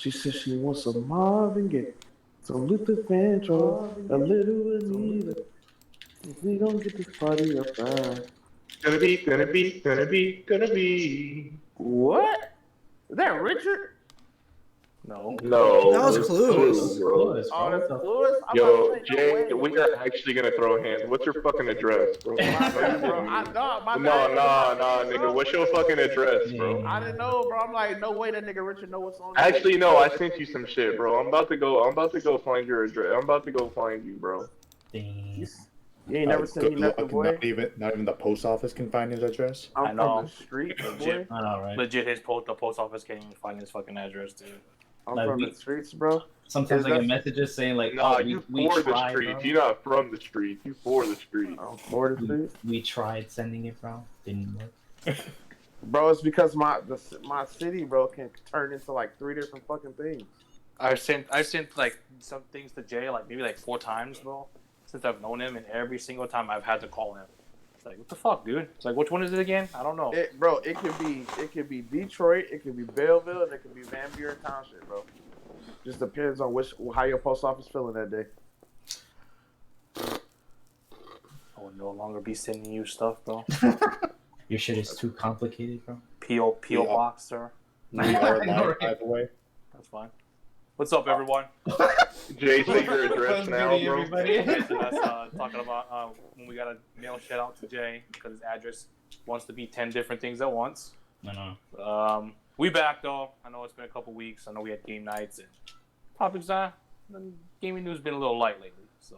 She said she wants some Marvin Gaye, some Luther Vandross, a little Anita. We gonna get this party up fast. Gonna be. What? Is that Richard? No. No, That was it's Clueless. Clue, bro. Clueless, Oh, bro. that's What the Clueless? I'm about to Yo, say, no Jay, way. we are actually gonna throw hands. What's your fucking address, bro? My Are you bad, bro. kidding me? No, my No, bad. It was in my nah, city, nigga. bro. What's your fucking address, bro? Yeah. I didn't know, bro. I'm like, no way that nigga Richard know what song it is. Actually, no. I sent you some shit, bro. I'm about to go. I'm about to go find your address. I'm about to go find you, bro. Damn. You ain't never sent me Good nothing, luck. boy. Not even the post office can find his address. I'm I from know. the streets, boy. Legit. I know, right? Legit, the post office can't even find his fucking address, dude. I'm Like, from we- the streets, bro. Sometimes Is I get that- messages saying like, Nah, "Oh, you we for the tried, streets. bro. You're not from the streets. You for the streets. I'm for the streets. We tried sending it, bro. Didn't work." Bro, it's because my city, bro, can turn into like 3 different fucking things. I've sent like some things to Jay like maybe like 4 times, bro, since I've known him, and every single time I've had to call him. It's like, what the fuck, dude? It's like, which one is it again? I don't know. Bro, it could be Detroit, it could be Belleville, and it could be Van Buren Township, bro. Just depends on how your post office feeling that day. I will no longer be sending you stuff, bro. Your shit is too complicated, bro. PO Yeah. box, sir. We are live, by the way. That's fine. What's up, everyone? Jay, say your address now, bro. Okay, so that's talking about when we gotta mail shit out to Jay because his address wants to be 10 different things at once. I know. We back though. I know it's been a couple weeks. I know we had game nights and topics. Gaming news been a little light lately, so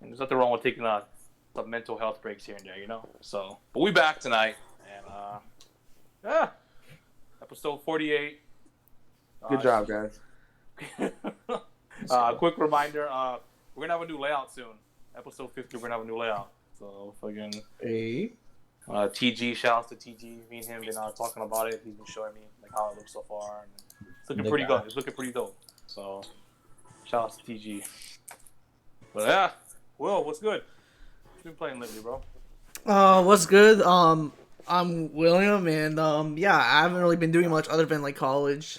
and there's nothing wrong with taking some mental health breaks here and there, you know. So, but we back tonight, and episode 48. Good job, guys. Quick reminder: we're gonna have a new layout soon. Episode 50, we're gonna have a new layout. So fucking. Hey. TG, shout out to TG. Me and him been talking about it. He's been showing me like how it looks so far. And it's looking pretty good. It's looking pretty dope. So, shout out to TG. But yeah, Will, what's good? What you been playing lately, bro? What's good? I'm William, and yeah, I haven't really been doing much other than like college.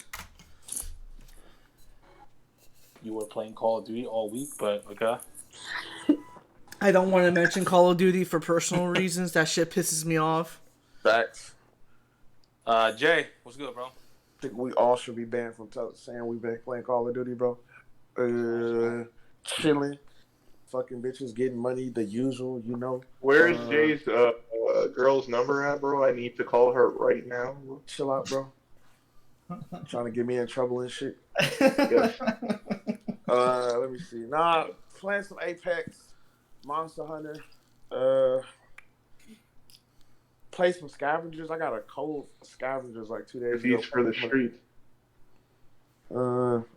You were playing Call of Duty all week, but okay. I don't want to mention Call of Duty for personal reasons. That shit pisses me off. Facts. Jay, what's good, bro? I think we all should be banned from saying we've been playing Call of Duty, bro. Chilling, fucking bitches getting money, the usual, you know. Where's Jay's girl's number at, bro? I need to call her right now. Chill out, bro. Trying to get me in trouble and shit. Yes. Let me see. Nah, playing some Apex, Monster Hunter. Play some Scavengers. I got a cold Scavengers like 2 days ago. He's for the streets.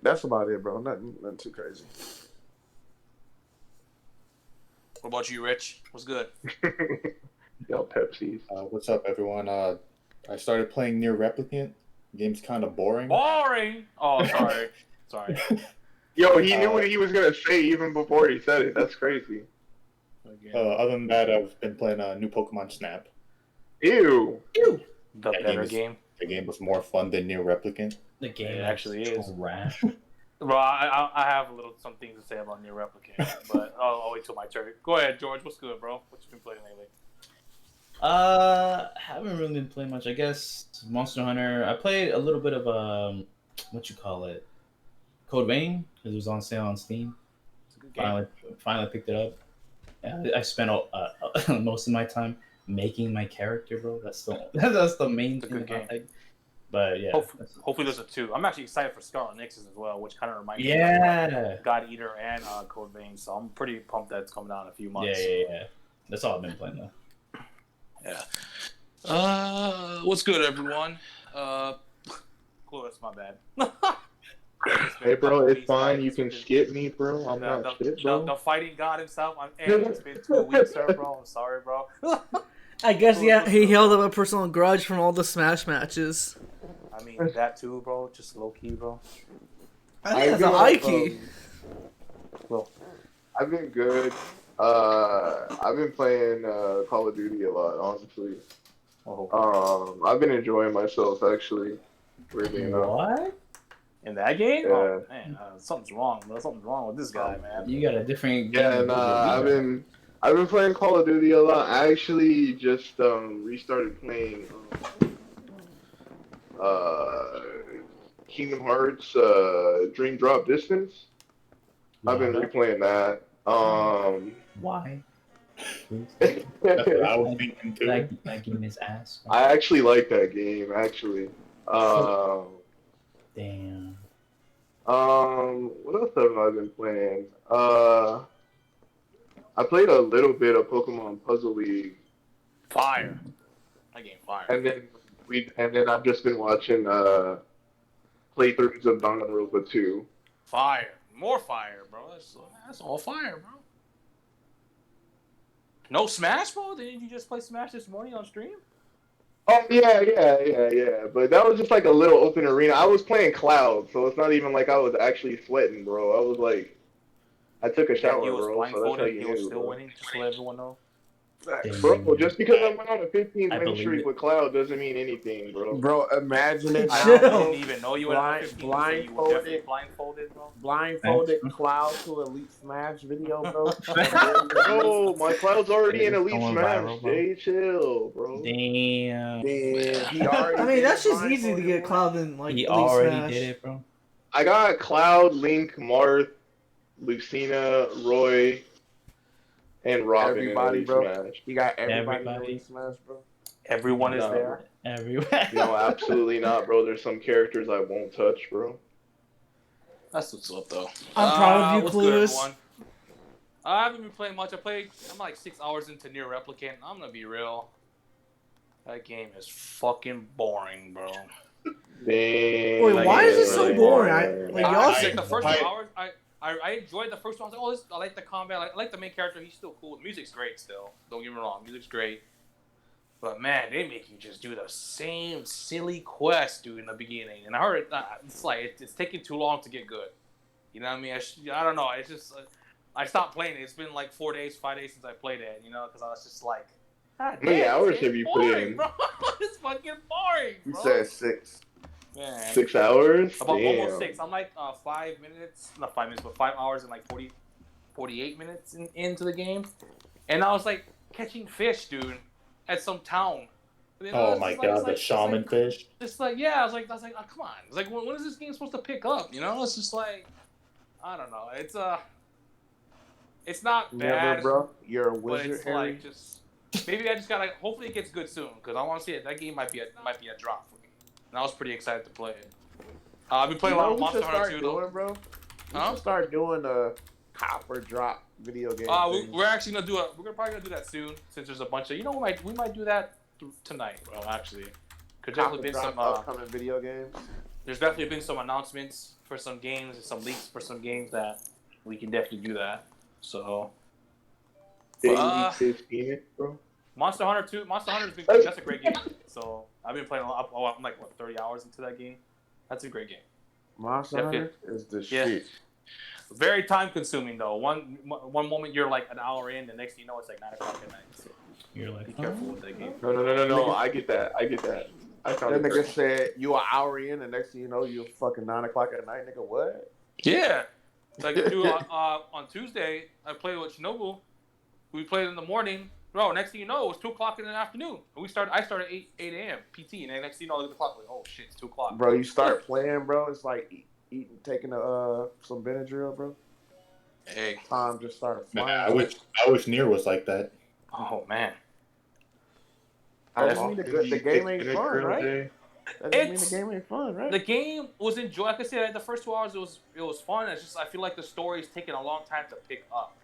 That's about it, bro. Nothing too crazy. What about you, Rich? What's good? Yo, Pepsi. What's up, everyone? I started playing Near Replicant. Game's kind of boring. Boring. Oh, sorry. Sorry. Yo, he knew what he was gonna say even before he said it. That's crazy. Other than that, I've been playing New Pokemon Snap. Ew. The That better is- game. The game was more fun than Near Replicant. The game It actually is. trash. Well, I have some things to say about Near Replicant, but I'll wait till my turn. Go ahead, George. What's good, bro? What you been playing lately? Haven't really been playing much. I guess Monster Hunter. I played a little bit of what you call it, Code Vein, because it was on sale on Steam. It's a good game. Finally picked it up. I spent most of my time making my character, bro. That's the main It's a thing good about game. it. But yeah, Hopefully there's a 2. I'm actually excited for Scarlet Nexus as well, which kind of reminds me yeah, of God Eater and Code Vein. So I'm pretty pumped that it's coming out in a few yeah, months. yeah. That's all I've been playing though. Yeah. What's good, everyone? Clueless, my bad. Hey, bro, it's fine. You can skip me, bro. I'm not shit, bro. The fighting God himself. It's been 2 weeks, sir, bro. I'm sorry, bro. I guess yeah, he held up a personal grudge from all the Smash matches. I mean, that too, bro. Just low key, bro. I think that's a high key. Well, I've been good. I've been playing Call of Duty a lot, honestly. oh, I've been enjoying myself, actually. Really enough. What? In that game? Yeah. Oh man, something's wrong. Bro. Something's wrong with this guy, man. You got a different Yeah, game. nah, I've been playing Call of Duty a lot. I actually just restarted playing Kingdom Hearts Dream Drop Distance. I've been replaying that. Why? That's what I was thinking too. That game is ass. I actually like that game actually. Damn. What else have I been playing? I played a little bit of Pokemon Puzzle League, Fire. That game fire. and then I've just been watching playthroughs of Danganronpa 2. Fire. More fire, bro. That's all fire, bro. No Smash, bro? Didn't you just play Smash this morning on stream? Oh yeah. But that was just like a little open arena. I was playing Cloud, so it's not even like I was actually sweating, bro. I was like, I took a shower, He was bro. So that's how blindfolded. you He was knew, still bro. winning, just to let everyone know. Bro, just because I went on a 15 I minute believe streak it. with Cloud doesn't mean anything, bro. Bro, imagine it. I now, didn't even know you were Blindfolded. blindfolded, bro. Blindfolded Cloud to Elite Smash video, bro. Bro, my Cloud's already in It's Elite going Smash. viral, bro. Stay chill, bro. Damn. Yeah, he already I mean, did that's it just easy to blindfolded, get bro. Cloud in like He Elite already Smash. did it, bro. I got Cloud, Link, Marth, Lucina, Roy, and Robin Everybody, in Elite bro. Smash. You got everybody in Everybody. Elite Smash, bro. Everyone is Nah, there. Everywhere. No, absolutely not, bro. There's some characters I won't touch, bro. That's what's up, though. I'm proud of you, what's good, Clueless. everyone? I haven't been playing much. I'm like 6 hours into Nier Replicant. I'm gonna be real. That game is fucking boring, bro. Dang, Wait, Like, why is it it's so really boring? boring. Like I y'all like should. the first 2 hours. I enjoyed the first one. I was like, oh, I like the combat. I like the main character. He's still cool. The music's great still. Don't get me wrong. Music's great. But man, they make you just do the same silly quest, dude, in the beginning. And I heard it's like it's taking too long to get good. You know what I mean? I don't know. It's just I stopped playing it. It's been like 4 days, 5 days since I played it. You know, because I was just like, God, How many damn, hours it's have you put boring, in? Bro. It's fucking boring, You bro. said 6. Man. 6 hours? About Damn. almost 6. I'm like 5 minutes, not 5 minutes, but 5 hours and like 48 minutes into the game. And I was like catching fish, dude, at some town. And then I Oh was my just god, it's the shaman it's fish. Just like, yeah, I was like, oh, come on. It's like, when is this game supposed to pick up? You know, it's just like, I don't know. It's not bad, Never, bro. You're a but wizard, it's Harry. like just maybe I just gotta. Hopefully, it gets good soon because I want to see it. That game might be a drop for me, and I was pretty excited to play it. I've been playing a lot of Monster Hunter 2 though. doing, bro? We Huh? should start doing a copper drop video game. We're actually gonna do it. We're probably gonna do that soon since there's a bunch of. You know, we might do that tonight. Well, actually, could copper definitely been drop some. upcoming video games. There's definitely been some announcements for some games and some leaks for some games that we can definitely do that. So. Daily 15, bro. Monster Hunter 2, Monster Hunter's been that's a great game. So I've been playing a lot. I'm like 30 hours into that game. That's a great game. Monster Yeah, Hunter is the Yeah. shit. Very time consuming though. One moment you're like an hour in, the next thing you know it's like 9 o'clock at night. So You're like, be careful with that game. No. I get that. I found That it. nigga said you an hour in, and next thing you know, you fucking 9 o'clock at night, nigga. What? Yeah. Like dude, on Tuesday I played with Shinobu. We played in the morning. Bro, next thing you know, it was 2 o'clock in the afternoon. And I started 8 a.m. PT, and then next thing you know, look at the clock. Like, oh shit, it's 2 o'clock. Bro, you start playing, bro. It's like taking some Benadryl, bro. Hey. Time just started Man, flying. I wish Nier was like that. Oh man. That doesn't mean the game ain't fun, right? Day? That doesn't mean the game ain't fun, right? The game was enjoyable. Like I said, the first 2 hours it was fun. It's just I feel like the story's taking a long time to pick up.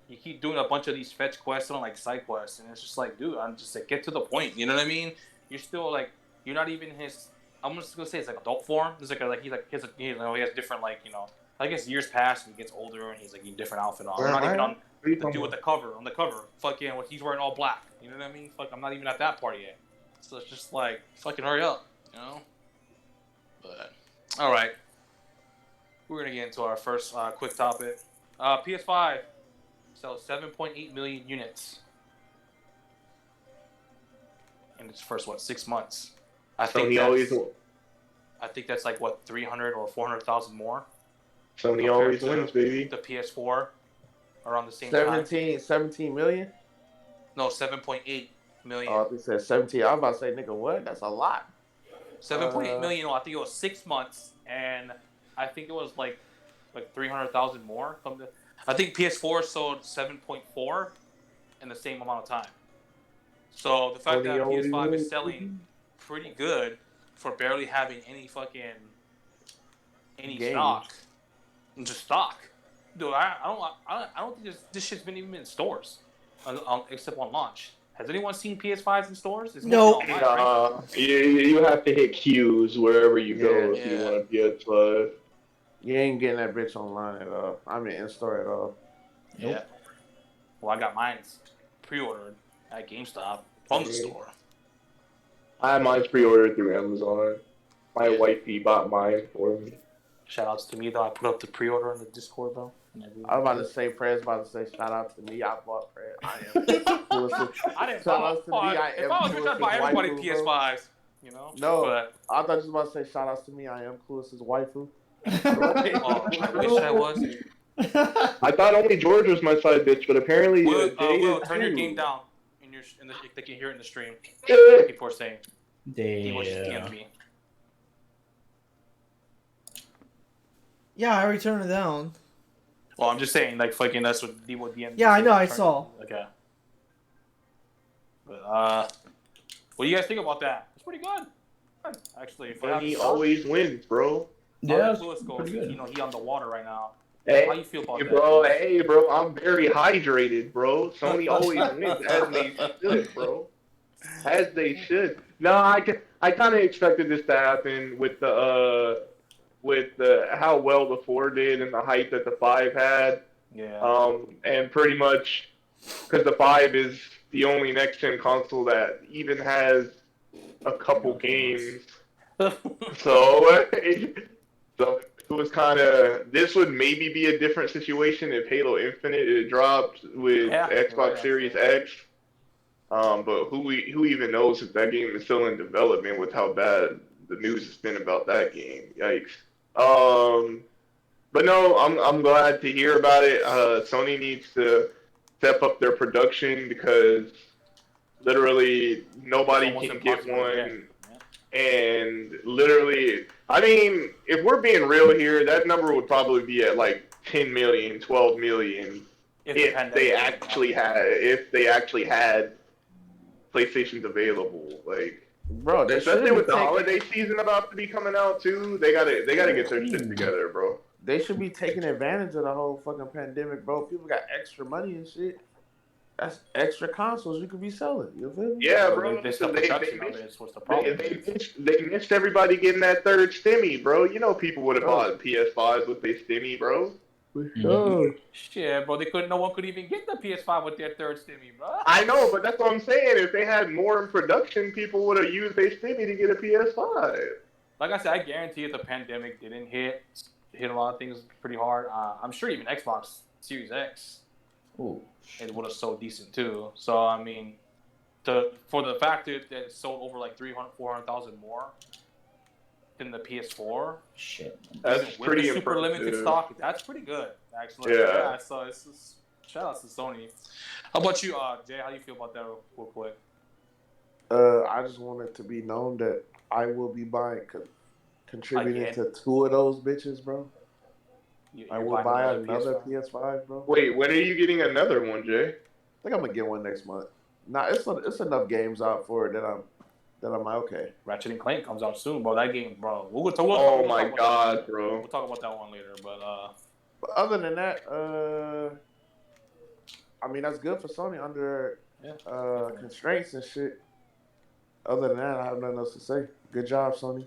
You keep doing a bunch of these fetch quests and like side quests, and it's just like, dude, I'm just like, get to the point. You know what I mean? You're still like, you're not even his. I'm just gonna say it's like adult form. It's like he has different like I guess years pass and he gets older and he's like in different outfit on. I'm not even on the dude with the cover. On the cover, fucking he's wearing all black. You know what I mean? Fuck, I'm not even at that part yet. So it's just like, fucking hurry up, you know? But, alright. We're going to get into our first quick topic. PS5 sells 7.8 million units in its first, 6 months. I So think he that's, always. I think that's like what 300 or 400,000 more. Sony always wins, baby. The PS4 around the same time. 17 million? No, 7.8 million. Oh, they said 17. I was about to say, nigga, what? That's a lot. 7.8 million. I think it was 6 months, and I think it was like 300,000 more. I think PS4 sold 7.4 in the same amount of time. So the fact that PS5 is selling pretty good for barely having any Games. stock, just stock. Dude, I don't think this shit's been even in stores, except on launch. Has anyone seen PS5s in stores? It's No. mostly online, right? You have to hit queues wherever you go if you Yeah. want a PS5. You ain't getting that bitch online at all. I mean, in store at all. Yeah. Well, I got mine pre-ordered at GameStop from the store. I had mine pre-ordered through Amazon. My wifey bought mine for me. Shout outs to me though. I put up the pre-order in the Discord though. I was about to say, Fred's about to say, shout out to me. I bought Fred. I am. I didn't Shout buy outs to me. I if am I was rich, I'd buy everybody Clueless's waifu, PS5s. You know? No. But, I thought you was about to say, shout outs to me. I am Clueless's waifu. oh, I wish I was. I thought only George was my side bitch, but apparently Will, Jay Will, is turn your too. game down. They can hear it in the stream. Yeah. People are saying he watches Damn. DMs me. Yeah, I already turned it down. Well, I'm just saying, like, fucking that's what Debo DMs. Yeah, I know, I saw. Okay. But what do you guys think about that? It's pretty good. Actually, if I have He to always wins, bro. Yeah, Lewis it's goes, pretty good. you know, he on the water right now. Hey, How you feel about that? bro. Hey, bro. I'm very hydrated, bro. Sony always wins as they should, bro. As they should. No, I kind of expected this to happen with the how well the 4 did and the hype that the 5 had. Yeah. And pretty much because the 5 is the only next gen console that even has a couple games. So it was kind of, this would maybe be a different situation if Halo Infinite had dropped with Xbox right, Series X. But who even knows if that game is still in development with how bad the news has been about that game? Yikes. But no, I'm glad to hear about it. Sony needs to step up their production because literally nobody It's almost can get impossible to get. one. And literally, I mean, if we're being real here, that number would probably be at like 10 million, 12 million if they actually had PlayStations available. Like, Bro, they especially should with be the taking, holiday season about to be coming out too, they gotta get their shit together, bro. they should be taking advantage of the whole fucking pandemic, bro. People got extra money and shit. That's extra consoles you could be selling. You feel me? Yeah, bro. They So stop production of it. It's what's the problem? they missed everybody getting that third stimmy, bro. You know people would have bought PS5s with their stimmy, bro. For sure. Shit, bro. No one could even get the PS5 with their third stimmy, bro. I know, but that's what I'm saying. If they had more in production, people would have used their stimmy to get a PS5. Like I said, I guarantee if the pandemic didn't hit a lot of things pretty hard. I'm sure even Xbox Series X, Ooh. it would have sold decent too. So I mean, for the fact that it sold over like 300,000, 400,000 more than the PS4, Shit. That's even with pretty the super impressive. limited stock. That's pretty good, actually. Yeah. So it's just, shout out to Sony. How about you, Jay? How do you feel about that, real quick? I just want it to be known that I will be buying, contributing Again? to 2 of those bitches, bro. I You're will buying buy another another PS5, bro. Wait, when are you getting another one, Jay? I think I'm gonna get one next month. Nah, it's enough games out for it that I'm okay. Ratchet and Clank comes out soon, bro. That game, bro. We'll Oh talk my about god, that. bro. We'll talk about that one later, but But other than that, I mean that's good for Sony under constraints and shit. Other than that, I have nothing else to say. Good job, Sony.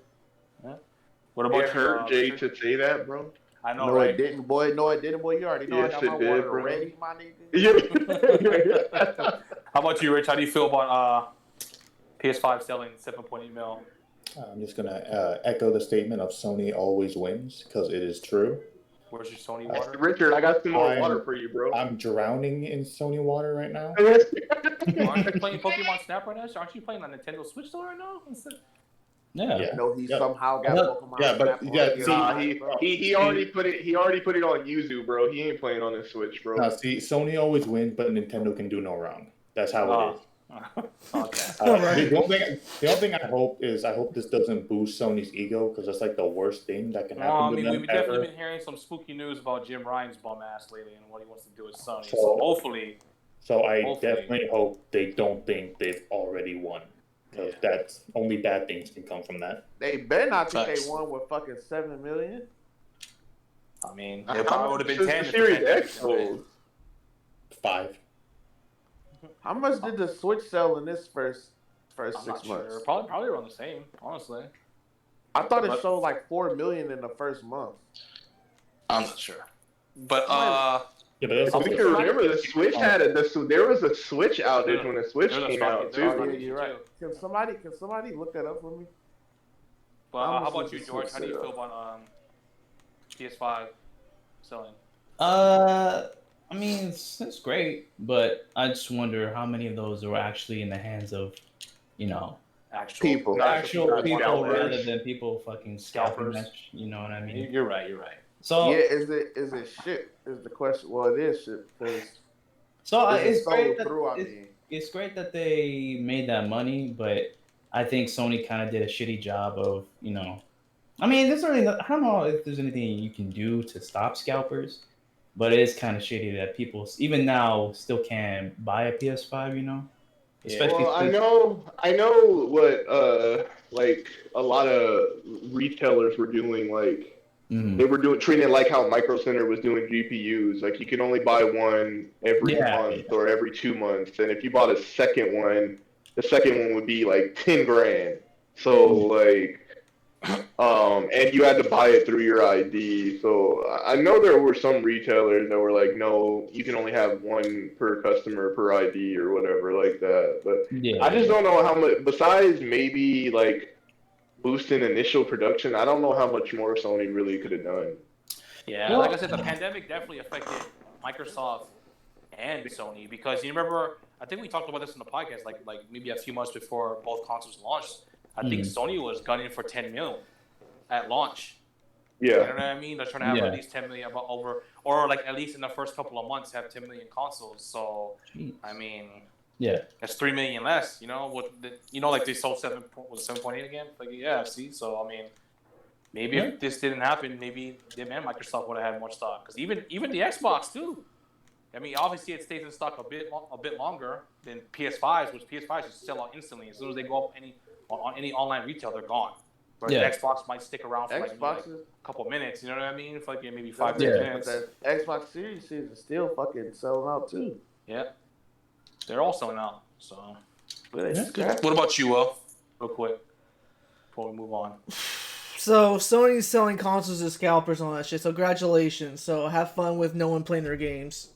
what about It you, hurt Jay Richard? to say that, bro. I know, No, right? it didn't, boy. No, it didn't, boy. You already know Yes, I got my it did, water bro. ready, my nigga. How about you, Rich? How do you feel about PS5 selling 7.8 mil? I'm just gonna echo the statement of Sony always wins because it is true. Where's your Sony water? Richard, I got some more I'm- water for you, bro. I'm drowning in Sony water right now. Aren't you playing Pokemon Snap right now? Aren't you playing on Nintendo Switch though right now? Yeah. Yeah. No, he Yeah. somehow got Yeah, Pokemon yeah, but- Snap on yeah, the see- Nah, PS5, bro. he already put it. He already put it on Yuzu, bro. He ain't playing on his Switch, bro. Now, see, Sony always wins, but Nintendo can do no wrong. That's how it is. Okay. Right. The only thing I hope is this doesn't boost Sony's ego because that's like the worst thing that can happen Well, I to mean, them we've definitely ever. been hearing some spooky news about Jim Ryan's bum ass lately and what he wants to do with Sony. So, So- hopefully, So I Hopefully. definitely hope they don't think they've already won because that's only bad things can come from that. They better not think Facts. they won with fucking 7 million. I mean, How it probably would have been much 10 does if the Series the X sold. 5. How much did the Switch sell in this first I'm 6 not months? sure. Probably around the same, honestly. I thought it But- sold like 4 million in the first month. I'm not sure. But, Yeah, but that's I think you remember the Switch had a. There was a Switch outage when the Switch There was a came out Switch- too. there was Oh a yeah, Switch you're right. Can somebody look that up for me? But How how much about was you, the George? Switch How do you sale? feel about PS5 selling? I mean, it's great, but I just wonder how many of those are actually in the hands of, Actual People. Not actual not people scalpers. rather than people fucking scalping Scalpers. that. You know what I mean? You're right. So, Yeah, is it shit? Is the question? Well, it is shit because it's great sold that through. I it's, mean, it's great that they made that money, but I think Sony kind of did a shitty job of, I mean, there's really I don't know if there's anything you can do to stop scalpers, but it is kind of shitty that people even now still can buy a PS5. Especially Well, since- I know what like a lot of retailers were doing. Like Mhm. they were treating it like how Micro Center was doing GPUs. Like you can only buy one every Yeah. month or every 2 months, and if you bought a second one, the second one would be like 10 grand. So like. And you had to buy it through your ID. So I know there were some retailers that were like, no, you can only have one per customer per ID or whatever like that. But Yeah. I just don't know how much, besides maybe like boosting initial production, I don't know how much more Sony really could have done. Yeah, Well- like I said, the pandemic definitely affected Microsoft and Sony because you remember, I think we talked about this in the podcast, like maybe a few months before both consoles launched. I think Sony was gunning for 10 mil at launch. You know Yeah. what I mean? They're trying to have Yeah. at least 10 million over, or like at least in the first couple of months have 10 million consoles. So, Jeez. I mean, Yeah. that's 3 million less. Like they sold 7.8 again. Like yeah, see. So I mean, maybe Yeah. if this didn't happen, maybe them and Microsoft would have had more stock. Because even the Xbox too. I mean, obviously it stays in stock a bit longer than PS5s, which PS5s just sell out instantly as soon as they go up on any online retail, they're gone. Whereas Yeah. Xbox might stick around for like Xboxes. a couple minutes. You know what I mean? For like maybe 5 Yeah. 10 But minutes. that Xbox Series is still fucking selling out too. Yeah, they're all selling out. So, But it's Yeah. what about you, Will? Real quick before we move on. So Sony's selling consoles to scalpers and all that shit. So congratulations. So have fun with no one playing their games.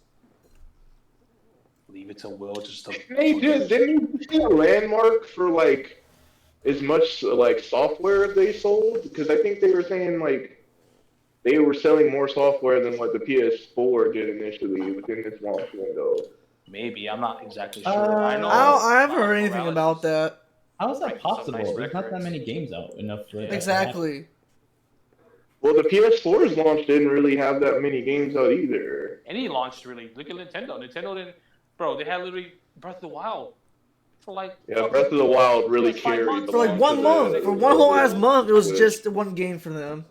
Leave it to Will just to. Didn't you see a landmark for like as much like software they sold? Because I think they were saying like they were selling more software than what the PS4 did initially within this launch window. Maybe I'm not exactly sure. I know. I haven't heard Miles anything Morales about is- that. How is that Right, some possible? nice There's not that records. many games out enough for that to Exactly. Well, the PS4's launch didn't really have that many games out either. Any launch really. Look at Nintendo. Nintendo didn't. Bro, they had literally Breath of the Wild for like. Yeah, Breath of the Wild really For 5 carried. months. the For like launch one of month, the- for one whole ass the- month, it was the- just one game for them.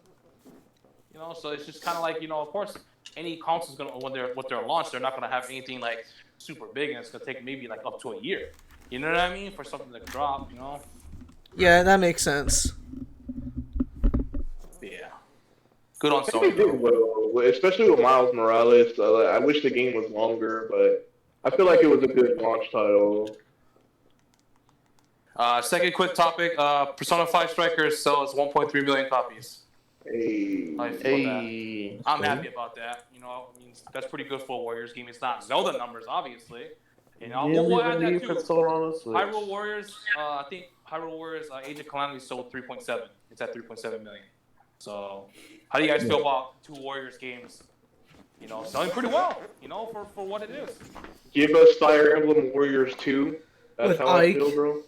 So it's just kind of like of course, any console's gonna when they're launched, they're not gonna have anything like super big, and it's gonna take maybe like up to a year. You know what I mean? For something to drop, Yeah, that makes sense. Yeah. Good on I think they Sony. did though. well, especially with Miles Morales. I wish the game was longer, but I feel like it was a good launch title. Second quick topic: Persona 5 Strikers sells 1.3 million copies. Hey, How you feel about that? Hey, I'm happy about that. I mean, that's pretty good for a Warriors game. It's not Zelda numbers, obviously. We'll add that too. Hyrule Warriors, I think Hyrule Warriors Age of Calamity sold 3.7. It's at 3.7 million. So, how do you guys feel about two Warriors games? Selling pretty well. For what it is. give us Fire Emblem Warriors 2. That's With how I Ike. feel, bro.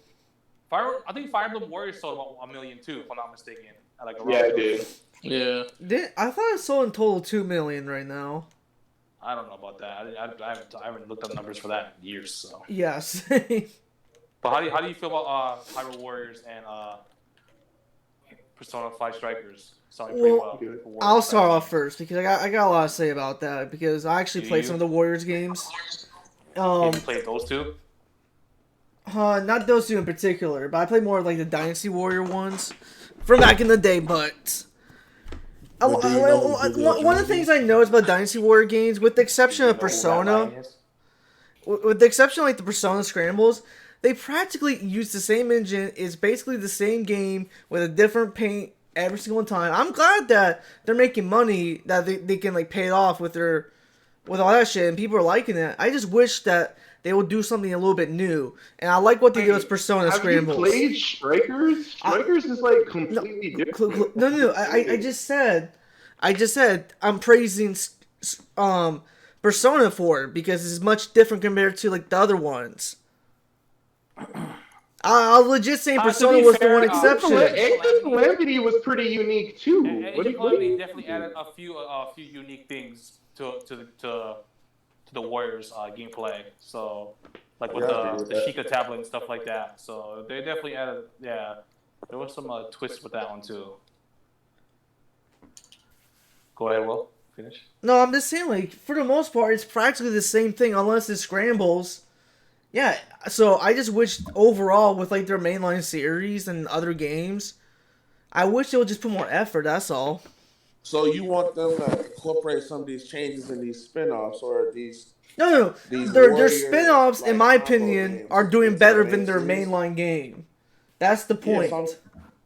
I think Fire Emblem Warriors sold about 1 million too, if I'm not mistaken. Like Yeah, it did. Yeah. I thought it sold in total 2 million right now. I don't know about that. I haven't looked up numbers for that in years. So. Yes. But how do you feel about Hyrule Warriors and Persona 5 Strikers? Selling pretty well. for I'll Warriors start fans. off first because I got a lot to say about that because I actually Do played you? some of the Warriors games. You played those two? Not those two in particular, but I played more of like the Dynasty Warrior ones from back in the day. But But do you know who the one of the things I noticed about Dynasty Warrior games, with the exception of Do you know who Rat Persona, Lion is? with the exception of like the Persona Scrambles, they practically use the same engine. It's basically the same game with a different paint every single time. I'm glad that they're making money, that they can like pay it off with all that shit, and people are liking it. I just wish that they would do something a little bit new. And I like what they do with Persona Have Scrambles. you played Strikers? Strikers is like completely different. No. I just said I'm praising Persona for it because it's much different compared to like the other ones. I'll legit say To Persona be was fair, the one uh, exception. Angel Calamity was pretty unique too. And What do Age of you- Calamity definitely added a few unique things to the Warriors gameplay. So like with the Sheikah tablet and stuff like that. So they definitely added. Yeah, there was some twists with that one too. Go ahead, Will. Finish. No, I'm just saying, like, for the most part, it's practically the same thing unless it scrambles. Yeah, so I just wish overall with, like, their mainline series and other games, I wish they would just put more effort, that's all. So you want them to incorporate some of these changes in these spin-offs or these... No, These their Warrior, spin-offs, in like, my combo opinion, games are doing into better the than their main series? mainline game. That's the point. Yeah,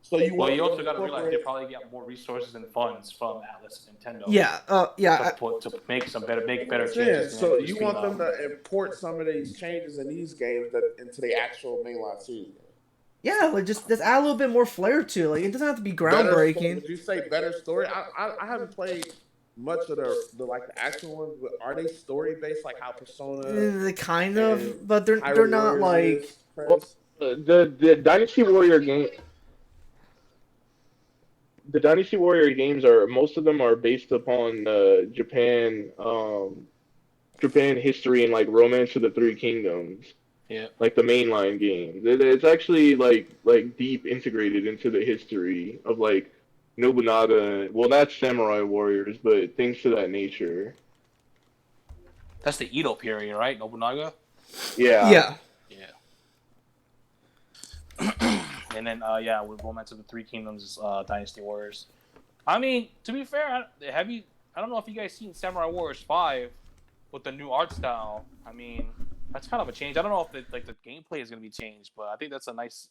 so you Well, want you them also got to realize they incorporate- probably get more resources and funds from Atlas and Nintendo. Yeah, To make better Yeah, changes. so in you between, want them to import some of these changes in these games into the actual mainline series. yeah, like, just add a little bit more flair to it. Like, it doesn't have to be groundbreaking. Would you say better story? I haven't played much of the actual ones, but are they story based like how Persona? They kind of, and but they're Hyrule not Warriors like... is, Chris? The Dynasty Warrior game. The Dynasty Warrior games most of them are based upon Japan history and like Romance of the Three Kingdoms. Yeah. Like the mainline games. It's actually like deep integrated into the history of like Nobunaga. Well, not samurai warriors, but things to that nature. That's the Edo period, right? Nobunaga. Yeah. Yeah. And then, with Romance of the Three Kingdoms, Dynasty Warriors. I mean, to be fair, I don't know if you guys seen Samurai Warriors 5 with the new art style. I mean, that's kind of a change. I don't know if the gameplay is going to be changed, but I think that's a nice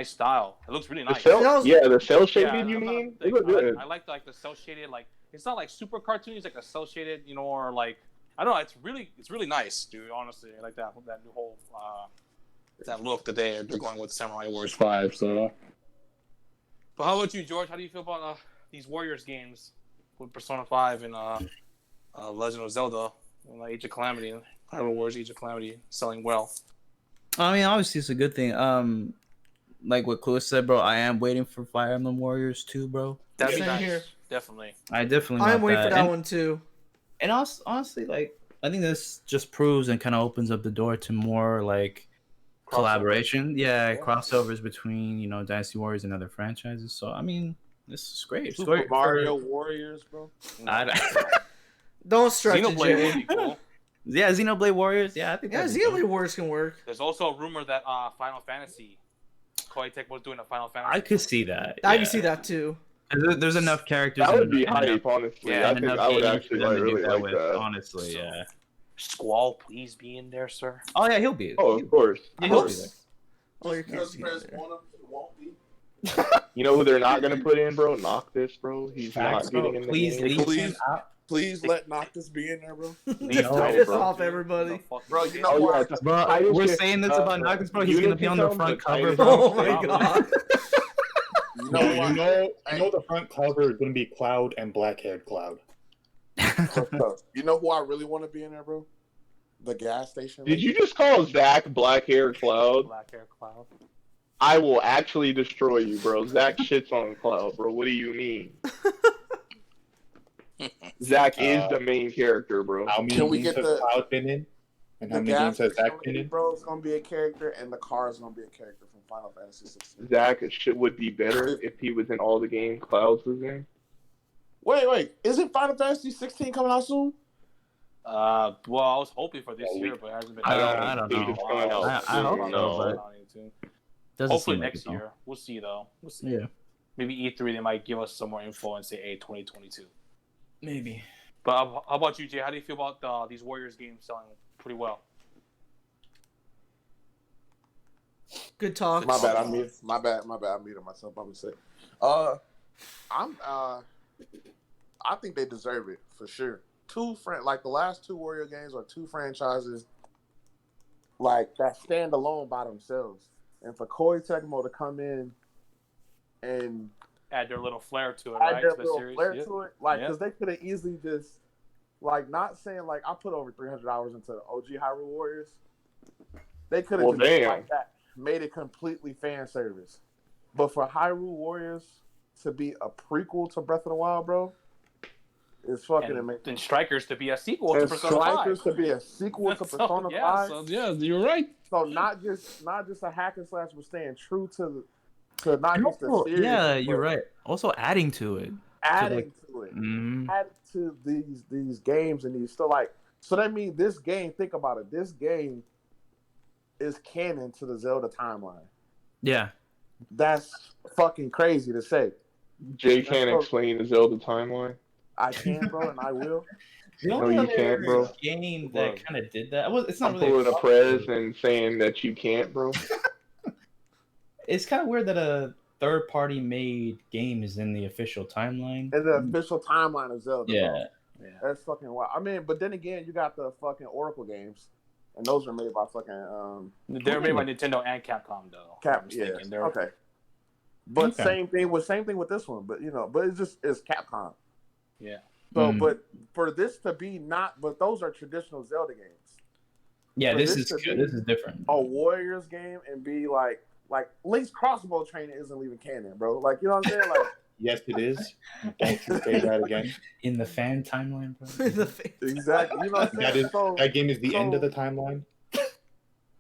style. It looks really The nice. the cell shaded. Yeah, you I'm not- mean? like, They look good. I like the cell shaded. Like, it's not like super cartoony. It's like a cell shaded, or like I don't know. It's really nice, dude. Honestly, I like that new whole that look that they're going with Samurai Warriors 5. So, but how about you, George? How do you feel about these Warriors games with Persona 5 and Legend of Zelda, and Age of Calamity, Hyrule Warriors Age of Calamity selling well? I mean, obviously, it's a good thing. Like what Clue said, bro, I am waiting for Fire Emblem Warriors 2, bro. That'd be Same nice. here. Definitely. I definitely I'm want waiting for that. that And- one too. And also, honestly, like, I think this just proves and kind of opens up the door to more, like, collaboration. Yeah, crossovers between, Dynasty Warriors and other franchises. So, I mean, this is great. Super Mario Warriors, bro. Don't stretch it, Xenoblade Jay. would be cool. Yeah, Xenoblade Warriors. Yeah, I think Yeah, that'd be dope. Xenoblade Warriors can work. There's also a rumor that Final Fantasy, Koei Tecmo was doing a Final Fantasy. I could see that. I yeah. can see that too. There's enough characters. That would and- be and hype, honestly. Yeah, I and think enough I would games actually for them to really do that like with, that. honestly, So- yeah. Squall, please be in there, sir. Oh, yeah, he'll be. Oh, of course. Yeah, he'll be there. Oh, your Because kids Chris there. won't be. You know who they're not gonna put in, bro? Noctis, bro. He's Facts, not getting in the Please game. leave Please. him out. Please let Noctis be in there, bro. Just No, piss bro. off everybody. Bro, you know Oh, what? yeah, Bro, Titus we're get- saying this about Noctis, bro. He's going to be on the Unity front film, cover, but bro. Oh my god. You No, know what? I know the front cover is going to be Cloud and black-haired Cloud. You know who I really want to be in there, bro? The gas station. Did you just call Zach Black Hair Cloud? Black Hair Cloud. I will actually destroy you, bro. Zach shits on Cloud, bro. What do you mean? Zach is the main character, bro. How many Can we games get has the- Cloud been in? And how The many gas games has station Zach been lady, in? bro, is gonna be a character, and the car is gonna be a character from Final Fantasy 16. Zach would be better if he was in all the games Clouds was in. Wait, isn't Final Fantasy 16 coming out soon? Well, I was hoping for this Yeah, year, but it hasn't been. I don't think know. it's coming out I soon, hope so, no. but doesn't Hopefully seem like next it, though. year. We'll see though. We'll see. Yeah, Maybe E3 they might give us some more info and say, "Hey, 2022." maybe. But how about you, Jay? How do you feel about these Warriors games selling pretty well? Good talk. My bad. I muted myself. I'm gonna say, I think they deserve it for sure. Like the last two Warrior games are two franchises like that stand alone by themselves, and for Koei Tecmo to come in and Add their little flair to it, add right? their To the little series. flair Yeah. to it, like Yeah. because they could have easily just like not saying like I put over 300 hours into the OG Hyrule Warriors. They could have Well, just damn. like that, made it completely fan service. But for Hyrule Warriors to be a prequel to Breath of the Wild, bro, is fucking amazing. And Strikers to be a sequel to And Persona Strikers 5. to be a sequel to So, Persona yeah, 5. so- Yeah, you're right. So not just a hack and slash, but staying true to not And just the also, series. yeah, but you're right. Also adding to it. Adding to it. Mm, Adding to these games and these so that means this game, think about it, this game is canon to the Zelda timeline. yeah. That's fucking crazy to say. Jay can't explain the Zelda timeline. I can, bro, and I will. The No, only you other can't, bro. game Bro. that kind of did that. Well, it's not I'm really. pulling a Prez and saying that you can't, bro. It's kind of weird that a third-party made game is in the official timeline. And the official timeline of Zelda. Yeah. Bro. Yeah. That's fucking wild. I mean, but then again, you got the fucking Oracle games, and those are made by fucking They're made by Nintendo and Capcom, though. if I'm Cap. not Yeah. mistaken. They're- Okay. But Okay. same thing with this one. But but it's Capcom. Yeah. So, Mm. but for this to be but those are traditional Zelda games. Yeah, So this this is could be- this is different. A Warriors game and be like Link's crossbow training isn't even canon, bro. Like, you know what I'm saying? Like, Yes, it is. Don't you say that again. In the fan timeline, bro. In the face. exactly. You know what I'm That saying? is So, that game is the end of so- the timeline. It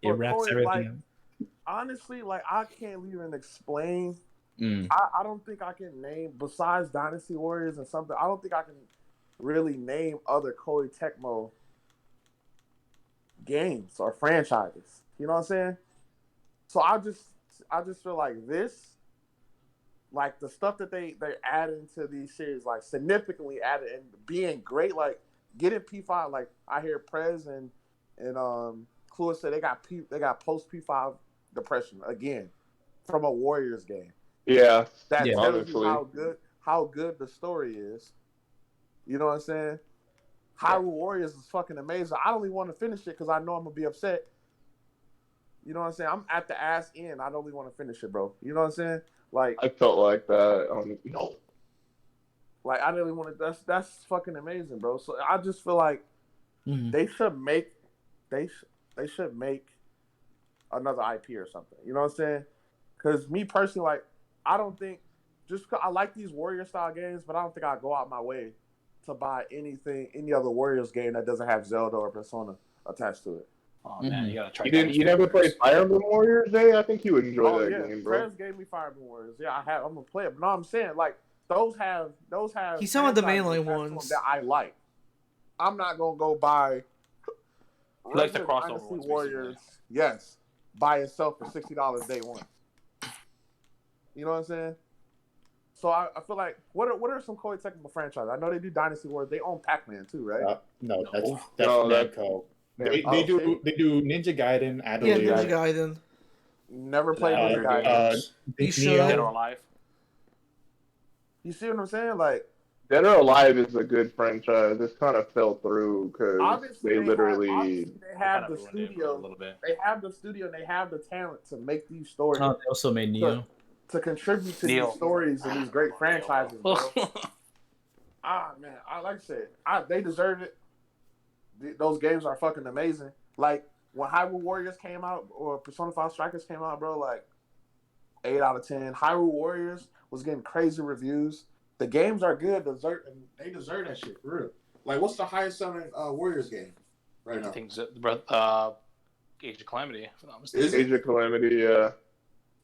for wraps Koei, everything like, up. honestly, like, I can't even explain. Mm. I don't think I can name, besides Dynasty Warriors and something, I don't think I can really name other Koei Tecmo games or franchises. You know what I'm saying? So I just feel like this, like the stuff that they add into these series, like significantly added and being great, like getting P5. Like I hear Prez and Clua said they got post P5 depression again from a Warriors game. Yeah, That Yeah. tells Honestly. you how good the story is. You know what I'm saying? Hyrule Warriors is fucking amazing. I don't even want to finish it because I know I'm gonna be upset. You know what I'm saying? I'm at the ass end. I don't even want to finish it, bro. You know what I'm saying? Like I felt like that. No, I didn't even want to. That's fucking amazing, bro. So I just feel like Mhm. they should make they should make another IP or something. You know what I'm saying? Because me personally, like I don't think just 'cause I like these Warrior style games, but I don't think I go out my way to buy any other Warriors game that doesn't have Zelda or Persona attached to it. Oh man, Mhm. you gotta try. you never played Fire Emblem Warriors, Jay? I think you would enjoy that game, bro. Prez gave me Fire Emblem Warriors. Yeah, I'm gonna play it. But no, I'm saying like those have. He's talking about the franchises mainline attached to them ones. that I like. I'm not gonna go buy. He likes the Resident crossover Dynasty ones, Warriors. Yes, by itself for $60 day one. You know what I'm saying? So I feel like what are some Koei Tecmo franchises? I know they do Dynasty Warriors. They own Pac-Man too, right? No, that's No, that- Namco. Yeah. They Oh, do see? they do Ninja Gaiden, Yeah, Adelaide, Ninja Gaiden. Never played Nah, Ninja they're Gaiden. good. You Neo. should. Dead or Alive. You see what I'm saying? Like Dead or Alive is a good franchise. This kind of fell through because obviously they literally. obviously they have Kinda the ruined it for a studio. little bit. They have the studio and they have the talent to make these stories. Oh, they also made Neo. To contribute to Neo. these stories and these great franchises, bro. Man, like I said, they deserve it. those games are fucking amazing. Like when Hyrule Warriors came out or Persona 5 Strikers came out, bro, like 8 out of 10. Hyrule Warriors was getting crazy reviews. The games are good. They deserve that shit for real. Like, what's the highest selling Warriors game right now? I think Age of Calamity. If I'm not Is mistaken. it? Age of Calamity, yeah.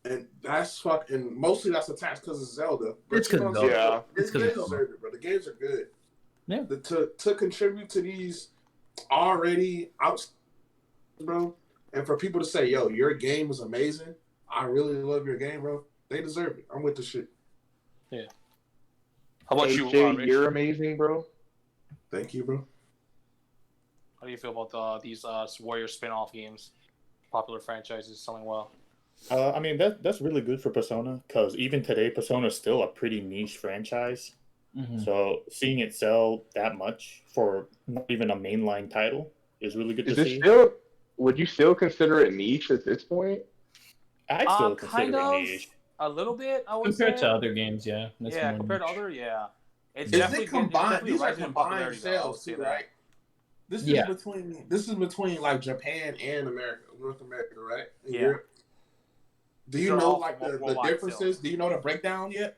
And that's fucking mostly that's attached because it's Zelda. But It's you know 'cause what I'm saying? Zelda. It's 'cause They it's deserve it, bro. The games are good. Yeah. To contribute to these already out, bro, and for people to say, "Yo, your game is amazing. I really love your game, bro." They deserve it. I'm with the shit. How about you, AJ, Rich? you're amazing, bro. Thank you, bro. How do you feel about these Warrior spin-off games? Popular franchises selling well. I mean, that's really good for Persona because even today, Persona is still a pretty niche franchise. Mhm. So seeing it sell that much for not even a mainline title is really good Is to this see. still? Would you still consider it niche at this point? I still Kind consider of. it niche. A little bit, I would Compared say. to other games, yeah. That's Yeah, more compared to niche. other, yeah. It's Is definitely it combined? definitely These are rising in combined popularity, though, I would sales say too, that. right? This is Yeah. between like Japan and America, North America, right? And Yeah. Europe. Do you They're know all like the worldwide differences? sales. Do you know the breakdown yet?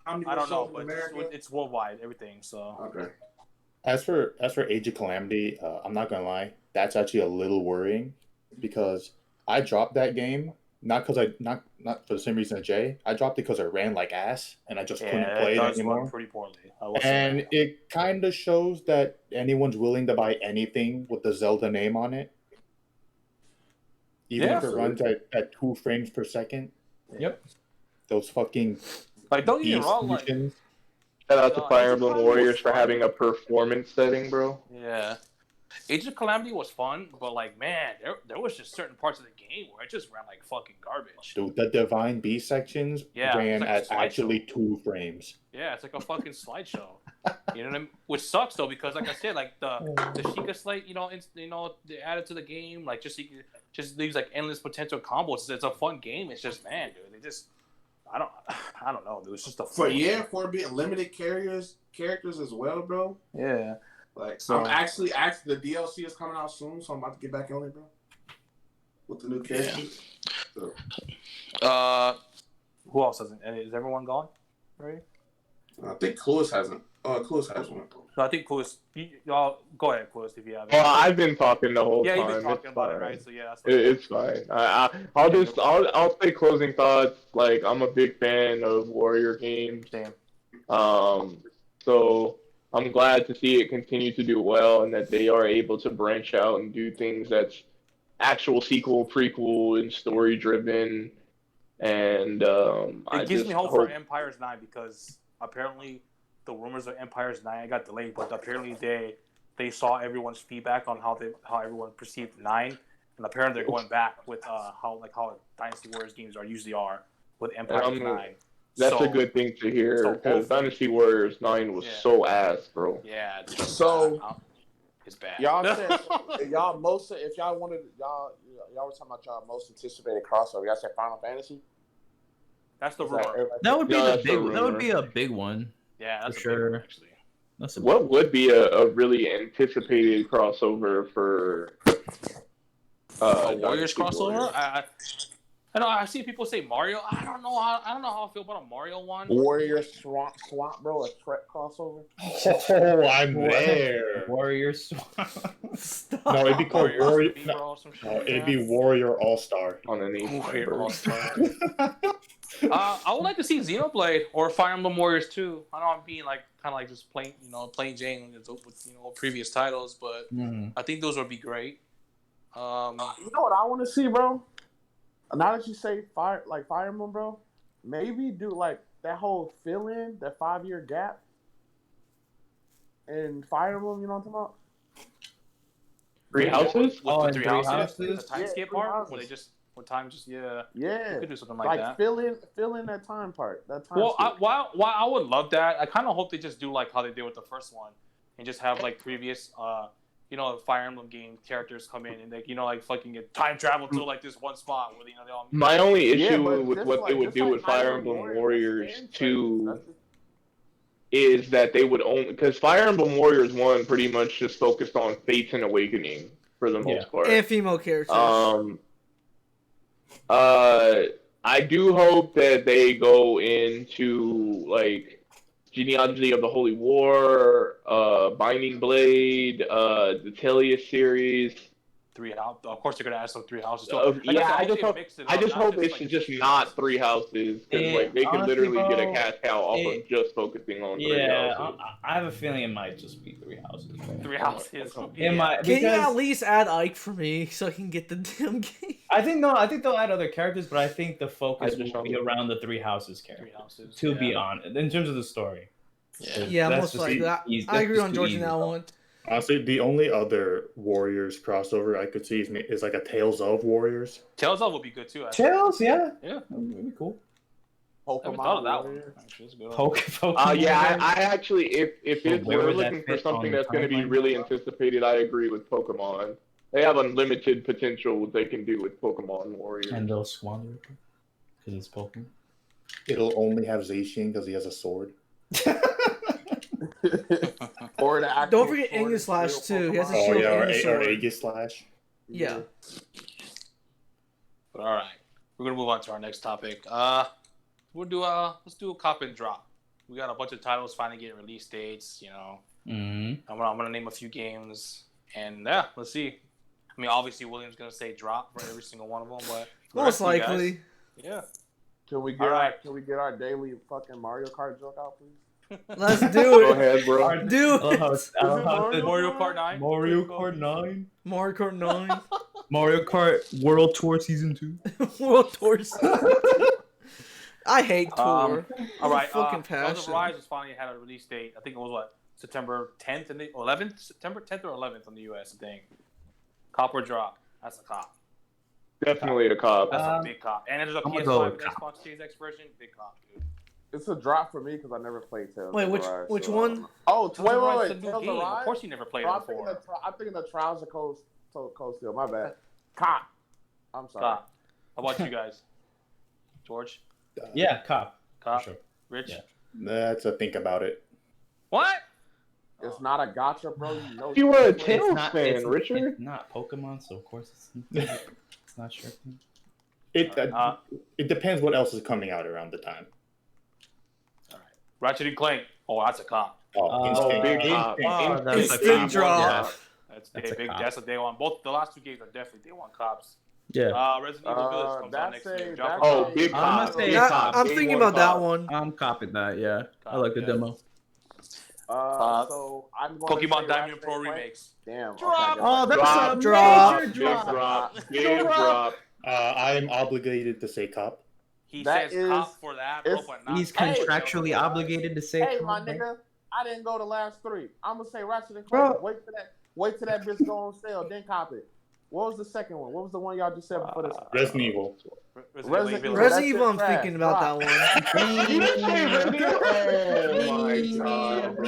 How many I were don't know, sold in but America? it's worldwide, everything. So Okay. As for Age of Calamity, I'm not gonna lie, that's actually a little worrying because I dropped that game not because I not for the same reason as Jay. I dropped it because it ran like ass and I just couldn't yeah, play it it does anymore. run pretty poorly. I will say And that. it kind of shows that anyone's willing to buy anything with the Zelda name on it, even Yeah. if it runs at 2 frames per second. Yep. Those fucking Like, don't get me beast wrong, like, missions. Shout out to Age Fire of Emblem Calamity was Warriors for fun. having a performance setting, bro. yeah. Age of Calamity was fun, but like, man, there was just certain parts of the game where it just ran like fucking garbage. Dude, the Divine Beast sections Yeah, ran it's like a at actually slideshow. 2 frames. Yeah, it's like a fucking slideshow. You know what I mean? Which sucks though, because like I said, like the Sheikah Slate, they added to the game, like just leaves like endless potential combos. It's a fun game. It's just, man, dude, they just I don't know, dude. It's just a fun game. For being limited characters as well, bro. Yeah. Like, So- I'm actually the DLC is coming out soon, so I'm about to get back on it, bro. With the new characters. So, Who else hasn't? Is everyone gone? Right? I think Clueless hasn't. Clueless has one. No, I think Clueless. Y'all go ahead, Clueless, if you have it. Well, I've been talking the whole yeah, time. you've been talking It's about it, fine. right? So yeah, that's It's fine. I'll say closing thoughts. Like, I'm a big fan of Warrior games. Damn. So I'm glad to see it continue to do well and that they are able to branch out and do things that's actual sequel, prequel, and story driven. And It gives me hope for Empire's 9 because apparently the rumors of Empire's 9 got delayed, but apparently they saw everyone's feedback on how everyone perceived 9, and apparently they're going back with how Dynasty Warriors games usually are with Empire's 9. That's a good thing to hear because Dynasty Warriors 9 was so ass, bro. Yeah. It's bad. Y'all said if y'all were talking about y'all most anticipated crossover. Y'all said Final Fantasy. That's the rumor. That would be No, the that's big. the That would rumor. be a big one. Yeah, that's For a big one, sure. actually. That's What would be a really anticipated crossover for A Warriors Dynasty crossover? Warriors? I know. I see people say Mario. I don't know how I feel about a Mario one. Warrior Swamp, bro, a Trek crossover. Oh, I'm there. Warrior Swamp. No, it'd be called Warrior. Warriors, No, bro, some shit no, like it'd that. be Warrior All Star. On an Warrior bro. All-Star. I would like to see Xenoblade or Fire Emblem Warriors 2. I know I'm being like kind of like just plain Jane with previous titles, but I think those would be great. You know what I want to see, bro? Now that you say Fire Emblem, bro, maybe do like that whole fill-in, that 5-year gap in Fire Emblem. You know what I'm talking about? Three houses? With the three Three houses, Houses? the time Yeah, skip Three part, Houses. where they just time just you Yeah, could do something like that. fill in that time part. That time. Well, skip. while I would love that, I kind of hope they just do like how they did with the first one, and just have like previous, Fire Emblem game characters come in and like fucking get time travel to like this one spot where they all. My only Yeah, issue but with just what they would just do like with Fire Hyrule Emblem Warriors, Warriors that's 2 just- is that they would only because Fire Emblem Warriors 1 pretty much just focused on Fates and Awakening for the most part. And female characters. I do hope that they go into like Genealogy of the Holy War, Binding Blade, the Talia series. Of course, they're gonna add some 3 houses. I just hope it's just not 3 houses because like they could honestly, literally get a bro, cash cow off of just focusing on 3 Yeah, houses. I have a feeling it might just be 3 houses. 3 houses. It might, Can you because at least add Ike for me so I can get the damn game? I think they'll add other characters, but I think the focus I just will be don't- around the 3 houses character. 3 houses. To be honest, in terms of the story. Yeah, That's most just likely. easy- I that's agree just on too George easy. in that one. Honestly, the only other Warriors crossover I could see is like a Tales of Warriors. Tales of would be good too. Actually. Tails, yeah, Yeah. that'd be cool. I haven't thought Pokemon of that one. Warriors. Actually, that's a good one. Pokemon. Yeah, I actually, if Where we're would that looking for fit something on that's going to be timeline? really anticipated, I agree with Pokemon. They have unlimited potential what they can do with Pokemon Warriors. And they'll squander it because it's Pokemon. It'll only have Zacian because he has a sword. Or the actual Don't forget sword and Aegislash, shield too. He has a Pokemon. Oh shield yeah, and a or sword. Aegislash. Yeah. But all right, we're gonna move on to our next topic. We'll do let's do a cop and drop. We got a bunch of titles finally getting release dates. You know, Mm-hmm. I'm gonna name a few games, and yeah, let's see. I mean, obviously William's gonna say drop for every single one of them, but the Most rest of you guys- likely. yeah. Can we get Alright. can we get our daily fucking Mario Kart joke out, please? Let's do Go it. ahead, bro. Do I love how, it. I love how Mario the Mario Kart 9. Mario Kart 9, Mario Kart 9. Mario Kart World Tour Season 2. World Tours. I hate Tour. All right, Fucking Tales of passion. Rise was finally had a release date. I think it was what, September 10th and 11th, September 10th or 11th in the US. I think. Cop or drop? That's a cop. Definitely a cop. That's a big cop. And there's a I'm gonna PS5 go and with Xbox Series X version. Big cop, dude. It's a drop for me because I never played Tales. Wait, of which Arise, which so, one? Oh, Tales of Rise wait, is a new Tales of game. Of Arise? course you never played Oh, it I'm thinking before. I'm thinking the Trials of Cold Steel. My bad. Cop. I'm sorry. Cop. How about you guys? George? yeah, cop. Cop? For sure. Rich? Yeah. That's a think about it. What? It's not a gotcha, bro. You know. You were a it's Tales not, fan, it's, Richard. It's not Pokemon, so of course it's not sure. It depends what else is coming out around the time. Ratchet and Clank. Oh, that's a cop. Oh, Oh, big Instinct. cop. Oh, that's Instant a cop. drop. Yeah. That's That's a big. cop. That's a day one. Both the last 2 games are definitely day one cops. Yeah. Resident Evil Village comes out next year. Jump that's Oh, on. big I'm gonna cop. say Big Yeah, cop. I'm Day thinking one about that cop. one. I'm copping that, yeah. I like the Yeah. demo. So I'm going to Pokemon say Diamond and Pro Ratchet and Clank. remakes. Damn. okay, Drop. I guess Oh, that's Drop. a Drop. major Big drop. drop. Big drop. I am obligated to say cop. He That says cop is- for that, bro, it's- but not He's Hey. contractually obligated to say Hey, cop, my bro. nigga, I didn't go the last 3. I'm gonna say Ratchet and Bro. Clank. Wait till that bitch go on sale, then cop it. What was the second one? What was the one y'all just said before this? Resident Evil. Resident Evil. Resident That Evil, I'm shit trash. thinking about that one. You didn't say Resident Evil. Oh my god, bro.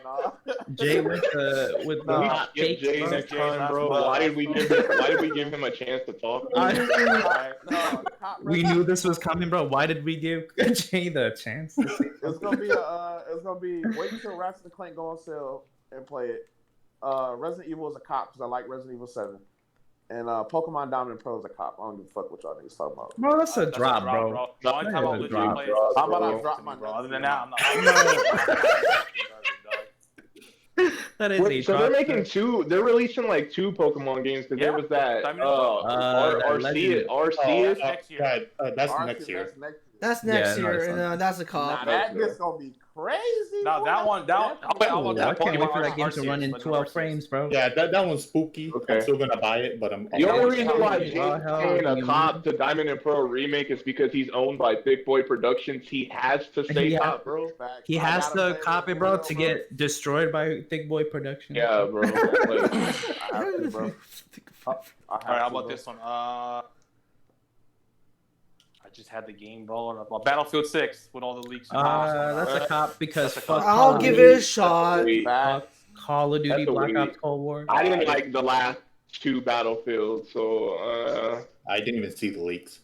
No. Jay with the We hot skipped takes, Jay bro. next time, bro. Why did we give him a chance to talk? No, cop We Resident knew this was coming, bro. Why did we give Jay the chance? To say It's gonna be wait until Ratchet and Clank go on sale and play it. Resident Evil is a cop because I like Resident Evil 7. And Pokemon Diamond and Pearl is a cop. I don't give a fuck what y'all niggas talking about. Bro, that's a drop, bro. The only time I'll That's a legit drop. play it is How about I bro, drop to my me, bro. nuts? Other than that, I'm not. That is a Wait, so drop. they're making two. They're releasing like 2 Pokemon games because there Yeah. was that. Diamond and Pearl. that RC. Legend. RC. next year. Right, that's Arceus, next year. That's next year. That's next Yeah, no, year, it's and not. that's a Nah, cop. that bitch gonna be crazy. Now bro. that one, That's I'll bet Oh, I that can't wait for Pokemon that game to Arceus, run in but 12 Arceus. frames, bro. Yeah, that one's spooky. Okay. I'm still gonna buy it, but I'm. The only reason why Oh, James hell, paying a you cop to Diamond and Pearl remake is because he's owned by Thick Boy Productions. He has to say He has- cop, bro. Facts. He I has gotta to play copy, this bro, video, to get destroyed by Thick Boy Productions. Yeah, bro. Like, I have to, bro. All right, how about this one? I just had the game rolling up. Battlefield 6 with all the leaks. That's a cop because That's a cop. fuck Call I'll of give Duty. it a shot. wait. Facts. Call of Duty, That's a Black wait. Ops Cold War. I didn't like the last 2 Battlefields, so I didn't even see the leaks.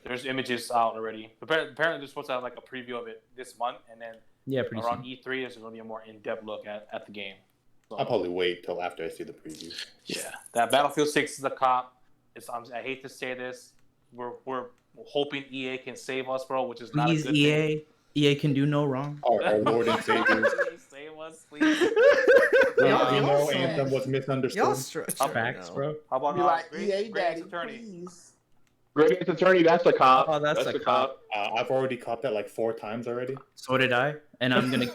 There's images out already. Apparently, they're supposed to have like a preview of it this month, and then Yeah, pretty around soon. E3, there's going to be a more in-depth look at the game. So, I'll probably wait till after I see the preview. yeah, that Battlefield 6 is a cop. I hate to say this. We're hoping EA can save us, bro, which is not Please, a good EA. EA can do no wrong. Our Lord and Savior. Save us, please. We Y'all know so- Anthem was misunderstood. Y'all stretch. Facts, bro. How about Be like, Great EA Daddy, Attorney? please. Great Attorney, that's a cop. Oh, that's a cop. I've already copped that like 4 times already. So did I, and I'm gonna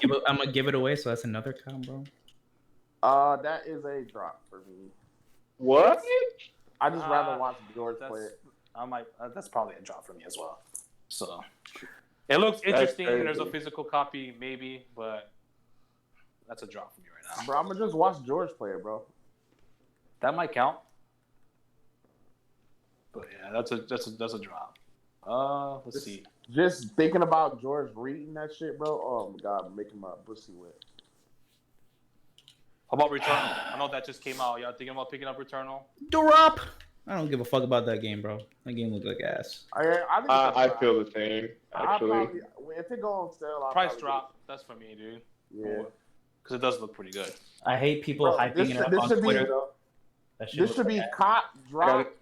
give it away. So that's another cop, bro. That is a drop for me. What? I just rather watch George That's, play it. that's probably a drop for me as well. So it looks interesting. crazy. There's a physical copy, maybe, but that's a drop for me right now. Bro, I'm gonna just watch George play it, bro. That might count. But yeah, that's a drop. Let's see. Just thinking about George reading that shit, bro. Oh my god, making my pussy wet. How about Returnal? I know that just came out. Y'all thinking about picking up Returnal? Drop. I don't give a fuck about that game, bro. That game looks like ass. I think it's a I drop. feel the same, I'll actually. probably, if it go on sale, I'll Price probably drop. That's for me, dude. get it. Yeah. Because it does look pretty good. I hate people Bro, hyping this it should- up this on should be- Twitter though. That shit This looks should like be ass. cop Got drop. it.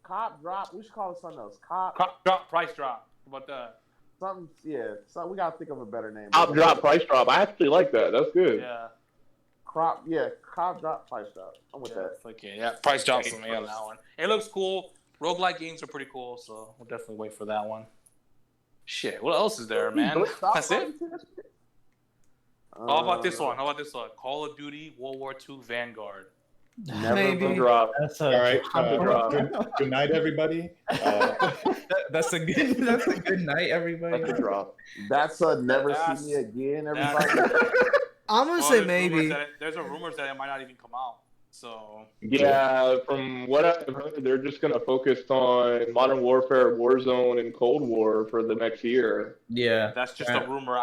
Cop drop. We should call it something else. Cop Price drop. How about that? something. Yeah. So we gotta think of a better name. Top drop, price drop. I actually like that. That's good. Yeah. Crop. Yeah. Cop drop. Price drop. I'm with that. Fuck yeah. Price drop for me on that one. It looks cool. Roguelike games are pretty cool, so we'll definitely wait for that one. Shit, what else is there, man? That's it? How about this one? Call of Duty World War II Vanguard. Never Maybe. drop. That's All right. drop. Good night, everybody. that's a good night, everybody. That's a drop. That's a never That's- see me again, that's- everybody. I'm gonna say maybe. There's a rumors that it might not even come out. So Yeah, from what I've heard, they're just gonna focus on Modern Warfare, Warzone, and Cold War for the next year. Yeah, that's just a rumor.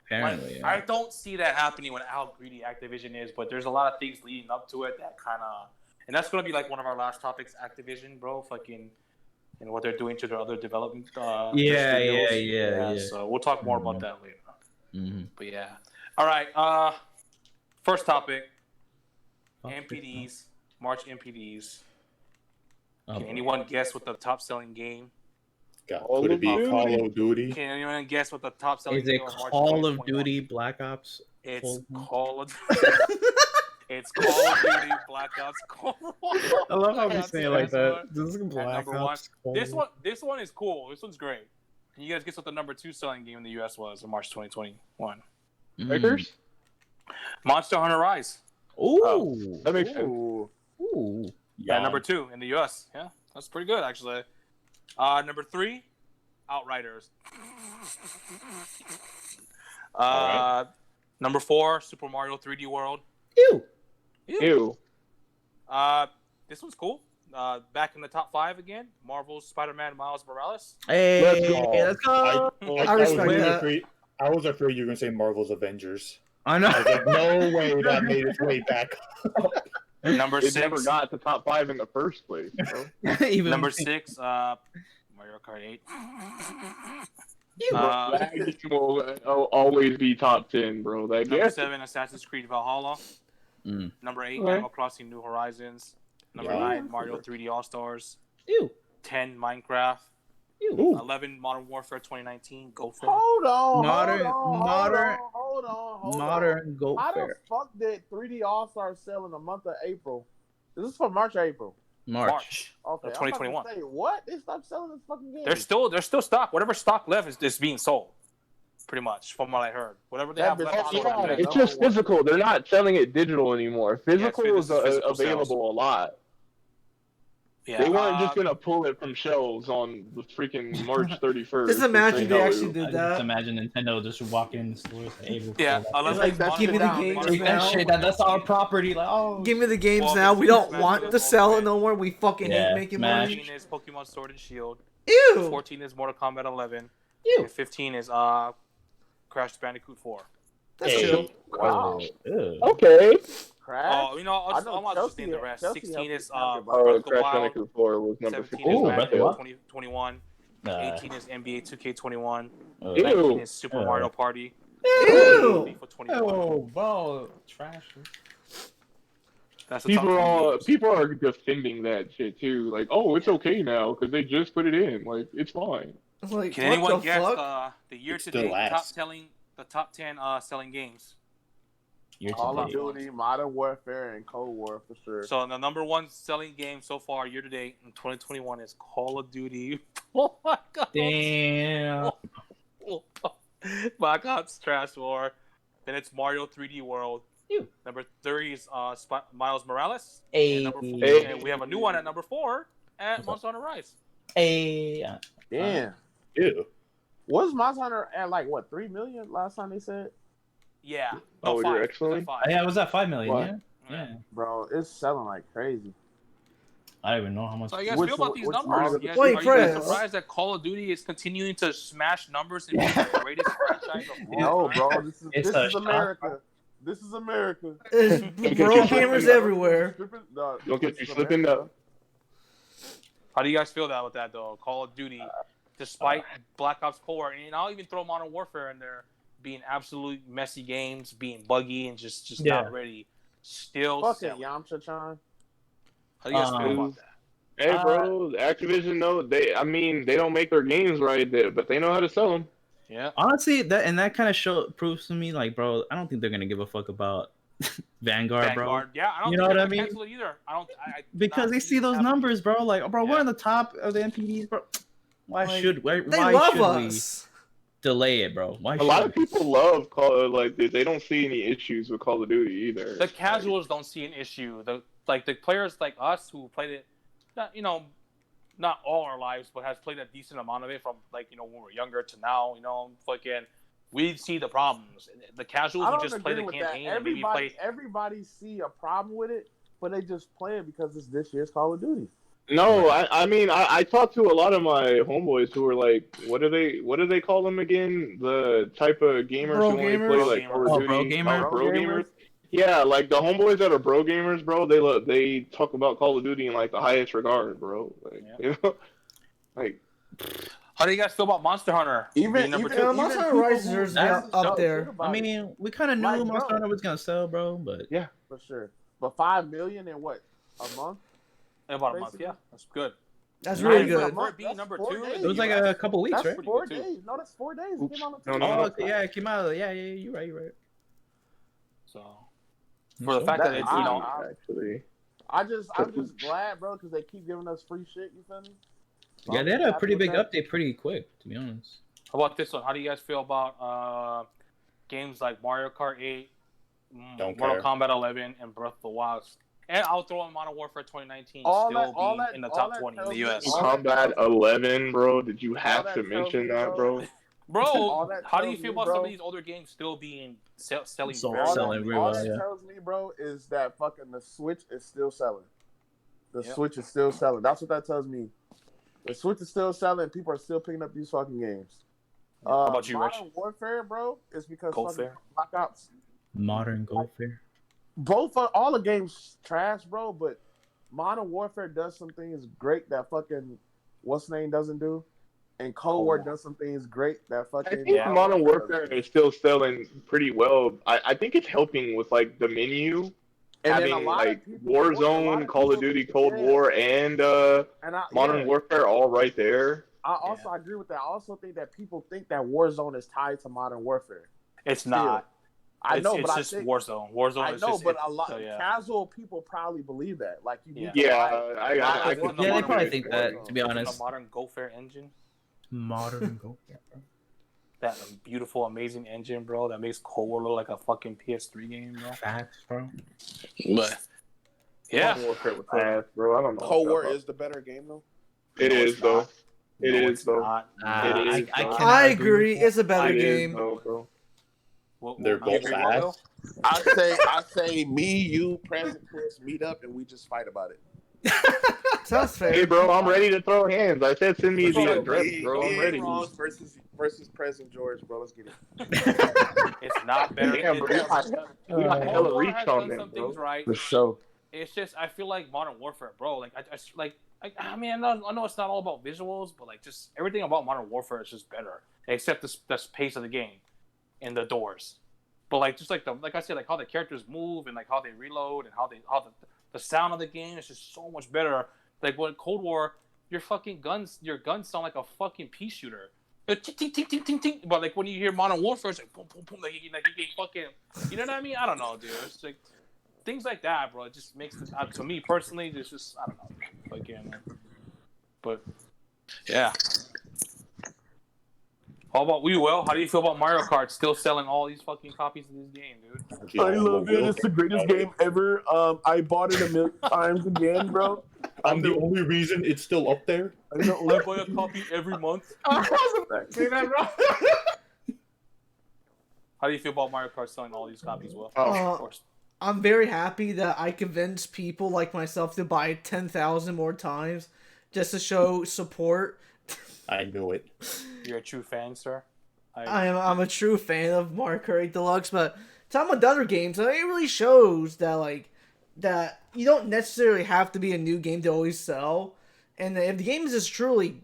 apparently. I don't see that happening with how greedy Activision is, but there's a lot of things leading up to it that kind of, and that's gonna be like one of our last topics. Activision, bro, fucking, and what they're doing to their other development. Yeah. So we'll talk more about that later. Mm-hmm. But yeah, all right. First topic: MPDs, March MPDs. Can anyone guess what the top-selling game? God, Call could it of be Duty. Call of Duty? Can anyone guess what the top-selling Is game it of March Call of 2021? Duty Black Ops? It's Cold War? Call of It's Call of Duty Black Ops Cold War. I love how we That's say the it like answer. that. This is Black number Ops. Cold War. This one is cool. This one's great. Can you guys guess what the number 2 selling game in the US was in March 2021? Makers? Monster Hunter Rise. Ooh. That makes sense. Ooh. Ooh. Yeah, number 2 in the US. Yeah, that's pretty good actually. Number 3, Outriders. Alright. Number 4, Super Mario 3D World. Ew. Ew. This one's cool. Back in the top 5 again. Marvel's Spider-Man Miles Morales. Hey, Let's go. let's go. I respect was that. I was afraid you were gonna say Marvel's Avengers. I know. I was like, no way that made its way back. Number It 6. never got to top 5 in the first place. Bro. Even Number 6, Mario Kart 8. That game will always be top 10, bro. That Number game. 7, Assassin's Creed Valhalla. Mm. Number 8, Okay. Animal Crossing New Horizons. Number Yeah. 9, Mario 3D All Stars. Ew. 10, Minecraft. Ew. 11, Modern Warfare 2019. Go for Hold on. Modern- Hold on. Modern Goat How the Fair. fuck did 3D All Stars sell in the month of April? Is this for March or April? March. Okay, Of I'm about to 2021. say, what? They stopped selling this fucking game. There's still stock. Whatever stock left is being sold. Pretty much, from what I heard. Whatever they That have bitch left. is is sold. sold. Yeah, It's just number one. physical. They're not selling it digital anymore. Physical is physical available a lot. Yeah, They weren't just gonna pull it from shelves on the freaking March 31st. Just imagine and they say, actually "No." did I that. just imagine Nintendo just walking in the stores. Hey, we'll Yeah, pull that. unless Like, Modern give me the Warfare- games Modern Take that now. shit. That's our property. Like, oh. Give me the games Well, now. this We is don't Smash want Bros. to sell it Ultimate. no more. We fucking Yeah, hate making Smash. money. 13 is Pokemon Sword and Shield. Ew. 14 is Mortal Kombat 11. Ew. And 15 is Crash Bandicoot 4. That's Hey. chill. Wow. Ew. Okay. Crash. Oh, you know, I know I'll just Chelsea- name the rest. Chelsea 16 is helped me Oh, Breath of the Crash Wild. Bandicoot 4 was number 17 15. is Ooh, Madden Breath of the Wild. 2021. 18 is NBA 2K21. Ew. 19 is Super Ew. Mario Party. Ew. FIFA 21. Oh, bro, trash. That's the top 10 games. People are defending that shit too. Like, oh, it's okay now because they just put it in. Like, it's fine. Like, Can what anyone the guess fuck? the year It's to still date ass. top 10 selling games? Call of Year-to-date. Duty, Modern Warfare, and Cold War for sure. So the number one selling game so far year to date in 2021 is Call of Duty. Oh my god! Damn. Black Ops Trash War. Then it's Mario 3D World. Ew. Number 3 is Miles Morales. Hey. And, number four, Hey. and we have a new one at number 4 at Monster Hunter Rise. Hey. Damn. Ew. Was Monster Hunter at like what 3 million last time they said? Yeah. Oh, five. you're It's at excellent? 5. Yeah, it was at 5 million. What? Yeah. Yeah. Bro, it's selling like crazy. I don't even know how much. So how you guys Which feel about one- these which numbers? one? You guys, Wait, are you guys Chris. surprised that Call of Duty is continuing to smash numbers and be the greatest franchise of all No, time? bro, this It's is a shock. America. This is America. There's bro gamers everywhere. Don't get you slipping up. How do you guys feel about that though? Call of Duty, despite Black Ops Cold War, and I'll even throw Modern Warfare in there, being absolute messy games, being buggy and just Yeah. not ready. Still Fucking selling. Yamcha-chan. How do you guys feel about that? Hey, bro, Activision, they don't make their games right, but they know how to sell them. Yeah. Honestly, that kind of proves to me, like, bro, I don't think they're gonna give a fuck about Vanguard, bro. Yeah, I don't You think know they're what I gonna mean? cancel it either. I Because they see those numbers, bro. Like, bro, we're Yeah. on the top of the NPDs, bro. Why Like, should They why love should us. we delay it, bro? Why A should lot of we? people love they don't see any issues with Call of Duty either. The casuals don't see an issue. The players like us who played it, not all our lives, but has played a decent amount of it from when we were younger to now. We see the problems. The casuals I who don't just play agree the with campaign that. and maybe play. Everybody see a problem with it, but they just play it because it's this year's Call of Duty. No, I talked to a lot of my homeboys who were like, what do they call them again? The type of gamers Bro who only gamers? play like Call of Oh, Duty. bro gamer? Bro gamers. Yeah, like the homeboys that are bro gamers, bro. They talk about Call of Duty in like the highest regard, bro. Like, like. How do you guys feel about Monster Hunter? being number two? Monster Hunter Rise deserves to be up there. I mean, we kind of knew Like, bro. Monster Hunter was gonna sell, bro, but Yeah. For sure. But 5 million in what? A month? In about a month, Basically. yeah, that's good. That's Not really even good. for it being That's number 4 two. days. it was like a couple weeks, That's right? pretty 4 good, too. days. No, that's 4 days. Oops. It came out on No, no, Oh, no. okay, yeah, it came out. Yeah, you're right. So for the fact that it's Actually. I'm just glad, bro, because they keep giving us free shit. You feel me? So Yeah, I'm they had just a happy pretty with big that. update pretty quick, to be honest. How about this one? How do you guys feel about games like Mario Kart 8, Don't Mortal care. Kombat 11, and Breath of the Wild? And I'll throw in Modern Warfare 2019 All still that- all being that- in the all top that 20 in tells the me- US. all Combat 11, bro. Did you have that to tells mention me, that, bro. bro? Bro, All that how do you tells feel me, about bro. some of these older games still being selling So- very selling well? really all well, that yeah. tells me, bro, is that fucking the Switch is still selling. The Yep. Switch is still selling. That's what that tells me. The Switch is still selling. People are still picking up these fucking games. How about you, Rich? Modern Warfare, bro, is because Cold fucking Fair? Black Ops. Modern Warfare. All the games trash, bro. But Modern Warfare does some things great that fucking what's name doesn't do, and Cold War does some things great that I fucking. think Modern Warfare is still selling pretty well. I think it's helping with like the menu. And then Having a lot of like people- a lot Warzone, of Call of people- Duty, Cold yeah. War, and Modern yeah. Warfare all right there. I also agree with that. I also think that people think that Warzone is tied to Modern Warfare. It's not. I know, it's but just I think Warzone. Warzone I is know, just, but it's- a lot so, yeah. casual people probably believe that. Like you, Yeah. need to Yeah, buy it. I Yeah, can they see probably it. think that, to be It's honest. the modern Gopher engine. Modern Warfare, bro. That beautiful, amazing engine, bro. That makes Cold War look like a fucking PS3 game, bro. Facts, bro. But yeah, Modern Warfare was ass, bro. I don't know. Cold War is the better game though. It No, is it's though. not. It No, is it's though. not. It is, I though. cannot I agree with agree. It's a better It is game. though, bro. They're How you both agree, ass. Marco? I say me, you, President Chris meet up and we just fight about it. Sounds fair. Hey, bro, I'm ready to throw hands. I said send me the Bro, address, bro. I'm ready. Ross versus President George, bro. Let's get it. It's not better. Damn, bro. We got Cold hella War reach has on done them, some bro. things right. The show. It's just I feel like Modern Warfare, bro. Like I mean, I know it's not all about visuals, but like just everything about Modern Warfare is just better, except the pace of the game. and the doors. But like just like I said, like how the characters move and like how they reload and how the sound of the game is just so much better. Like when Cold War, your guns sound like a fucking pea shooter. Ting, ting, ting, ting, ting, ting. But like when you hear Modern Warfare, it's like boom, boom, boom, like you get fucking, you know what I mean? I don't know, dude. It's like things like that, bro. It just makes it, to me personally, it's just I don't know, like yeah, man. But yeah. How about you, Will? How do you feel about Mario Kart still selling all these fucking copies of this game, dude? I love it. It's the greatest game ever. I bought it a million times again, bro. I'm the only reason it's still up there. I buy a copy every month. Say that, bro. How do you feel about Mario Kart selling all these copies, Will? Oh, Of course. I'm very happy that I convinced people like myself to buy 10,000 more times just to show support. I knew it. You're a true fan, sir. I'm a true fan of Mario Kart 8 Deluxe, but talking about the other games, it really shows that you don't necessarily have to be a new game to always sell. And if the game is just truly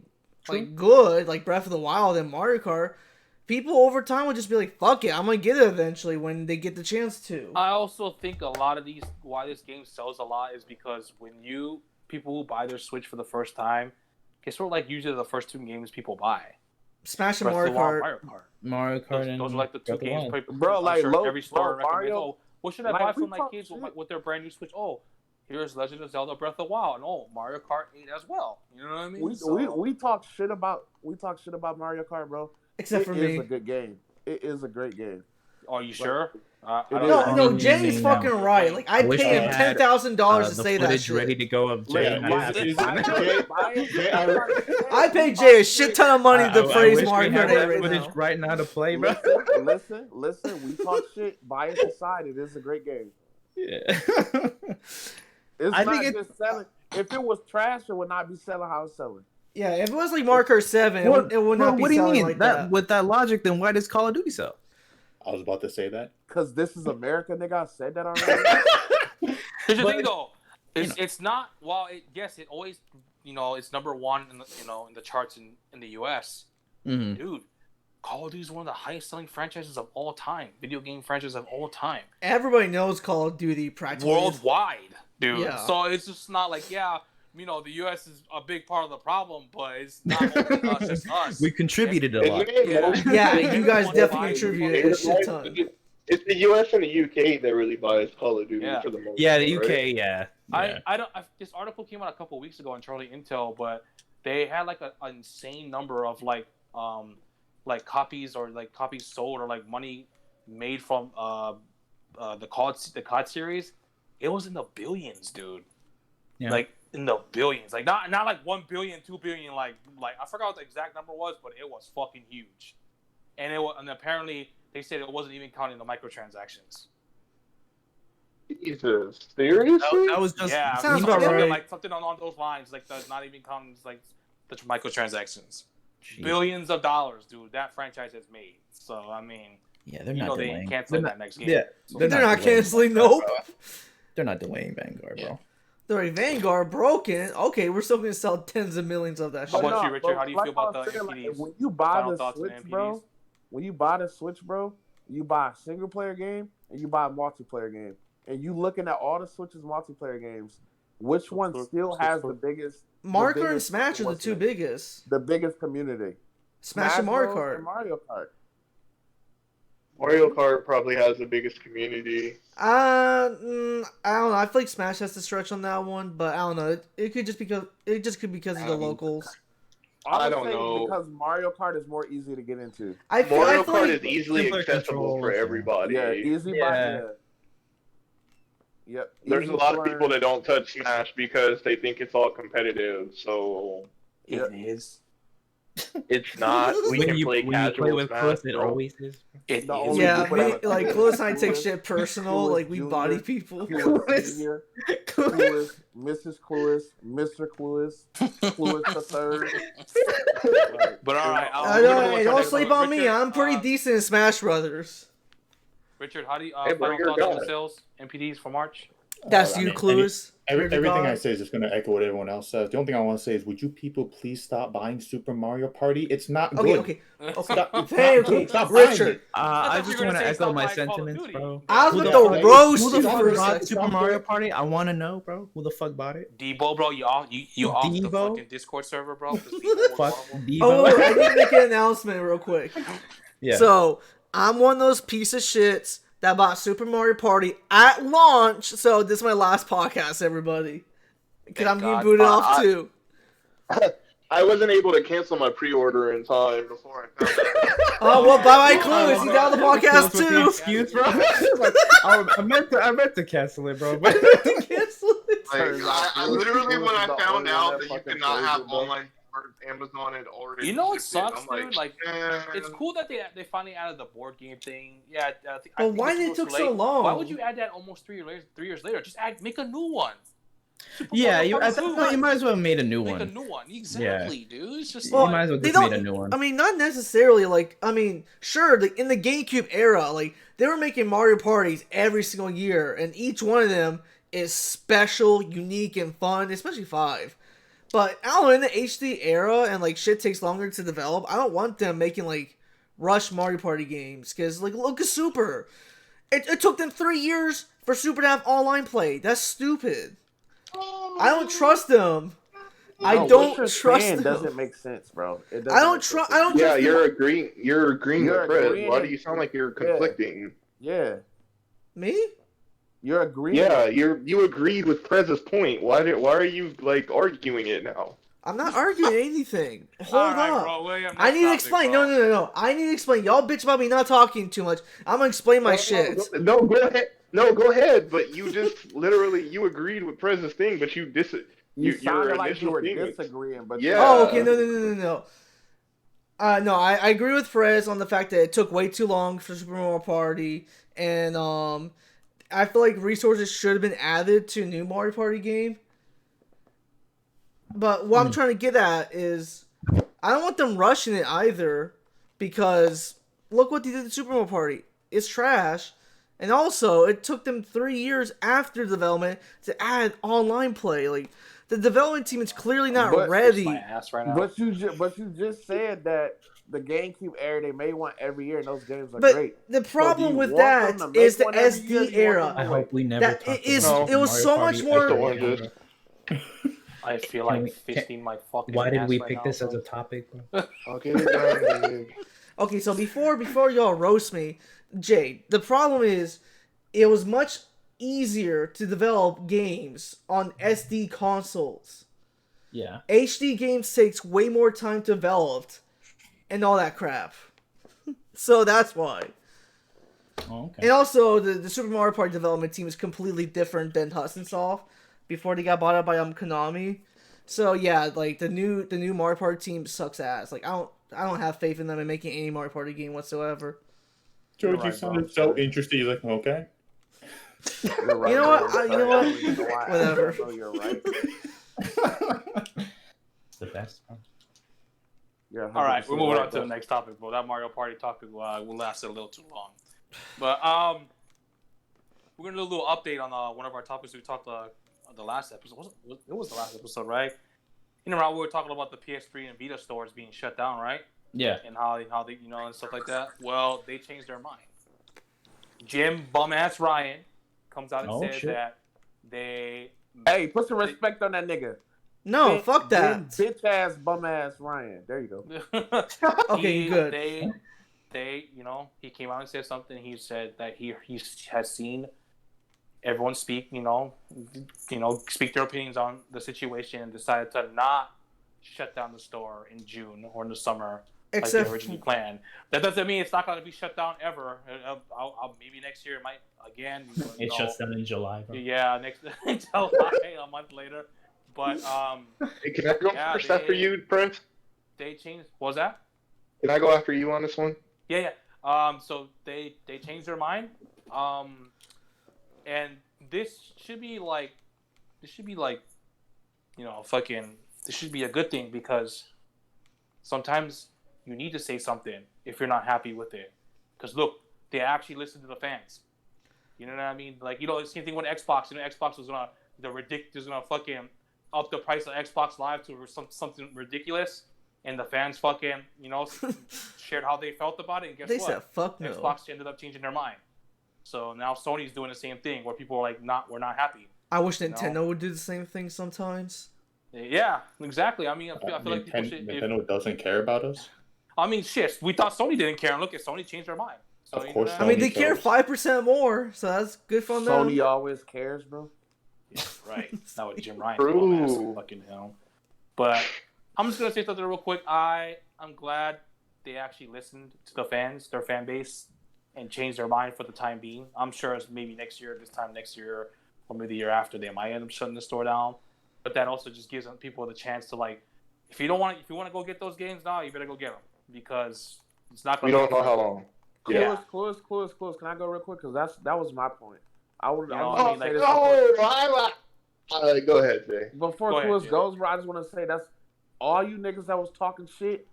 like good, like Breath of the Wild and Mario Kart, people over time will just be like, "Fuck it, I'm gonna get it eventually when they get the chance to." I also think a lot of why this game sells a lot is because when people who buy their Switch for the first time, it's sort of like usually the first two games people buy. Smash and Breath of Mario the Wild, Kart. Mario Kart. Mario Kart and Those are like the two Breath of the games. Wild. Bro, I'm like, sure every store bro, recommends. Mario- Oh, what should I like, buy for we my talk kids shit. with their brand new Switch? Oh, here's Legend of Zelda: Breath of the Wild, and Mario Kart 8 as well. You know what I mean? We talk shit about Mario Kart, bro. Except for It is me. a good game. It is a great game. Are you sure? I It don't is. know. No, Mm, Jay's no. fucking right. Like I wish paid they him had, $10,000 to the say that footage shit. ready to go of Jay. Yeah, I paid Jay a shit ton of money to praise wish we Mario had Kart 8 that right footage now. right now to play, bro. Listen. We talk shit. Bias aside, it is a great game. Yeah. It's I not think just selling. If it was trash, it would not be selling how it's selling. Yeah, if it was like Mario Kart 7, it would not be what do you selling mean? like that that. with that logic, then why does Call of Duty sell? I was about to say that. Because this is America, nigga. I said that already. Here's the But- thing, though. It's not. Well, it always, it's number one in the charts in the U.S. Mm-hmm. Dude, Call of Duty is one of the highest selling franchises of all time. Video game franchises of all time. Everybody knows Call of Duty practically. Worldwide, dude. Yeah. So it's just not like, the U.S. is a big part of the problem, but it's not only us, it's us. We contributed a lot. Yeah, you guys One definitely buy- contributed a shit ton. It's the US and the UK that really buys Call of Duty Yeah. for the most Yeah, part, the UK, right? yeah. This article came out a couple weeks ago on Charlie Intel, but they had like an insane number of like copies sold or like money made from the COD series. It was in the billions, dude. Yeah. Like in the billions, like not like 1 billion, 2 billion, like I forgot what the exact number was, but it was fucking huge. And apparently they said it wasn't even counting the microtransactions. Jesus, seriously? That was just Yeah, sounds something about right. like something on those lines, like does not even count like the microtransactions. Jeez. Billions of dollars, dude. That franchise has made. So I mean, Yeah, they're you not know they delaying. ain't They're canceling not- that next game. Yeah, So- They're not delaying canceling, Vanguard, nope. bro. They're not delaying Vanguard, bro. They're like, Vanguard broken. Okay, we're still gonna sell tens of millions of that How shit. about you, Richard? How do you like feel about I was the saying, like, MPDs? when you buy Final the thoughts on Switch, MPDs? bro, you buy a single player game and you buy a multiplayer game, and you looking at all the Switch's multiplayer games, which one still has the biggest? Mario the Kart and biggest- Smash are the what's two it? biggest. The biggest community. Smash and Mario Bros. Kart. And Mario Kart. Mario Kart probably has the biggest community. I don't know. I feel like Smash has to stretch on that one, but I don't know. It could just because of the locals. I don't would say know. because Mario Kart is more easy to get into. I Mario feel Kart like is easily simpler accessible for controls, everybody. Yeah, easy Yeah. by yeah. Yep. There's easy a lot to of people learn. that don't touch Smash because they think it's all competitive. So Yeah. It is. it's not. We When can you play play casual with Smash. Cliff, it bro. always is. It The is. only yeah, people me, that are- like Clueless and I take Clueless- shit personal. Clueless Like we Junior, body people. Clueless Junior, Clueless, Mrs. Clueless, Mr. Clueless, Clueless the Third. Like, But all right, I we're gonna don't, go hey, with don't our sleep next- on me. Richard, I'm pretty decent in Smash Brothers. Richard, how do you Hey, bro, final you're a thoughts on guy. the sales MPDs for March? That's I you, mean, Clues. everything I God. say is just going to echo what everyone else says. The only thing I want to say is, would you people please stop buying Super Mario Party? It's not Okay, good. okay, okay. Stop, it's Hey, not okay, good. Stop buying Richard. it. I I thought you just were want gonna to say echo stop my buying Call of sentiments, Duty. bro. I was Who about the to fuck- roast Who the you Stop fuck for a it. bought the second. Super Mario Party? I want to know, bro. Who the fuck bought it? Debo, bro, you off the Debo? fucking Discord server, bro? 'Cause Debo was one Fuck of them. Devo. Oh, I need to make an announcement real quick. Yeah. So I'm one of those piece of shits that bought Super Mario Party at launch. So this is my last podcast, everybody, because Thank I'm getting God. booted off too. I wasn't able to cancel my pre-order in time before I found out. Oh well, bye bye, Oh, Clues. He's on the podcast With the too. excuse, bro. Like, I meant to cancel it, bro. But Cancel it. Like, Turns out I Clues- literally, when I Clues is the found only out one that you fucking could not have plays it, bro. online or Amazon had already. You know what shipped it, sucks, I'm dude? Like, eh. it's cool that they finally added the board game thing. Yeah, I think. But why did it took so long? Why would you add that almost 3 years later? Just make a new one. Super yeah, Mario at that Party point, 2. you might as well have made a new Make a one. new one. Exactly, dude. It's just Well, You might as well they just made don't- a new one. I mean, not necessarily. Like, I mean, sure, like in the GameCube era, like they were making Mario parties every single year, and each one of them is special, unique, and fun. Especially 5. But I don't know, in the HD era, and like shit takes longer to develop. I don't want them making like rush Mario Party games because like look at Super. It took them 3 years for Super to have online play. That's stupid. I don't trust them. I No, don't what you're trust saying them. doesn't make sense, bro. It doesn't I don't make trust. sense. I don't Yeah, trust. you're agreeing. You're agreeing You're with Fred. agreeing Why do with- you sound like you're Yeah. conflicting? Yeah, Me? you're agreeing. Yeah, you agreed with Prez's point. Why are you like arguing it now? I'm not arguing anything. Hold All right, up. bro, William, I next need to topic, explain. bro. No. I need to explain. Y'all bitch about me not talking too much. I'm gonna explain my shit. No, go ahead. No, go ahead. But you just literally you agreed with Prez's thing, but you You your sounded like you initial were thing was- disagreeing, but Yeah. Oh, okay. No. No, I agree with Frez on the fact that it took way too long for Super Mario Party, and I feel like resources should have been added to a new Mario Party game. But what I'm trying to get at is, I don't want them rushing it either, because look what they did to Super Mario Party. It's trash, and also it took them 3 years after development to add online play. Like the development team is clearly not But- ready. My ass right now. but you just said that the GameCube era they made one every year, and those games are But great. the So do problem you with want that them to make is the one every year, or SD do you want era. them to I wait? hope we never That talk is- about it was Mario so Party much more- ever That's the one, again, dude. I feel Can like we- fisting my fucking bro. Why did ass we right pick now, this bro. as a topic, bro? Okay, done. Okay, so before y'all roast me, Jay, the problem is it was much easier to develop games on SD consoles. Yeah. HD games takes way more time to develop and all that crap. So that's why. Oh, okay. And also, the Super Mario Party development team is completely different than Hudson Soft before they got bought out by Konami. So yeah, like the new Mario Party team sucks ass. Like I don't have faith in them in making any Mario Party game whatsoever. George, You're right, you sounded bro. so interested. You're like, okay. You're right, You know what? bro. You know what? I don't know why I Whatever. know you're right. It's the best, bro. You're All right, 100% we're moving right, on to the bro. next topic, bro. That Mario Party topic will last a little too long. But we're gonna do a little update on one of our topics we talked on the last episode. It was the last episode, right? You know, we were talking about the PS3 and Vita stores being shut down, right? Yeah. And how they and stuff like that. Well, they changed their mind. Jim Bum-ass Ryan comes out and Oh, says shit. that they Hey, put some respect on that nigga. No, Big- fuck that. big Bitch ass bum ass Ryan. There you go. Okay, good. They, he came out and said something. He said that he has seen everyone speak, speak their opinions on the situation and decided to not shut down the store in June or in the summer like Except they originally planned. That doesn't mean it's not going to be shut down ever. Maybe next year it might again. It shuts down in July, bro. Yeah, next July, a month later. But Hey, can I go Yeah, first after you, Prince? they changed. What was that? Can I go after you on this one? Yeah. So they changed their mind. And this should be like, fucking. This should be a good thing because sometimes you need to say something if you're not happy with it. Because look, they actually listen to the fans. You know what I mean? Like, the same thing with Xbox. Xbox was gonna fucking up the price of Xbox Live to something ridiculous, and the fans fucking, shared how they felt about it. And guess They what? said, "Fuck no." Xbox ended up changing their mind. So now Sony's doing the same thing, where people are like, we're not happy. I wish Nintendo would do the same thing sometimes. Yeah, exactly. I mean, I feel like people should. Nintendo doesn't care about us. I mean, shit. We thought Sony didn't care, and look at Sony changed their mind. So, Of course, I mean, Sony they care cares. 5% more, so that's good for them. Sony always cares, bro. Yeah, right. Not with Jim Ryan. True. Fucking hell. But I'm just gonna say something real quick. I'm glad they actually listened to the fans, their fan base, and changed their mind for the time being. I'm sure it's maybe this time next year, or maybe the year after, they might end up shutting the store down. But that also just gives people the chance to, like, if you want to go get those games now, you better go get them, because it's not We gonna. don't know how long. Yeah. Close. Can I go real quick? Because that was my point. I would. You I know, was I gonna mean, say like, this Go ahead, Jay. before Go ahead, Clueless Jay. goes, bro. I just want to say that's all you niggas that was talking shit.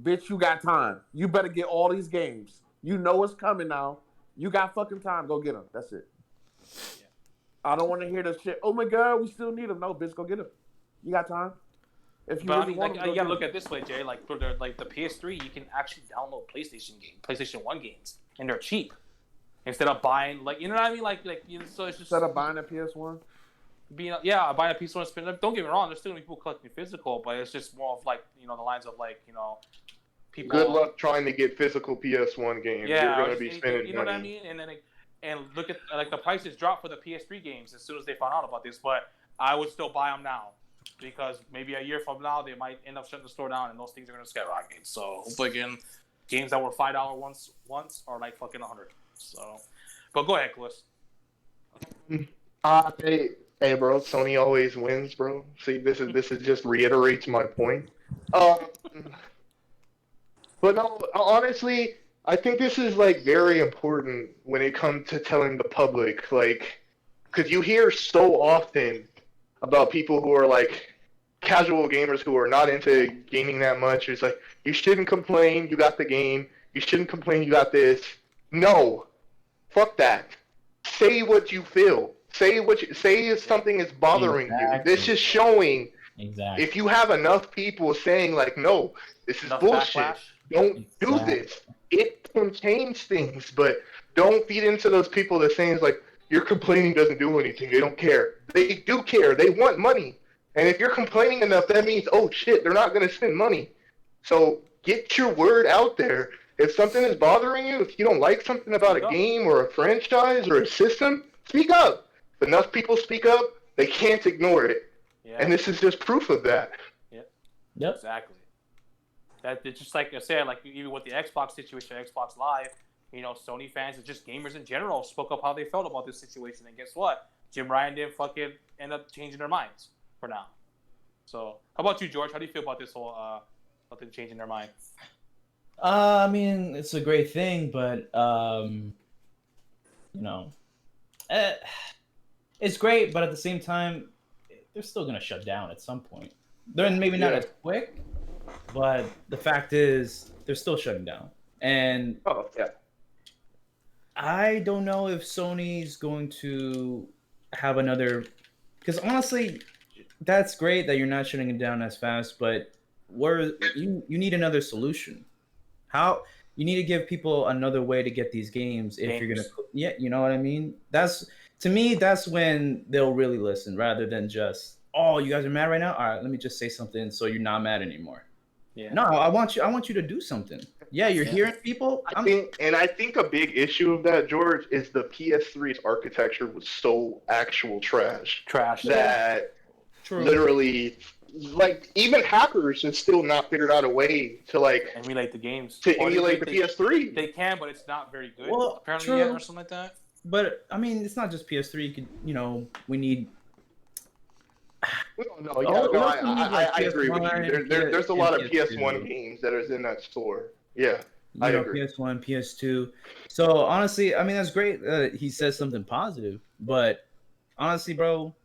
Bitch, you got time. You better get all these games. You know what's coming now. You got fucking time. Go get them. That's it. Yeah. I don't want to hear this shit. Oh my god, we still need them. No, bitch, go get them. You got time. If you But I really mean, want like, them, you gotta look at it this way, Jay. Like, for the PS3, you can actually download PlayStation 1 games, and they're cheap. Instead of buying, like, you know what I mean? So it's just instead of buying a PS1. buying a PS1 spin. Don't get me wrong, there's still gonna be people collecting physical, but it's just more of like, the lines of like, people. Good luck trying to get physical PS1 games. Yeah, You're gonna be spending you know money. what I mean? And look at, like, the prices dropped for the PS3 games as soon as they found out about this. But I would still buy them now, because maybe a year from now they might end up shutting the store down, and those things are gonna skyrocket. So again, games that were $5 once are like fucking $100. So, but go ahead, Cliff. Hey, bro, Sony always wins, bro. See, this is just reiterates my point. But no, honestly, I think this is like very important when it comes to telling the public, like, because you hear so often about people who are like casual gamers who are not into gaming that much. It's like, you shouldn't complain, you got the game. You shouldn't complain, you got this. No, fuck that. Say what you feel. Say if something is bothering you. This is showing. Exactly. If you have enough people saying like, no, this is Enough bullshit. backlash? Don't do this. It can change things, but don't feed into those people that saying like, your complaining doesn't do anything. They don't care. They do care. They want money. And if you're complaining enough, that means, oh shit, they're not going to spend money. So get your word out there. If something is bothering you, if you don't like something about a game or a franchise or a system, speak up. If enough people speak up, they can't ignore it. Yeah. And this is just proof of that. Yep. Exactly. That it's just like I said, like even with the Xbox situation, Xbox Live, Sony fans and just gamers in general spoke up how they felt about this situation, and guess what? Jim Ryan didn't fucking end up changing their minds for now. So, how about you, George? How do you feel about this whole nothing changing their mind? I mean, it's a great thing, but it's great, but at the same time, they're still gonna shut down at some point. They're maybe not as quick, but the fact is, they're still shutting down. And Oh, yeah. I don't know if Sony's going to have another, because honestly, that's great that you're not shutting it down as fast, but you need another solution. How you need to give people another way to get these games if you're gonna, you know what I mean? That's, to me, that's when they'll really listen, rather than just, oh, you guys are mad right now? All right, let me just say something so you're not mad anymore. Yeah. No, I want you to do something. Yeah, you're hearing people. I think a big issue of that, George, is the PS3's architecture was so actual trash that True. literally, like, even hackers have still not figured out a way to like emulate the games. to emulate the PS3. They can, but it's not very good. Well, apparently, true. yet, or something like that. But I mean, it's not just PS3. You could, we need. No, I agree with you. There's a lot of PS1 games that is in that store. Yeah, I agree. PS1, PS2. So honestly, I mean, that's great. He says something positive, but honestly, bro,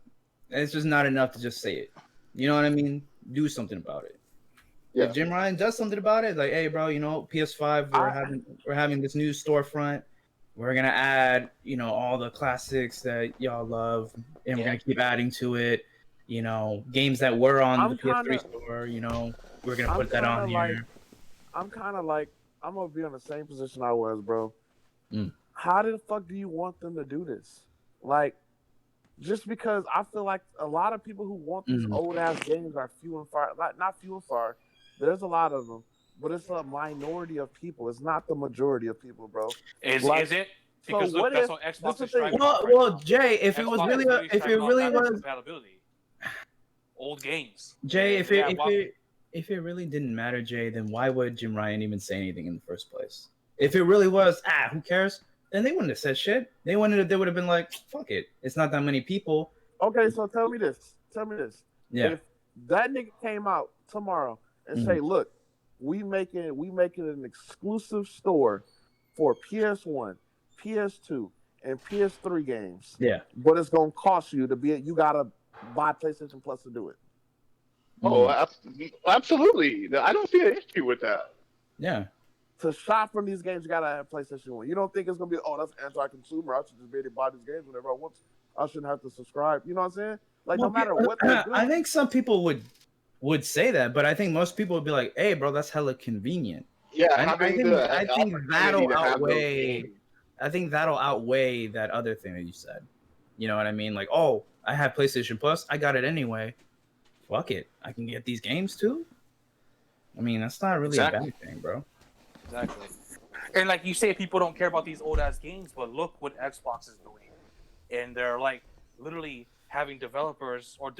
it's just not enough to just say it. You know what I mean? Do something about it. Yeah. If Jim Ryan does something about it, like, hey, bro, PS5, we're having this new storefront. we're gonna add, all the classics that y'all love, and we're gonna keep adding to it. Games that were on I'm the PS3 kinda- store. We're gonna I'm put that on kinda like- here. I'm kind of like, I'm gonna be in the same position I was, bro. Mm. How the fuck do you want them to do this? Like, just because I feel like a lot of people who want these old ass games are few and far. Not few and far. There's a lot of them, but it's a minority of people. It's not the majority of people, bro. Is Like, it? so Because look, what that's if- what Xbox this is is the striving thing. on right Well, now. Jay, if it was Xbox really, is if it striving on really backwards was, compatibility. Old games. Jay, if Yeah, it really didn't matter, Jay, then why would Jim Ryan even say anything in the first place? If it really was, who cares? Then they wouldn't have said shit. They would have been like, fuck it. It's not that many people. Okay, so tell me this. Yeah. If that nigga came out tomorrow and say, look, we making an exclusive store for PS1, PS2, and PS3 games. Yeah. But it's gonna cost you you gotta buy PlayStation Plus to do it. Oh, absolutely. I don't see an issue with that. Yeah. To shop from these games, you gotta have PlayStation 1. You don't think it's gonna be, oh, that's anti-consumer. I should just be able to buy these games whenever I want. I shouldn't have to subscribe. You know what I'm saying? Like, no matter what they're doing. I think some people would say that, but I think most people would be like, "Hey, bro, that's hella convenient." Yeah, I think that'll outweigh. games. I think that'll outweigh that other thing that you said. You know what I mean? Like, oh, I have PlayStation Plus. I got it anyway. Fuck it. I can get these games too. I mean, that's not really a bad thing, bro. Exactly. And like you say, people don't care about these old ass games, but look what Xbox is doing. And they're like literally having developers are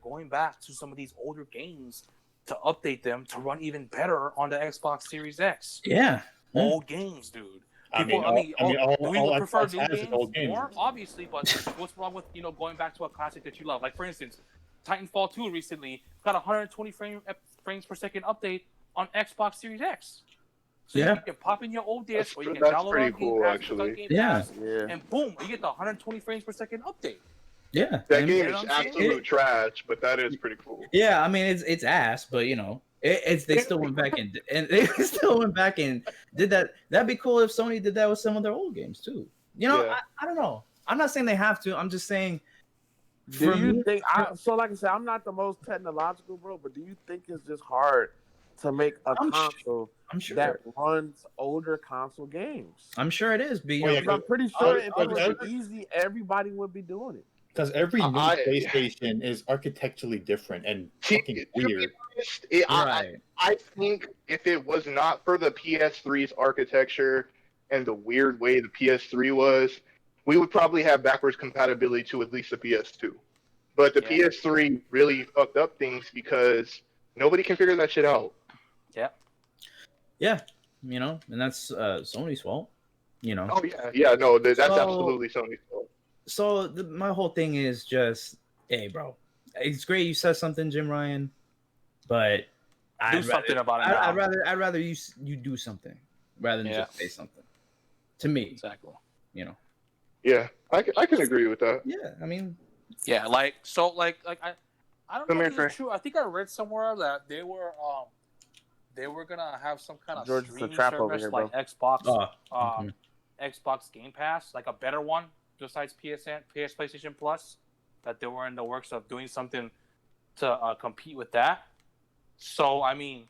going back to some of these older games to update them to run even better on the Xbox Series X. Yeah. Old games, dude. I mean, Do we prefer Xbox new has is games old games. more? Obviously, but what's wrong with going back to a classic that you love? Like for instance, Titanfall 2 recently got 120 frames per second update on Xbox Series X. So you can pop in your old disc, or you can download pretty on Game cool, Pass, actually. Game Yeah. Pass, and boom, you get the 120 frames per second update. Yeah. That I mean, game you know is what I'm saying? absolute trash, but that is pretty cool. Yeah, I mean it's ass, but they still went back and did that. That'd be cool if Sony did that with some of their old games too. Yeah. I don't know. I'm not saying they have to. I'm just saying. Do you think? So, like I said, I'm not the most technological, bro. But do you think it's just hard to make a console I'm sure that runs older console games? I'm sure it is. But I'm pretty sure if it was easy, everybody would be doing it. Because every new PlayStation is architecturally different and fucking weird. I think if it was not for the PS3's architecture and the weird way the PS3 was, we would probably have backwards compatibility to at least the PS2. But the PS3 really fucked up things because nobody can figure that shit out. Yeah, and that's Sony's fault. Oh yeah, no, that's absolutely Sony's fault. So my whole thing is just, hey, bro, it's great you said something, Jim Ryan, but I'd rather you do something rather than just say something. To me, exactly. Yeah, I can agree with that. Yeah, I mean, I don't know if it's true. I think I read somewhere that they were gonna have some kind of streaming service like Xbox, Xbox Game Pass, like a better one besides PlayStation Plus. That they were in the works of doing something to compete with that. So I mean,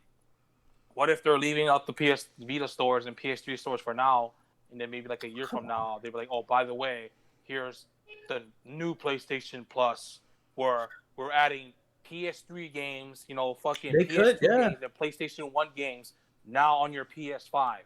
what if they're leaving out the PS Vita stores and PS3 stores for now, and then maybe like a year from now they'll be like, oh, by the way, here's the new PlayStation Plus where we're adding PS3 games, fucking PS2 games and PlayStation 1 games now on your PS5.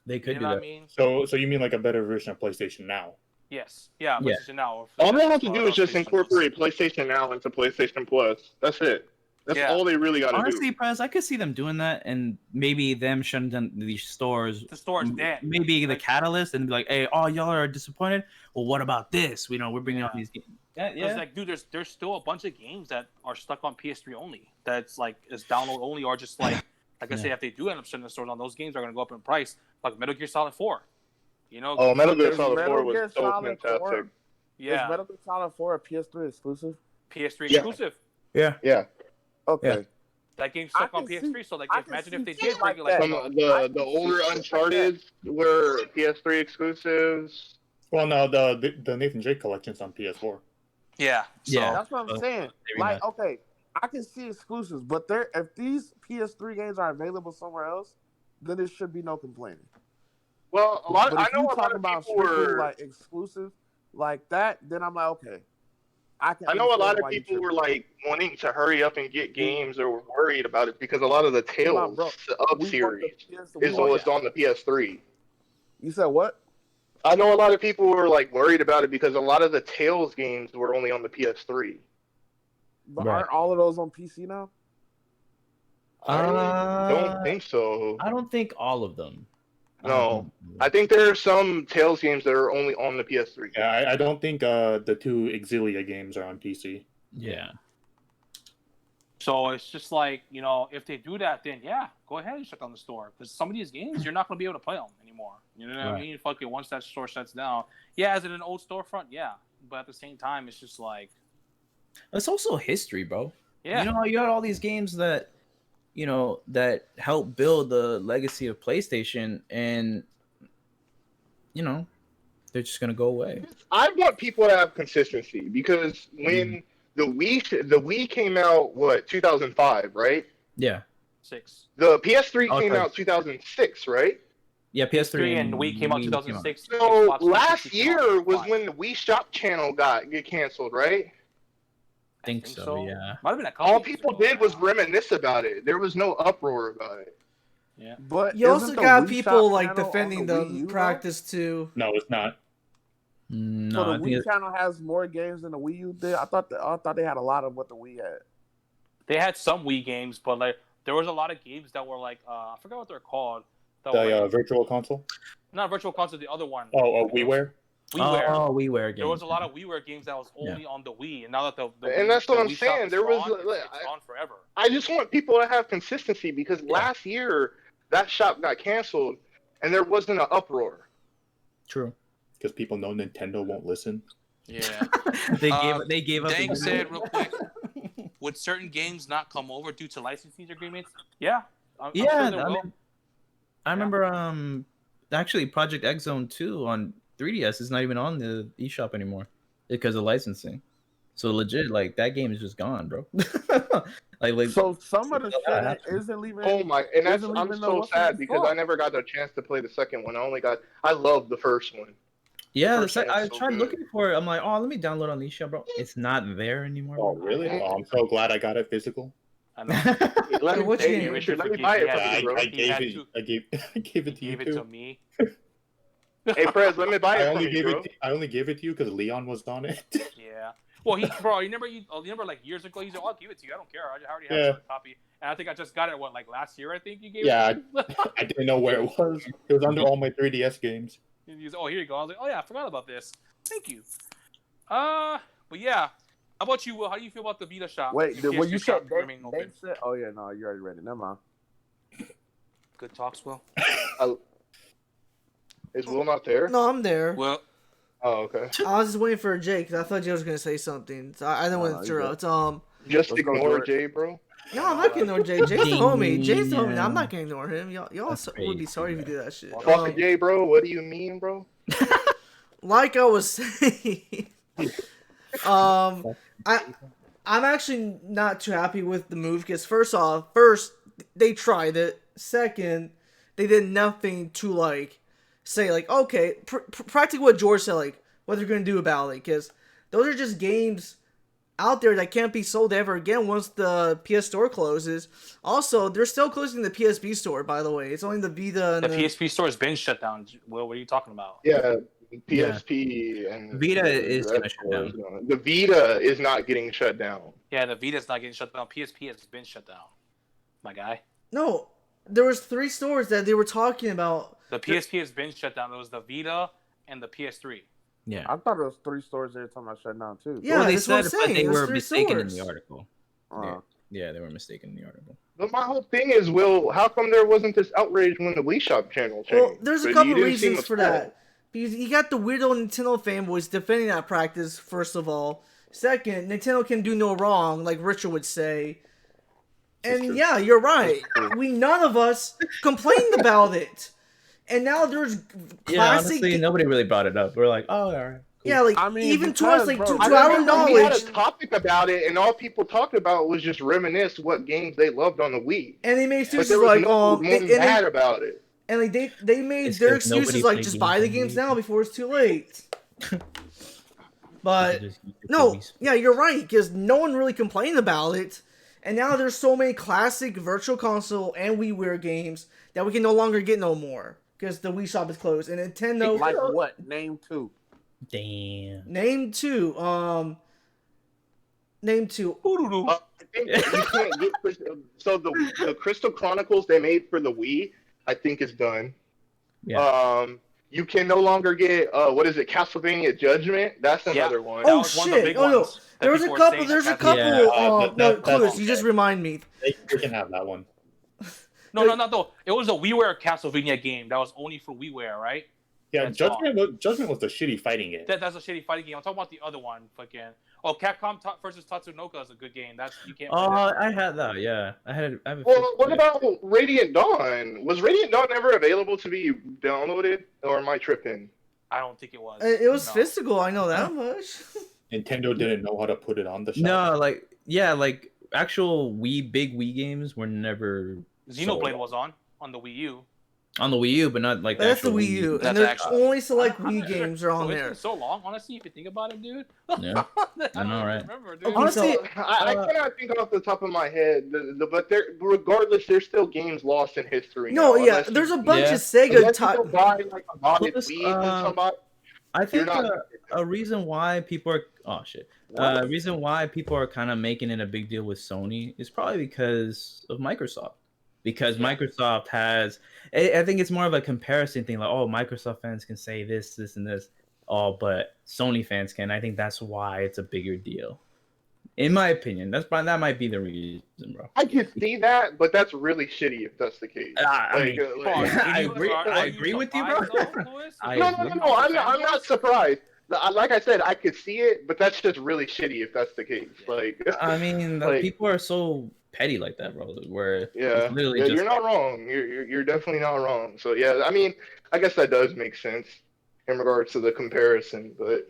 They could do that. What I mean? So you mean like a better version of PlayStation Now? Yes. Yeah, PlayStation Now. All they have to do is just incorporate PlayStation Now into PlayStation Plus. That's it. That's all they really got to do. Honestly, Prez, I could see them doing that, and maybe them shutting down these stores. The store's dead. Maybe the catalyst, and be like, "Hey, y'all are disappointed. Well, what about this? We're bringing out these games." Yeah. Like, dude, there's still a bunch of games that are stuck on PS3 only. That's like is download only, or just like I say, if they do end up shutting the stores on, those games are going to go up in price. Like Metal Gear Solid 4. Metal Gear Solid 4 was so fantastic. 4, is Metal Gear Solid 4 a PS3 exclusive? PS3 exclusive. Yeah. Okay. Yeah. That game's stuck on PS3, so like imagine if they did bring it the older Uncharted were PS3 exclusives. Well, no, the Nathan Drake collection's on PS4. Yeah. So, Yeah. That's what I'm saying. maybe Like, not. okay, I can see exclusives, but if these PS3 games are available somewhere else, then there should be no complaining. Well, But I if know you a lot talk of about people strictly were. like exclusive like that, then I'm like, okay, I can. I know a understand lot of why you people were tripping. like wanting to hurry up and get games or were worried about it because a lot of the Hold on, Tales bro. of We want series the PS. is what's on the PS3. You said what? I know a lot of people were like worried about it because a lot of the Tales games were only on the PS3. But Right. aren't all of those on PC now? I don't think so. I don't think all of them. No, I think there are some Tales games that are only on the PS3. Yeah, I don't think the two Exilia games are on PC. Yeah. So it's just like, you know, if they do that, then yeah, go ahead and shut down the store. Because some of these games, you're not going to be able to play them anymore. You know what I mean? Fucking once that store shuts down. Yeah, is it an old storefront? Yeah. But at the same time, it's just like... It's also history, bro. Yeah. You know, you got all these games that, you know, that help build the legacy of PlayStation, and, you know, they're just going to go away. I want people to have consistency because when the Wii came out, what, 2005, right? Yeah. 6. The PS3 came Okay. out 2006, right? Yeah, PS3 and Wii came out Wii 2006. So Xbox last 360 came out year was 2005. when the Wii Shop channel get canceled, right? I think so, yeah. Might have been a couple All years people ago. did was reminisce about it. There was no uproar about it. Yeah. But You also isn't the got Wii people Shop like channel on defending the the Wii U, though? practice too. No, it's not. No, So I the think Wii channel has more games than the Wii U did. I thought they had a lot of what the Wii had. They had some Wii games, but like there was a lot of games that were like I forgot what they're called. That were, The like, Virtual Console. not Virtual Console, the other one. Oh, WiiWare. WiiWare. Oh, WiiWare games. There was a lot of WiiWare games that was only on the Wii, and now that the And that's what the I'm Wii Shop saying. is There was, gone, like, it's gone forever. I just want people to have consistency because last year that shop got canceled and there wasn't an uproar. True. Because people know Nintendo won't listen. Yeah. They gave up. Dang the- said real quick, would certain games not come over due to licensing agreements? Yeah. I'm Yeah, sure there I will. mean, I remember actually Project X Zone 2 on 3DS is not even on the eShop anymore because of licensing. So legit, like that game is just gone, bro. like So some of the that shit happened. isn't leaving. Oh my! And that's Isn't I'm even so what's sad the because fuck? I never got the chance to play the second one. I loved the first one. yeah, First I one's so tried good. looking for it. I'm like, oh, let me download on the eShop, bro. It's not there anymore. Oh, bro. really? Oh, I'm so glad I got it physical. I know. Let me, Which hey, game? Richard, let me He buy it had from to- you, bro. I He gave had it. to. I gave it to you Gave it to too. me. Hey, Prez, let me buy I it from only you, gave bro. it. I only gave it to you because Leon was on it. Yeah. Well, you remember like years ago, he said, "Oh, I'll give it to you. I don't care. I already have Yeah. a copy." And I think I just got it. What, like last year? I think you gave Yeah, it. To me? I didn't know where it was. It was under all my 3DS games. And he's, oh, here you go. I was like, oh yeah, I forgot about this. Thank you. But yeah. How about you, Will? How do you feel about the Vita shop? Wait, The when PS2 you shop said remaining open? said, oh yeah, no, you already read it. Never mind. Good talks, Will. Is Will not there? No, I'm there. Well, Oh, okay. I was just waiting for Jay because I thought Jay was gonna say something. So I didn't want to you're interrupt. Just Let's go, ignore George. Jay, bro. No, I'm not gonna ignore Jay. Jay's the homie. Jay's the homie. Yeah. I'm not gonna ignore him. Y'all That's would be crazy, sorry if you man. do that shit. Fucking Jay, bro. What do you mean, bro? Like I was saying, I'm actually not too happy with the move because first they tried it. Second, they did nothing to like say like okay, practically what George said, like what they're gonna do about it, because those are just games out there that can't be sold ever again once the PS Store closes. Also, they're still closing the PSP Store, by the way. It's only the Vita and the PSP store has been shut down. Will, what are you talking about? Yeah, PSP and Vita is gonna shut down. The Vita is not getting shut down. Yeah, the Vita's not getting shut down. PSP has been shut down. My guy. No, there was 3 stores that they were talking about. The PSP has been shut down. There was the Vita and the PS3. Yeah. I thought it was 3 stores every time I shut down too. Yeah, well, they that's what I'm said, but saying. they It was were 3 mistaken in stores. the article. Uh, Yeah, they were mistaken in the article. But my whole thing is, Will, how come there wasn't this outrage when the Wii Shop channel changed? Well, there's a But couple you didn't seem reasons for upset. that. Because you got the weirdo Nintendo fanboys defending that practice, first of all. Second, Nintendo can do no wrong, like Richard would say. And true. yeah, you're right. None of us complained about it. And now there's classic. Yeah, honestly, nobody really brought it up. We're like, oh, all right. Cool. Yeah, like I mean, even to because, us, like bro, to I our remember we had knowledge, a topic about it, and all people talked about was just reminisce what games they loved on the Wii. and they made But excuses there was like, nothing bad about it. and like they made It's their 'cause nobody excuses like played just buy the games on games Wii. now before it's too late. But Just use the no, Wii. yeah, you're right because no one really complained about it, and now there's so many classic Virtual Console and WiiWare games that we can no longer get no more because the Wii Shop is closed. And Nintendo, Like what? Name 2. Damn. name two. Name two. I think you can't get so the Crystal Chronicles they made for the Wii, I think is done. Yeah. You can no longer get what is it, Castlevania Judgment? That's another one. Oh That was one of the shit! big Oh no, ones that there was a people were couple. saying There's a that- couple. Yeah, No, that's Clueless, okay. you just remind me. They can have that one. No. It was a WiiWare Castlevania game that was only for WiiWare, right? Yeah, That's Judgment was the shitty fighting game. That's a shitty fighting game. I'm talking about the other one. Fucking. Oh, Capcom versus Tatsunoko is a good game. That's you can't. Play Oh, that. I had that. Yeah, I have. Well, what about Radiant Dawn? Was Radiant Dawn ever available to be downloaded, or am I tripping? I don't think it was. It was No. physical. I know that much. Nintendo didn't know how to put it on the shelf. No, like actual big Wii games were never Xenoblade sold. was on the Wii U. On the Wii U, but not like But that's the actual Wii U, That's and there's actually- only select I'm Wii not- games are on It's there. been so long, honestly, if you think about it, dude. Yeah, I know, right? Remember, dude. Okay, Honestly, so- I cannot think off the top of my head, but regardless, there's still games lost in history. No, now, yeah, unless there's you- a bunch Yeah. of Sega unless you type. go buy like a modded Plus, Wii from somebody. I think You're not- a reason why people are reason why people are kind of making it a big deal with Sony is probably because of Microsoft. Because Microsoft has, I think it's more of a comparison thing. Like, oh, Microsoft fans can say this, and this. Oh, but Sony fans can. I think that's why it's a bigger deal. In my opinion, that might be the reason, bro. I can see that, but that's really shitty if that's the case. I mean, I agree with you, bro. No. I'm not surprised. Like I said, I could see it, but that's just really shitty if that's the case. Like, I mean, like- people are so petty like that, bro. Where yeah, it's literally yeah, just you're not wrong. You're definitely not wrong. So yeah, I mean, I guess that does make sense in regards to the comparison, but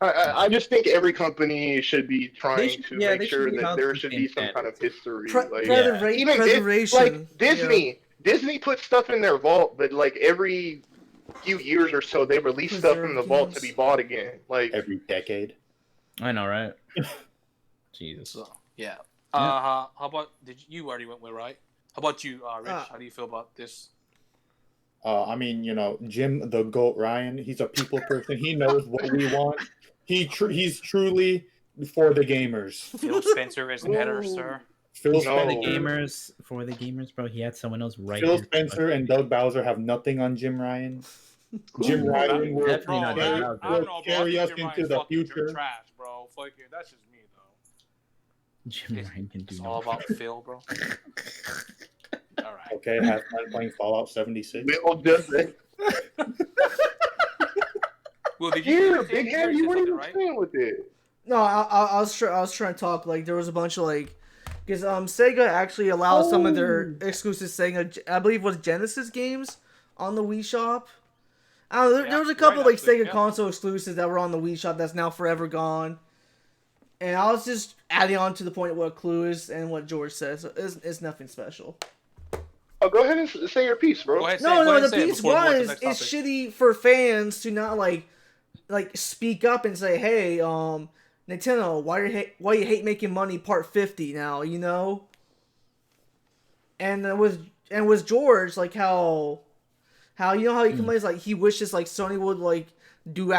I just think every company should be trying should- to yeah, make they sure should be that there held should to be the some same kind of history. Preservation. Like Disney puts stuff in their vault, but like every few years or so they release stuff from the vault to be bought again. Like Every decade. I know, right? Jesus. So yeah. How about you already went with right? How about you, Rich? How do you feel about this? I mean, Jim the Goat Ryan, he's a people person. He knows what we want. He's truly for the gamers. Phil Spencer is better, sir. Phil For the Spencer, gamers, bro. He had someone else right. Phil here. Spencer and Doug Bowser have nothing on Jim Ryan. Jim Ryan will Definitely not carry, Doug I don't know, will bro. carry I us think Jim into Ryan's the fucking future. Trash, bro. Fuck it. That's just me, though. Jim Ryan can do It's no all about Phil, bro. All right. Okay, have fun playing Fallout 76. Will does it. Well, did you? Yeah, Big Head, you weren't even playing with it. No, I was trying to talk like there was a bunch of like, because Sega actually allowed some of their exclusive Sega, I believe was Genesis games on the Wii Shop. I don't know, there was a couple right, like actually, Sega console exclusives that were on the Wii Shop that's now forever gone. And I was just adding on to the point of what Clue is and what George says. So it's nothing special. Oh, go ahead and say your piece, bro. Go ahead, No, the say it piece before we move on to was the next it's topic. shitty for fans to not like speak up and say, hey, Nintendo, why you hate making money part 50 now, you know? And with George, like how you know how he complains like he wishes like Sony would like do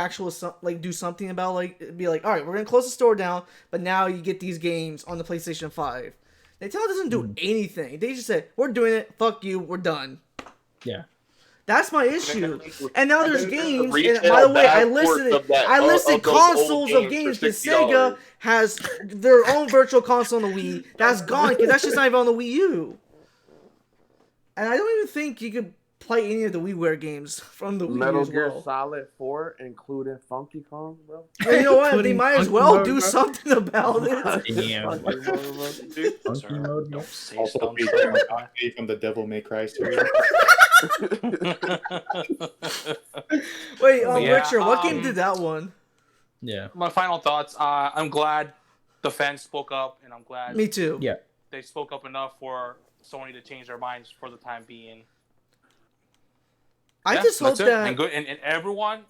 do something about like be like, all right, we're gonna close the store down, but now you get these games on the PlayStation 5. Nintendo doesn't do anything. They just say, we're doing it, fuck you, we're done. Yeah. That's my issue. And now there's games. resale And by the way, I backwards of that- listed of those consoles old of games games for because $60. Sega has their own virtual console on the Wii. That's gone because that's just not even on the Wii U. And I don't even think you could play any of the WiiWare games from the Wii U Metal as Gear well. Solid 4, including Funky Kong, bro. And you know what? They Including might as Funky well Mode, do bro. something about it. Damn. Funky Mode, bro. Dude, Funky sir, mode, don't say Also stuff. featuring Dante from the Devil May Cry series. Wait, Yeah, Richard, what game did that one? Yeah. My final thoughts. I'm glad the fans spoke up, and I'm glad Me too. Yeah. they spoke up enough for Sony to change their minds for the time being. I just hope that's it. that And good, and everyone,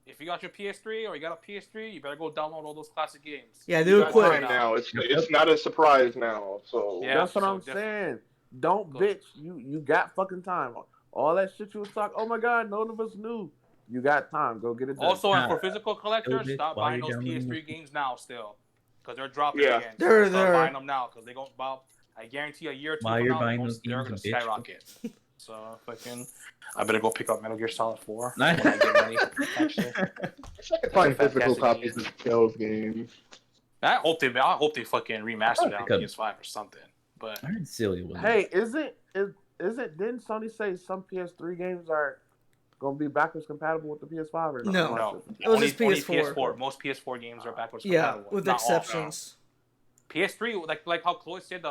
if you got your PS3 or you got a PS3, you better go download all those classic games. yeah, do You it got quick. time now. It's not a surprise now. So Yeah. That's what so I'm just- saying. Don't Go. bitch. You got fucking time. All that shit you was talking. Oh my god, none of us knew. You got time. Go get it done. Also, and for physical collectors, Elvis, stop why buying you those downloading PS3 it? games now still, because they're dropping Yeah. again. They're- So start they're- buying them now, because they go about. I guarantee a year or two While from you're now, buying those they're games, gonna bitch. skyrocket. So fucking, I better go pick up Metal Gear Solid 4 Nice. when I get money. Actually, I can find That's a physical fantastic copies of those games. I hope they fucking remaster that on Pick up- PS5 or something. But I heard Silly was. Hey, isn't didn't Sony say some PS3 games are gonna be backwards compatible with the PS5 or not? No. no, It was only, just only PS4. PS4. Most PS4 games are backwards Yeah, compatible. with Not all. exceptions. PS3, like how Chloe said,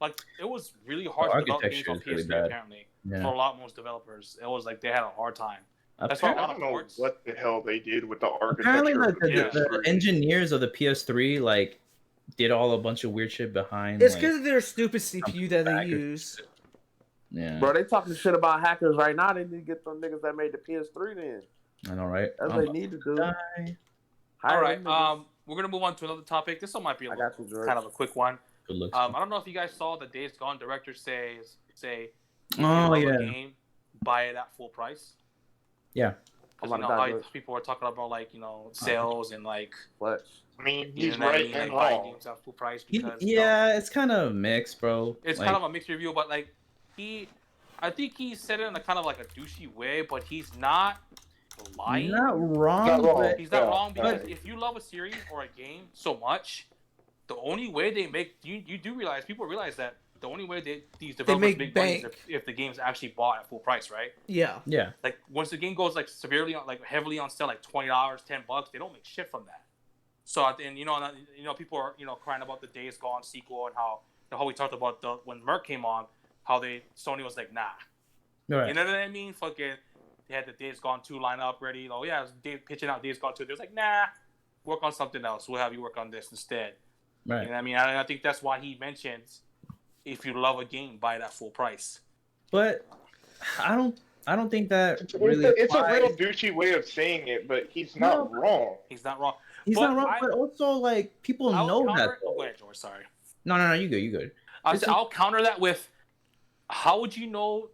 like it was really hard The to develop games architecture on is really PS3 bad. apparently. For Yeah. a lot most developers, it was like they had a hard time. That's why I a lot don't of know ports. what the hell they did with the Apparently, architecture. of the Yeah. the PS3. engineers of the PS3 like did all a bunch of weird shit behind. It's like, because of their stupid CPU that they backwards. use. Yeah, Bro, they talking shit about hackers right now. They need to get them niggas that made the PS3 then. I know, right? That's I'm what they about need to to do. die. Hire All right, them niggas. we're gonna move on to another topic. This one might be a I little, got you, George. kind of a quick one. Good looks. I don't know if you guys saw the Days Gone director say, if you Oh love a yeah, game, buy it at full price. yeah. Because I'm you know about how to do it. people are talking about like sales and like Fletch. I mean, you he's know what I right mean, and like buying wrong. games at full price He- because yeah, it's kind of mixed, bro. it's Like, kind of a mixed review, but like I think he said it in a kind of like a douchey way, but he's not lying. not wrong. Not wrong. but- He's not Yeah, wrong because yeah. if you love a series or a game so much, the only way they make you do realize people realize that the only way these developers make make money is bank. if the game's actually bought at full price, right? Yeah. Yeah, Like once the game goes like severely on like heavily on sale, like $20, $10, they don't make shit from that. So and people are crying about the Days Gone sequel and how we talked about when Merc came on, how Sony was like nah. right. You know what I mean? Fucking, they had the Days Gone 2 lineup ready. Oh yeah, pitching out Days Gone 2. They was like, nah, work on something else. We'll have you work on this instead. Right. You know what I mean? I think that's why he mentions, if you love a game, buy it at full price. But I don't think that It's, really. it's a real applies. douchey way of saying it, but he's not wrong. He's not wrong. He's But not wrong, but also like people I'll know counter that. it. Oh, go ahead, George. Sorry. No, you good, you good. I'll counter that with, how would you know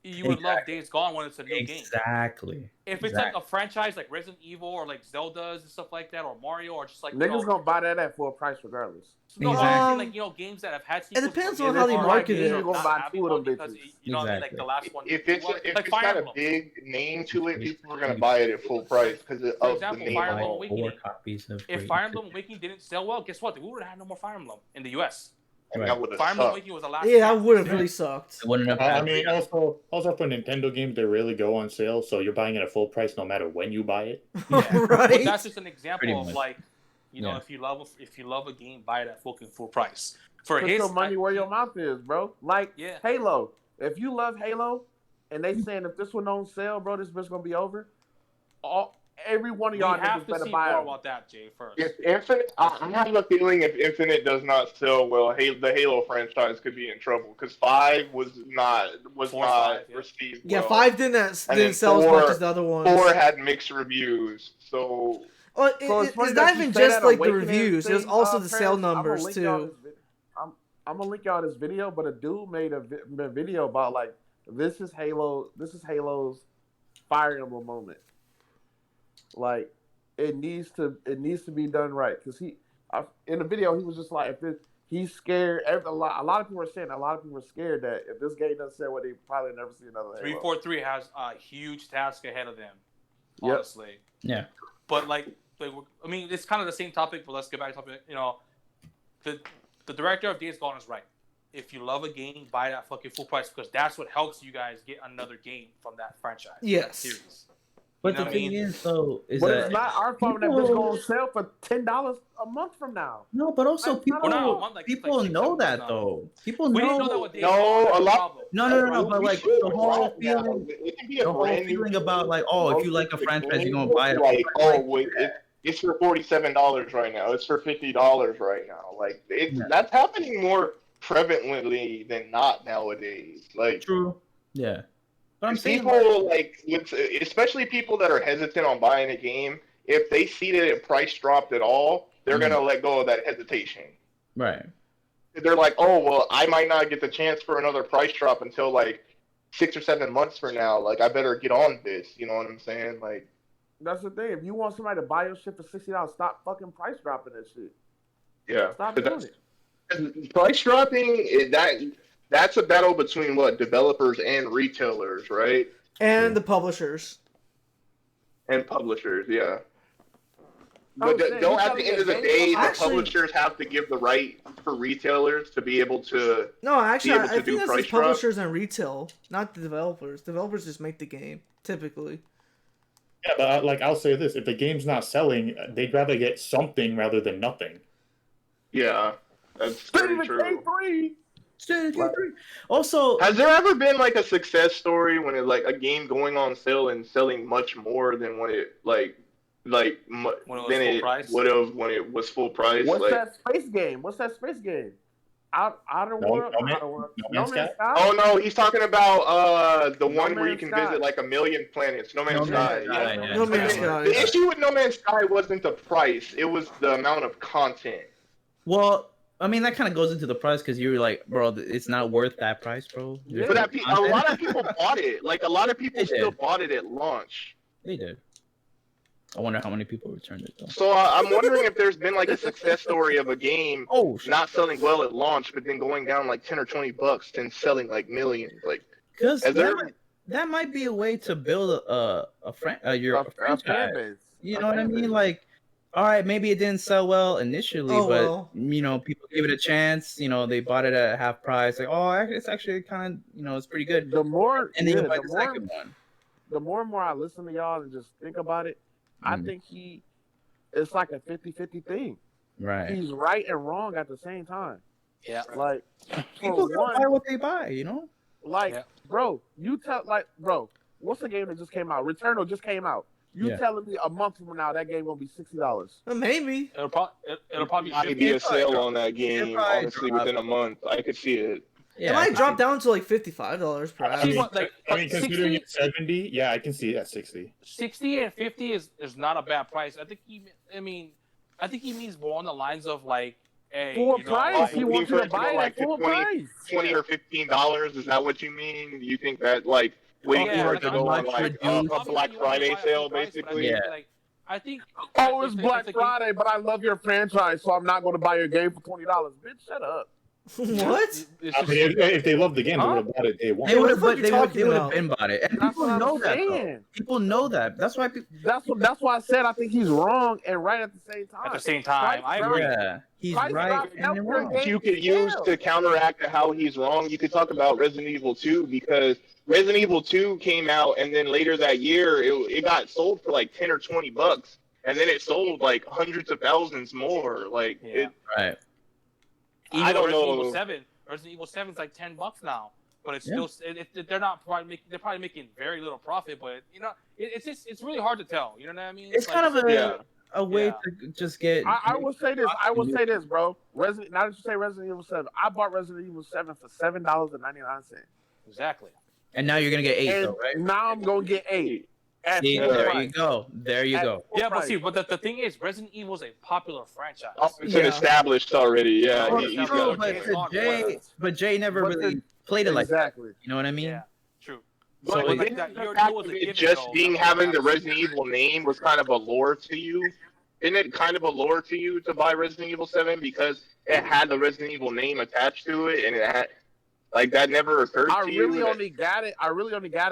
you would love Days Gone when it's a new game? Exactly. If it's like a franchise like Resident Evil or like Zelda's and stuff like that, or Mario, or just like Niggas gonna buy that at full price regardless. No, Exactly. I'm saying, like, games that have had sequels. depends but on they how they are market games it. that You're gonna not buy having two of one them because, bitches. you know what I mean? Like Exactly. the last one. If it's like got Fire a Emblem. big name to it, people are gonna buy it at full price because of the example, name Fire alone. Emblem Awakening. 4 copies of If Great Fire Witcher. Emblem Awakening didn't sell well, guess what? We would have had no more Fire Emblem in the U.S. And Right. that would have Fire Emblem sucked. Awakening was the last. Yeah, that game. would have really sucked. It wouldn't have I had- mean, also for Nintendo games, they really go on sale, so you're buying it at full price no matter when you buy it. But Right? that's just an example Pretty of much. like, Yeah. if you love a game, buy it at full price. For Put his your money where your mouth is, bro. Like Yeah. Halo. If you love Halo, and they saying if this one don't sell, bro, this bitch gonna be over. Every one of we y'all have niggas to better see buy more it. about that, Jay. First. If Infinite, I have a feeling if Infinite does not sell well, the Halo franchise could be in trouble because 5 was not 4 or 5, yeah. received. Yeah, well. 5 didn't And then didn't sell as much 4 as the other ones. 4 had mixed reviews, so Well, So it's funny not that you even say just that like the Awakening reviews. It was thing, also the sale Paris, I'ma numbers link y'all too. this I'm gonna link y'all this video, but a dude made a video about like this is Halo's Fire Emblem moment. Like it needs to be done right because in the video he was just like he's scared. A lot of people are saying scared that if this game doesn't sell well, they probably never see another Halo. 343 has a huge task ahead of them. Yep. Honestly. Yeah. But I mean, it's kind of the same topic, but let's get back to topic. The director of Days Gone is right. If you love a game, buy it at fucking full price because that's what helps you guys get another game from that franchise. Yes. Series. But You know the what I thing mean? is, though, is But that it's not our fault that bitch going to sell for $10 a month from now. no, but also That's not people Well, no, like people six, know 7 months that now. though. People We know. didn't know that with Days No, Gone. That's a the lot- problem. No, but We like should the whole laugh now. feeling, It can be a the whole brand new feeling about game. like, oh, if you like a The franchise, you're game gonna buy it. like, oh wait, it's for $47 right now. It's for $50 right now. Like Yeah. that's happening more prevalently than not nowadays. Like True. Yeah. But I'm saying, people especially people that are hesitant on buying a game, if they see that it price dropped at all, they're gonna let go of that hesitation. right. They're like, oh well, I might not get the chance for another price drop until like 6 or 7 months from now. Like I better get on this. You know what I'm saying? Like That's the thing. If you want somebody to buy your shit for $60, stop fucking price dropping that shit. yeah, Stop doing it. price dropping that's a battle between what developers and retailers, right? And the publishers. And publishers, yeah. I'm But saying, don't you at the telling end of me the a day, game- the Actually- publishers have to give the right for retailers to be able to. No, actually, able I to think do that's the price drop? publishers and retail, not the developers. Developers just make the game, typically. Yeah, but like I'll say this: if the game's not selling, they'd rather get something rather than nothing. Yeah, that's very true. K3. Also, Has there ever been like a success story when it like a game going on sale and selling much more than when it When it was full price? would have when it was full price? What's like, that space game? Outer No- World? No Man- Outer World. No No Man's Man's Sky? Sky? Oh no, he's talking about the one where you Man's can Sky. visit like a million planets. No Man's No Sky. Man's Sky, Yeah. yeah. No Man's The- Sky. The issue with No Man's Sky wasn't the price; it was the amount of content. well, I mean that kind of goes into the price because you're like, bro, it's not worth that price, bro. Yeah. But a lot of people bought it. Like a lot of people They still did. bought it at launch. They did. I wonder how many people returned it though. So I'm wondering if there's been like a success story of a game Oh, shit. not selling well at launch, but then going down like $10 or $20 and selling like millions. Like, Because Is there- that might be a way to build your A franchise. fan base. You A know what I fan mean? base. Like, all right, maybe it didn't sell well initially, Oh, but well. you know, people gave it a chance. You know, they bought it at half price. Like, oh, it's actually kind of, you know, it's pretty good. The more, And then yeah, you buy the the more, second one. the more and more I listen to y'all and just think about it, I Mhm. think it's like a 50-50 thing. Right. He's right and wrong at the same time. Yeah. Like, People for gonna buy one, what they buy. You know. like, Yeah. bro, what's the game that just came out? Returnal just came out. You Yeah. telling me a month from now that game gonna be $60? Maybe. It'll probably might be be a It's probably sale drop- on that game, probably honestly, drop. within a month. I could see it. It might drop down to like $55 per I hour. mean, like, considering 60 it's 70, yeah, I can see it at 60. 60 and 50 is not a bad price. I think he means more on the lines of like, hey, Full you know, price. like, He wants you to buy it like at full 20 price. $20 or $15. Is that what you mean? You think that like waiting Yeah, for like it to a go on much like reduced- a Black Friday sale, basically? Yeah. Like, I think. Oh, it's if the- Black if the- Friday, but I love your franchise, so I'm not going to buy your game for $20. Bitch, shut up. What? It's I just- mean, if they love the game, they Huh? would have bought it day one. They would what have, the fuck but you they talking would have about? been bought it, and That's people what I'm know that. Though. saying. People know that. That's why people. That's why I said I think he's wrong and right at the same time. At the same time, I agree. Yeah, he's Price right drop and they're healthcare wrong. game. You could use to counteract how he's wrong. You could talk about Resident Evil 2 because Resident Evil 2 came out and then later that year it got sold for like $10 or $20, and then it sold like hundreds of thousands more. Like Yeah. it, Right. Even I don't Resident know. Evil 7. Resident Evil 7 is like $10 now, but it's Yeah. still they're not probably they're probably making very little profit, but you know it's really hard to tell. You know what I mean? It's like, kind of yeah. a way Yeah. to just get. I will say this. I will say this, bro. Now that you say Resident Evil 7, I bought Resident Evil 7 for $7.99. exactly. And now you're gonna get 8 And though, right? now I'm going to get 8. At See, full there price. you go. There you At go. full Yeah, but price. see, but the thing is, Resident Evil is a popular franchise. Oh, it's Yeah. established already. Yeah, Well, he's true, got but it. to Jay never But really played it like that. Exactly. You know what I mean? Yeah, true. But So, like didn't that, the you're- fact you was a of it given, just though. being having the Resident Evil name was kind of a lure to you? Isn't it kind of a lure to you to buy Resident Evil 7 because it had the Resident Evil name attached to it, and it had like that never occurred I to you? really that- only got it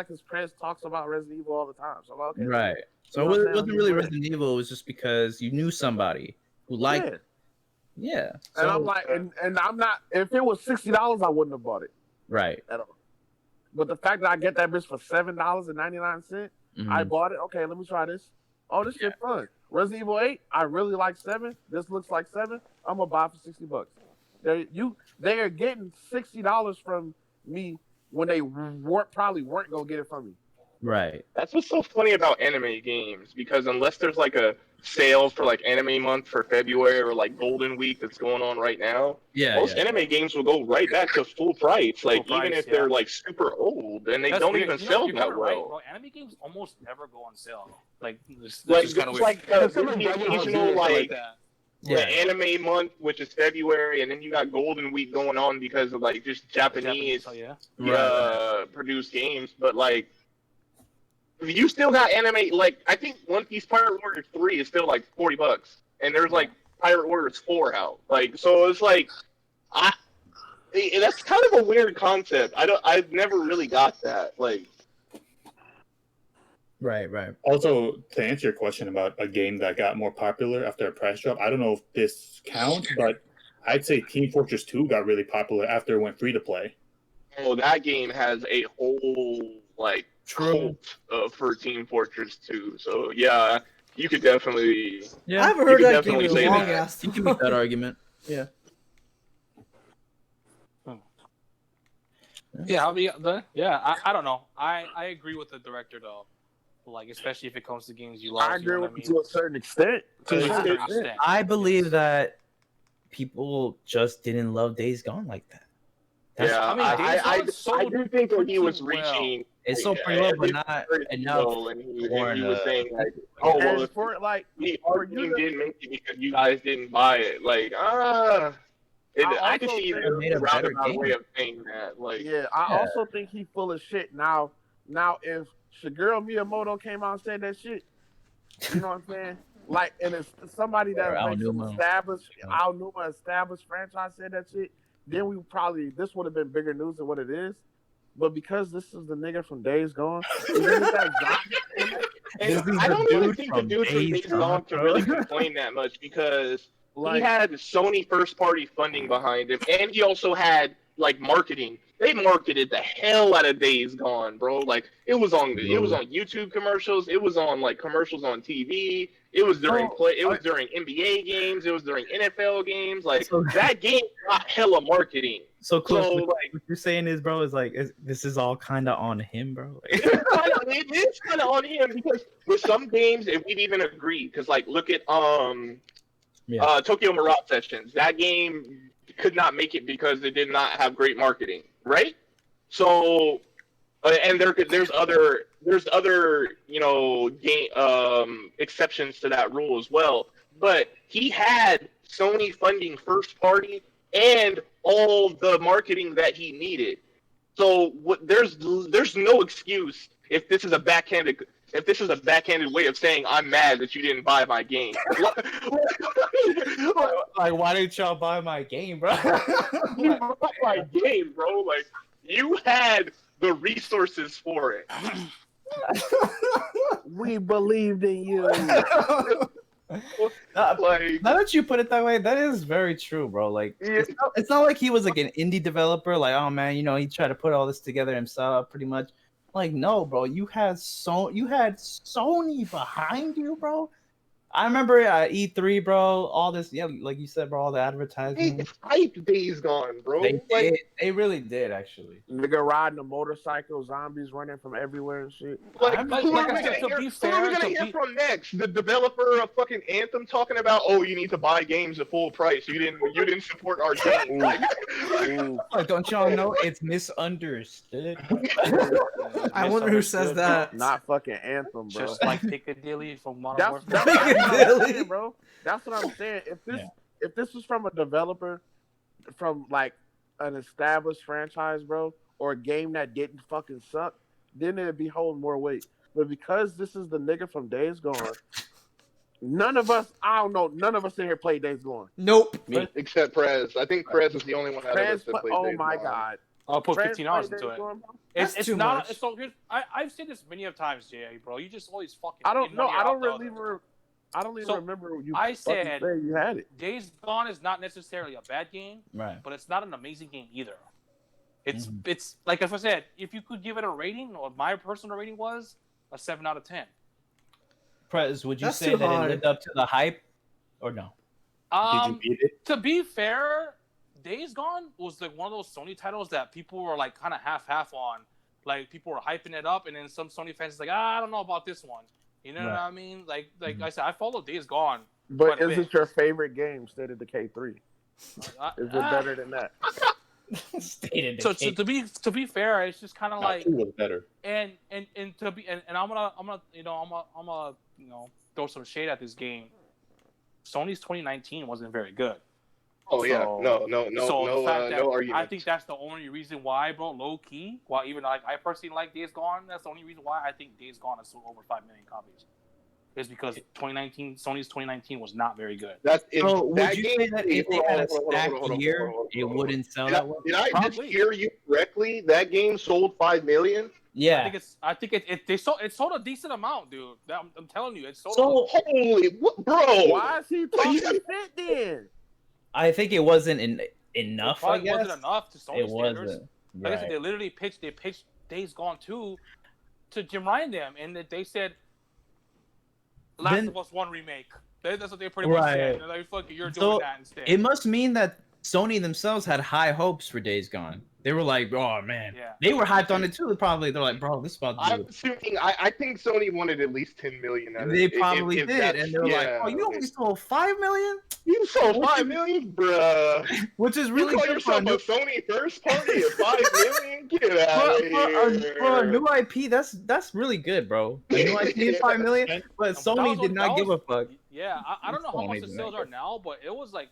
because Prince talks about Resident Evil all the time. So I'm like, okay. Right. So You know what it I'm wasn't saying? really Resident Evil. It was just because you knew somebody who liked Yeah. it. Yeah. And So- I'm like, and I'm not. If it was $60, I wouldn't have bought it right. at all. But the fact that I get that bitch for $7.99, I bought it. Okay, let me try this. Oh, this shit fun. Resident Evil 8. I really like 7. This looks like 7. I'm gonna buy it for $60. They are getting $60 from me when they probably weren't gonna get it from me. Right. That's what's so funny about anime games, because unless there's like a sale for like anime month for February or like Golden Week that's going on right now, most anime games will go right back to full price. Like even if they're like super old and they don't even sell that well. Right, bro. Anime games almost never go on sale. Like this is kind of weird. Like the occasional like the anime month, which is February, and then you got Golden Week going on because of like just Japanese produced games, but like. You still got anime, like, I think One Piece Pirate Warriors 3 is still like $40, and there's like Pirate Warriors 4 out. Like, so it's like, that's kind of a weird concept. I've never really got that. Like, Right. Also, to answer your question about a game that got more popular after a price drop, I don't know if this counts, but I'd say Team Fortress 2 got really popular after it went free to play. Oh, that game has a whole, like, cult for Team Fortress 2. So yeah, you could definitely. Yeah, I haven't heard that game in a long ass. You can make that argument. Yeah. Yeah, I don't know. I agree with the director though. Like especially if it comes to games you love. I agree with you to a certain extent. I believe that people just didn't love Days Gone like that. I do think that he was reaching. It's so pretty low, but not enough. And he was saying like, "Oh well, if our team didn't make it because you guys didn't buy it." Like, I can see the roundabout way of saying that. Like, I also think he full of shit. Now, if Shigeru Miyamoto came out and said that shit, you know what I'm saying? Like, and if somebody that makes an established franchise said that shit, then this would have been bigger news than what it is. But because this is the nigga from Days Gone, I don't even think the dude from Days Gone can really complain that much because he had Sony first party funding behind him, and he also had like marketing. They marketed the hell out of Days Gone, bro. Like it was on YouTube commercials, it was on like commercials on TV. It was during during NBA games. It was during NFL games. Like that game got hella marketing. So close. What you're saying is, bro, is like this is all kind of on him, bro. It is kind of on him because with some games, if we'd even agree, because like look at Tokyo Mirage Sessions. That game could not make it because it did not have great marketing, right? So, and there's other game exceptions to that rule as well. But he had Sony funding first party and all the marketing that he needed. So there's no excuse if this is a backhanded way of saying I'm mad that you didn't buy my game. Like, why didn't y'all buy my game, bro? You bought my game, bro. Like you had the resources for it. We believed in you. Now that you put it that way, that is very true, bro. Like, it's not like he was like an indie developer. Like, oh man, he tried to put all this together himself, pretty much. Like, no, bro. You had Sony behind you, bro. I remember E3, bro. All this, like you said, bro. All the advertising. It's hype Days Gone, bro. They really did, actually. Nigga riding a motorcycle, zombies running from everywhere and shit. Who are we gonna hear from next? The developer of fucking Anthem talking about, oh, you need to buy games at full price. You didn't support our game. Don't y'all know it's misunderstood? I wonder who says that. Not fucking Anthem, bro. Just like Piccadilly from Modern Warfare. Piccadilly, bro. That's what I'm saying. If this was from a developer from like an established franchise, bro, or a game that didn't fucking suck, then it'd be holding more weight. But because this is the nigga from Days Gone, none of us in here played Days Gone. Nope. Me, except Prez. I think Prez is the only one that ever played Oh Days my Gone. God. I'll put 15 hours into it. It's too not. much. So here's, I've said this many of times, Jay, bro. You just always fucking. I don't know. I don't even remember you. I said you had it. Days Gone is not necessarily a bad game, right? But it's not an amazing game either. It's like if I said, if you could give it a rating, or my personal rating was a a 7 out of 10. Prez, would you That's say too that high. it lived up to the hype, or no? Did you beat it? To be fair, Days Gone was like one of those Sony titles that people were like kind of half on. Like people were hyping it up, and then some Sony fans is like, I don't know about this one. You know what I mean? Like I said, I followed Days Gone. But quite a is bit. it your favorite game, State of Decay 3? Is it better than that? Stated So to be fair, it's just kind of No, like 2 was better. and to be and I'm gonna throw some shade at this game. Sony's 2019 wasn't very good. Oh yeah, So- no the fact that argument. I think that's the only reason why, bro. Low key, while even like I personally like Days Gone, that's the only reason why I think Days Gone has sold over 5 million copies. Is because Sony's 2019 was not very good. That's So would that you game, say that if they had a hold on, stacked hold on, year, hold on, it hold on. wouldn't sell Did that well? I just Probably. hear you correctly? That game sold 5 million. Yeah. I think it sold a decent amount, dude. I'm telling you, it sold. So Holy, bro! Why is he talking shit then? I think it wasn't enough. I Probably guess wasn't enough to Sony it standards. wasn't. Like I said, Right. they literally pitched Days Gone 2 to Jim Ryan them, and they said Last Then- of Us 1 remake. That's what they pretty much Right. said. They're like, fuck it, you're doing So, that instead. It must mean that Sony themselves had high hopes for Days Gone. They were like, oh man, Yeah. they were hyped on it too. Probably they're like, bro, this is about to I'm do. assuming. I think Sony wanted at least 10 million. Out of They it, probably if did, that's- and they were like, oh, you only sold 5 million, You sold 5 million, bruh. which is really you call good for a yourself new, a Sony first party at 5 million? Get out of here. for a new IP. That's really good, bro. A new IP is 5 million, but That Sony was- did not that give a was- fuck. Yeah, I don't know how Sony much the did sales not are give- now, but it was like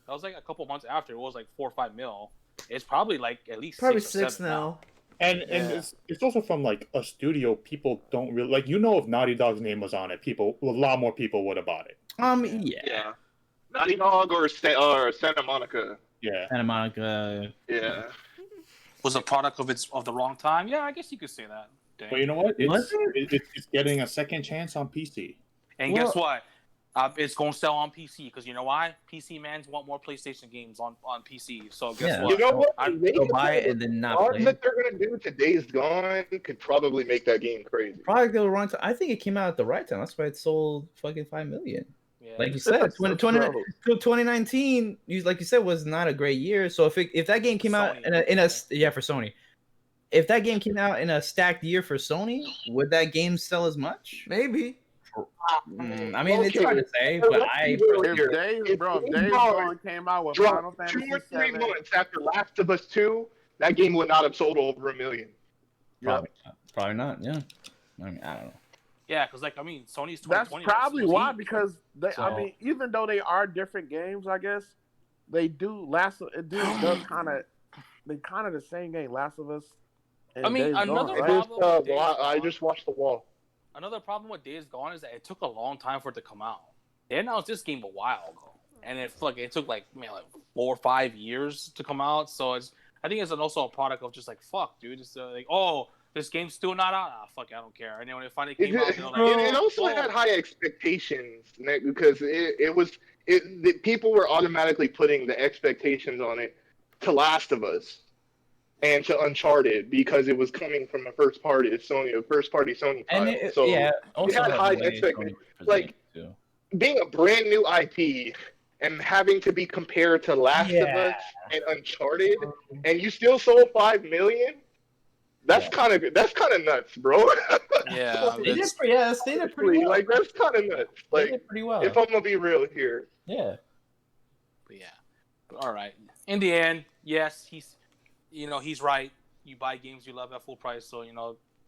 that was like a couple months after. It was like 4 or 5 mil. It's probably like at least Probably 6 or 6 7 now. And Yeah. it's also from like a studio people don't really like. You know, if Naughty Dog's name was on it, a lot more people would have bought it. Yeah. Yeah. Naughty Dog or Santa Monica. Yeah. Santa Monica. Yeah. Was a product of the wrong time. Yeah, I guess you could say that. Dang. But you know what? Was It's getting a second chance on PC. And guess what? It's gonna sell on PC because you know why? PC mans want more PlayStation games on PC. So guess Yeah. what? You know what? I- Go buy it and then not Art play it. that they're gonna do to Days Gone could probably make that game crazy. Product at the wrong time. I think it came out at the right time. That's why it sold fucking 5 million. Yeah. Like you said, 2019, like you said, was not a great year. So if that game came out Sony. for Sony, if that game came out in a stacked year for Sony, would that game sell as much? Maybe. I mean, it's hard to say, but I If Days Gone came out with Final Dropped Fantasy 2 or 3 VII, months after Last of Us 2, that game would not have sold over 1 million. probably not. Yeah, I mean, I don't know. Yeah, because like I mean, Sony's 2020. that's probably was why. heat. Because I So- mean, even though they are different games, I guess they do. Does kind of the same game. Last of Us. And I mean, Days Gone, another right? problem with Days I Gone- just watched The Wall. Another problem with Days Gone is that it took a long time for it to come out. They announced this game a while ago, and it took like 4 or 5 years to come out. So I think it's also a product of just like fuck, dude. It's like, oh, this game's still not out. Ah, fuck, I don't care. And then when it finally came out, they're like, It also had high expectations, Nick, because people were automatically putting the expectations on it to Last of Us and to Uncharted because it was coming from a first party Sony title. And So also had the high way expectations. Sony presented Like, it, too. being a brand new IP and having to be compared to Last of Us and Uncharted, and you still sold 5 million. That's kind of nuts, bro. yeah, They did it's- pretty, they did pretty well. Like that's kind of nuts. They Like did pretty well. if I'm gonna be real here. Yeah. But yeah. But all right. In the end, yes, he's right. You buy games you love at full price, so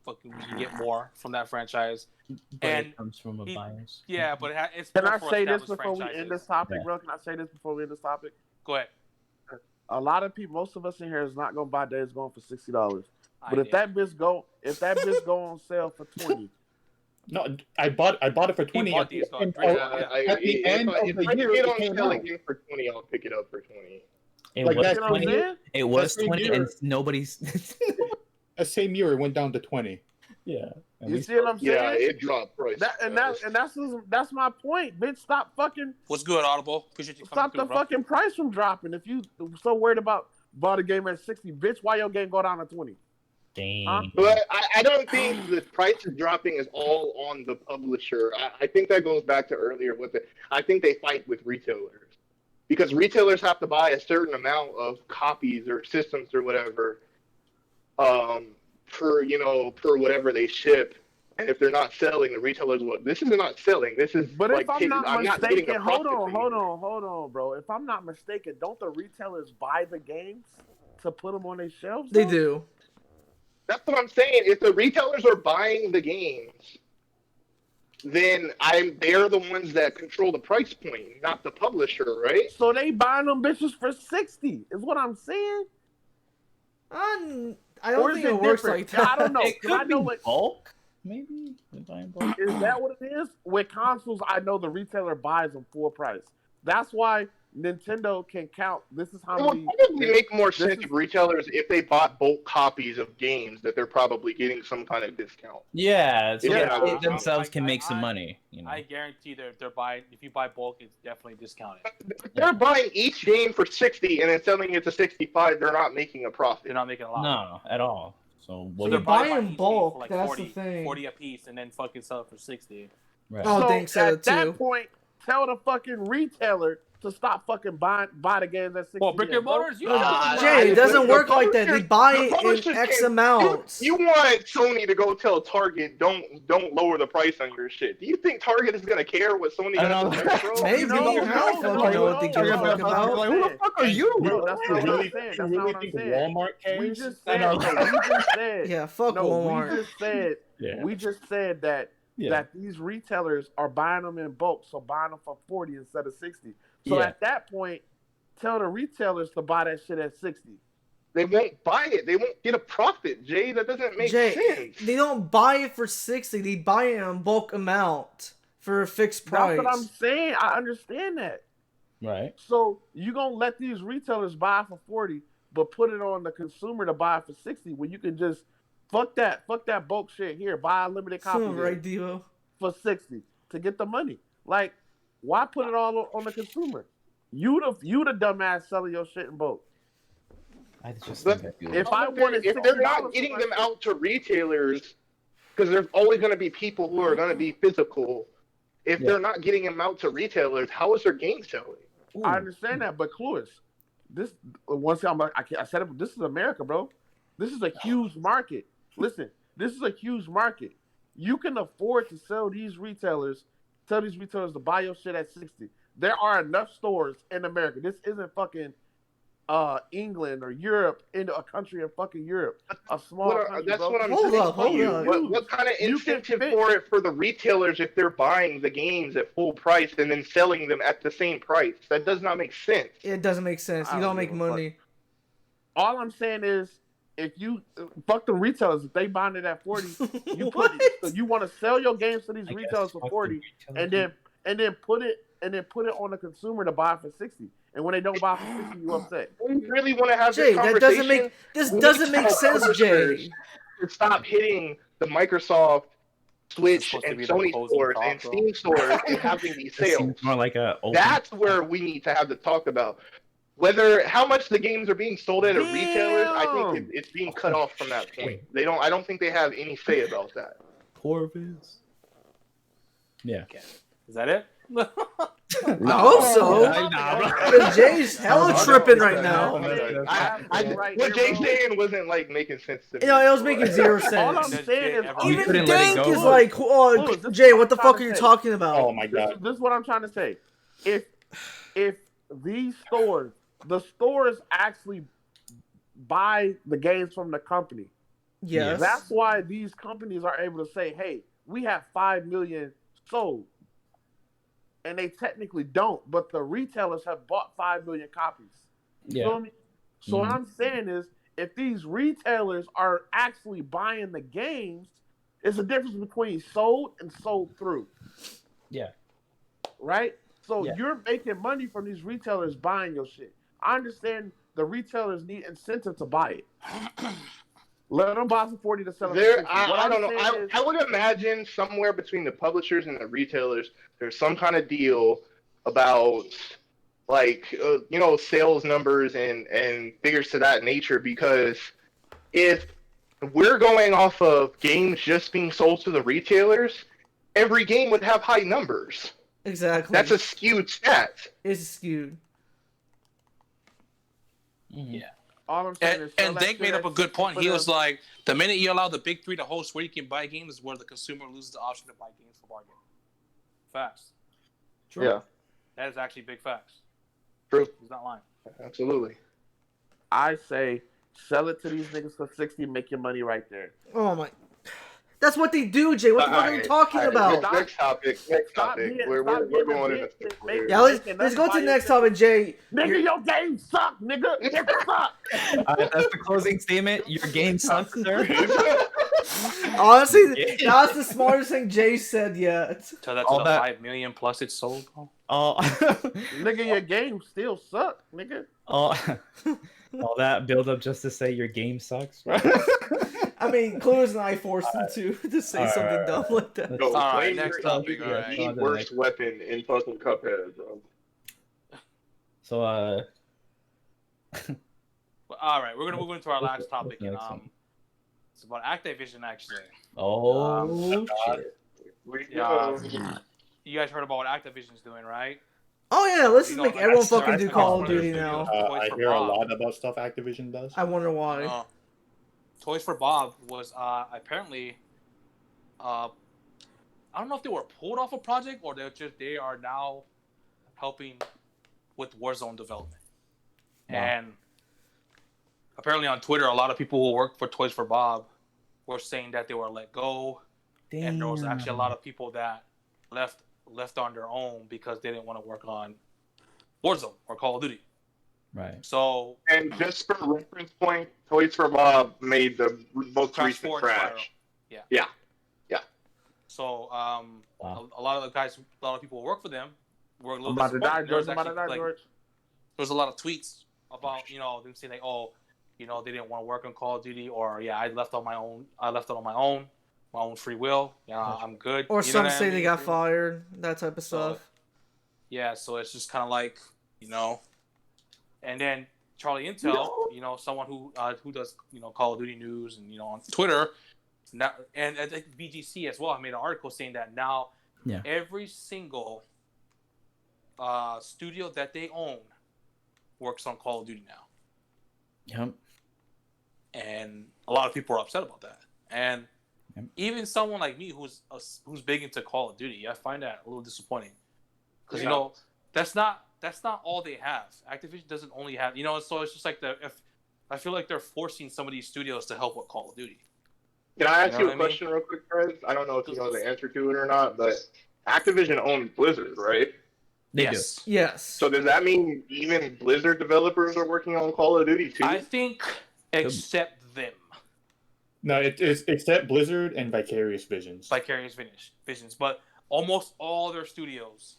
fucking you get more from that franchise. But And it comes from a bias. Yeah, but it's Can more I for say this established before we franchises. end this topic, Yeah. bro? Can I say this before we end this topic? Go ahead. A lot of people, most of us in here, is not gonna buy Days Gone for $60. But if did. that bitch go on sale for 20, No, I bought it for 20. bought At the these end guys. of- at the end of the if I year, get it on came sale out. again for 20, I'll pick it up for 20. It Like, was that's you know what I'm 20. saying? It was That's the 20, year. and nobody's. The same year, it went down to 20. Yeah. You see what I'm saying? Yeah, it dropped price. That's my point, bitch. Stop fucking What's good, Audible? Appreciate you coming stop the through, bro. fucking price from dropping. If you so worried about bought a game at 60, bitch, why your game go down to 20? Dang. But I don't think the price is dropping is all on the publisher. I think that goes back to earlier with it. I think they fight with retailers because retailers have to buy a certain amount of copies or systems or whatever, per whatever they ship. And if they're not selling, the retailers will. This is not selling. This is. But like, if I'm not mistaken, getting a hold profit on, bro. If I'm not mistaken, don't the retailers buy the games to put them on their shelves? They though? do. That's what I'm saying. If the retailers are buying the games, then they're the ones that control the price point, not the publisher, right? So they buying them bitches for 60, is what I'm saying. I Or don't is think it it works different? like that. I don't know. It 'cause I could know be what bulk. Maybe they're buying bulk. is that what it is? With consoles, I know the retailer buys them full price. That's why Nintendo can count. This is how It would many. probably make more this sense is- if retailers, if they bought bulk copies of games, that they're probably getting some kind of discount. Yeah, so Yeah, they I- themselves can I- make some I- money. You know. I guarantee they're buying. If you buy bulk, it's definitely discounted. They're buying each game for 60 and then selling it to 65. They're not making a profit. They're not making a lot. No, at all. So So what? they're do you- buying probably each piece bulk, for like that's 40, the thing. 40 a piece, and then fucking sell it for 60. right. Oh, So think so at too. that point, tell the fucking retailer to stop fucking buy the games at 60. Well, brick and bro. mortars, you Jay, it doesn't the work like that. They publishers- buy the it in publishers X can- amounts. You want Sony to go tell Target, don't lower the price on your shit. Do you think Target is gonna care what Sony I has know. to say, bro? Maybe. No, I don't no, fucking no, know what they no, give a no, fuck no, about. no, Like, who the fuck are you? Bro, that's not what I'm saying. That's You not really what I'm think saying. Walmart cares? We just I said. know. No, we just said. Yeah, fuck No, Walmart. we just said. Yeah. We just said that Yeah. that these retailers are buying them in bulk, so buying them for 40 instead of 60. So Yeah. at that point, tell the retailers to buy that shit at 60. They won't buy it. They won't get a profit, Jay. That doesn't make Jay, sense. they don't buy it for 60. They buy it in bulk amount for a fixed price. That's what I'm saying. I understand that. Right. So you gonna let these retailers buy for 40, but put it on the consumer to buy it for 60 when you can just fuck that bulk shit here, buy a limited copy Right, Devo. for 60 to get the money. Like, why put it all on the consumer? You the dumbass selling your shit in bulk. I just But think that If I wanted if they're not $60 getting for them my out to retailers, because there's always going to be people who are going to be physical. If Yeah. they're not getting them out to retailers, how is their game selling? I understand that, but Cluis, this once I said it. This is America, bro. This is a huge market. Listen, this is a huge market. You can afford to tell these retailers to buy your shit at 60. There are enough stores in America. This isn't fucking England or Europe, into a country in fucking Europe. A small country, That's bro. what I'm Hold saying up, to hold you. up. What kind of You can incentive fit- for it for the retailers if they're buying the games at full price and then selling them at the same price? That does not make sense. It doesn't make sense. You I don't don't make give a fuck. money. All I'm saying is, if you fuck the retailers, if they buying it at 40, you put What? so you want to sell your games to these I guess retailers for fuck the 40, retailers. and then put it on the consumer to buy for 60. And when they don't buy for 60, you upset. We really want to have Jay, this that conversation. doesn't make this We doesn't need to make tell sense, publishers Jay. to stop hitting the Microsoft, Switch, supposed to and be the Sony closing stores talk, and bro. Steam stores and having these It sales. seems more like a open. That's where we need to have the talk about how much the games are being sold at a retailer. I think it's being cut off from that point. I don't think they have any say about that. Poor Viz. Yeah. Is that it? I hope so. But Jay's hella tripping right now. What Jay's saying wasn't like making sense to me. You know, it was making zero All I'm sense. saying is, We Even couldn't let it Dank go. is like, oh, Look, this is Jay, what what the I'm trying fuck to are you say. talking about? Oh my god. this is what I'm trying to say. If these stores, the stores actually buy the games from the company, Yes. that's why these companies are able to say, hey, we have 5 million sold. And they technically don't, but the retailers have bought 5 million copies. You Yeah. feel me? So what Mhm. I'm saying is, if these retailers are actually buying the games, it's a difference between sold and sold through. Yeah. Right? So Yeah. you're making money from these retailers buying your shit. I understand the retailers need incentive to buy it. Let them buy for 40 to sell it for 60. I don't know. saying is- I would imagine somewhere between the publishers and the retailers, there's some kind of deal about like sales numbers and figures to that nature. Because if we're going off of games just being sold to the retailers, every game would have high numbers. Exactly. That's a skewed stat. It's skewed. Yeah. All I'm saying is, And Dank made up a good point. He was like, the minute you allow the big three to host where you can buy games is where the consumer loses the option to buy games for bargain. Facts. True. Yeah, That is actually big facts. true. He's not lying. Absolutely. I say, sell it to these niggas for 60, make your money right there. Oh my. That's what they do, Jay. What the fuck are you talking about? Next topic. We're going in a Yeah, let's go to the next topic, Jay. Nigga, your game suck, nigga. It suck. That's the closing statement. Your game sucks, sir. Honestly, that's the smartest thing Jay said yet. Tell that to the 5 million plus it's sold. Oh, Nigga, your game still suck, nigga. all that build up just to say your game sucks. I mean, Clues and I forced him to say something dumb like that. No, All right, flamethrower next topic, is all right. the worst weapon in fucking Cuphead, bro. So, All right, we're gonna move into our last topic, and it's about Activision actually. shit. You guys heard about what Activision's doing, right? Oh yeah, let's just You know, make like, everyone I fucking do started Call of one of their Duty now. studios. Toys I for hear a Bob. lot about stuff Activision does. I wonder why. Toys for Bob was apparently, I don't know if they were pulled off a project or they are now helping with Warzone development. Wow. And apparently on Twitter, a lot of people who work for Toys for Bob were saying that they were let go, and there was actually a lot of people that left on their own because they didn't want to work on Warzone or Call of Duty. Right. So, And just for reference point, Toys for Bob made the most Crash recent 4 Crash. Yeah. Yeah. So, Wow. a lot of people who work for them were a little I'm about to die, disappointed. There was George. I'm about to actually, die, George. there was a lot of tweets about them saying like, they didn't want to work on Call of Duty, or I left on my own free will. I'm good. Or You know some what I say they mean? got fired, that type of stuff. Yeah, so it's just kind of like, and then Charlie Intel, someone who does Call of Duty news and on Twitter, now, and I think BGC as well. I made an article saying that now every single studio that they own works on Call of Duty now. Yep. And a lot of people are upset about that. And even someone like me who's big into Call of Duty, I find that a little disappointing because that's not all they have. Activision doesn't only have so it's just like I feel like they're forcing some of these studios to help with Call of Duty. Can I ask you a what I question real quick, Fred? I don't know if you know the answer to it or not, but Activision owns Blizzard, right? They do. Yes. So does that mean even Blizzard developers are working on Call of Duty too? I think except them. No, it's except Blizzard and Vicarious Visions. Vicarious Visions, but almost all their studios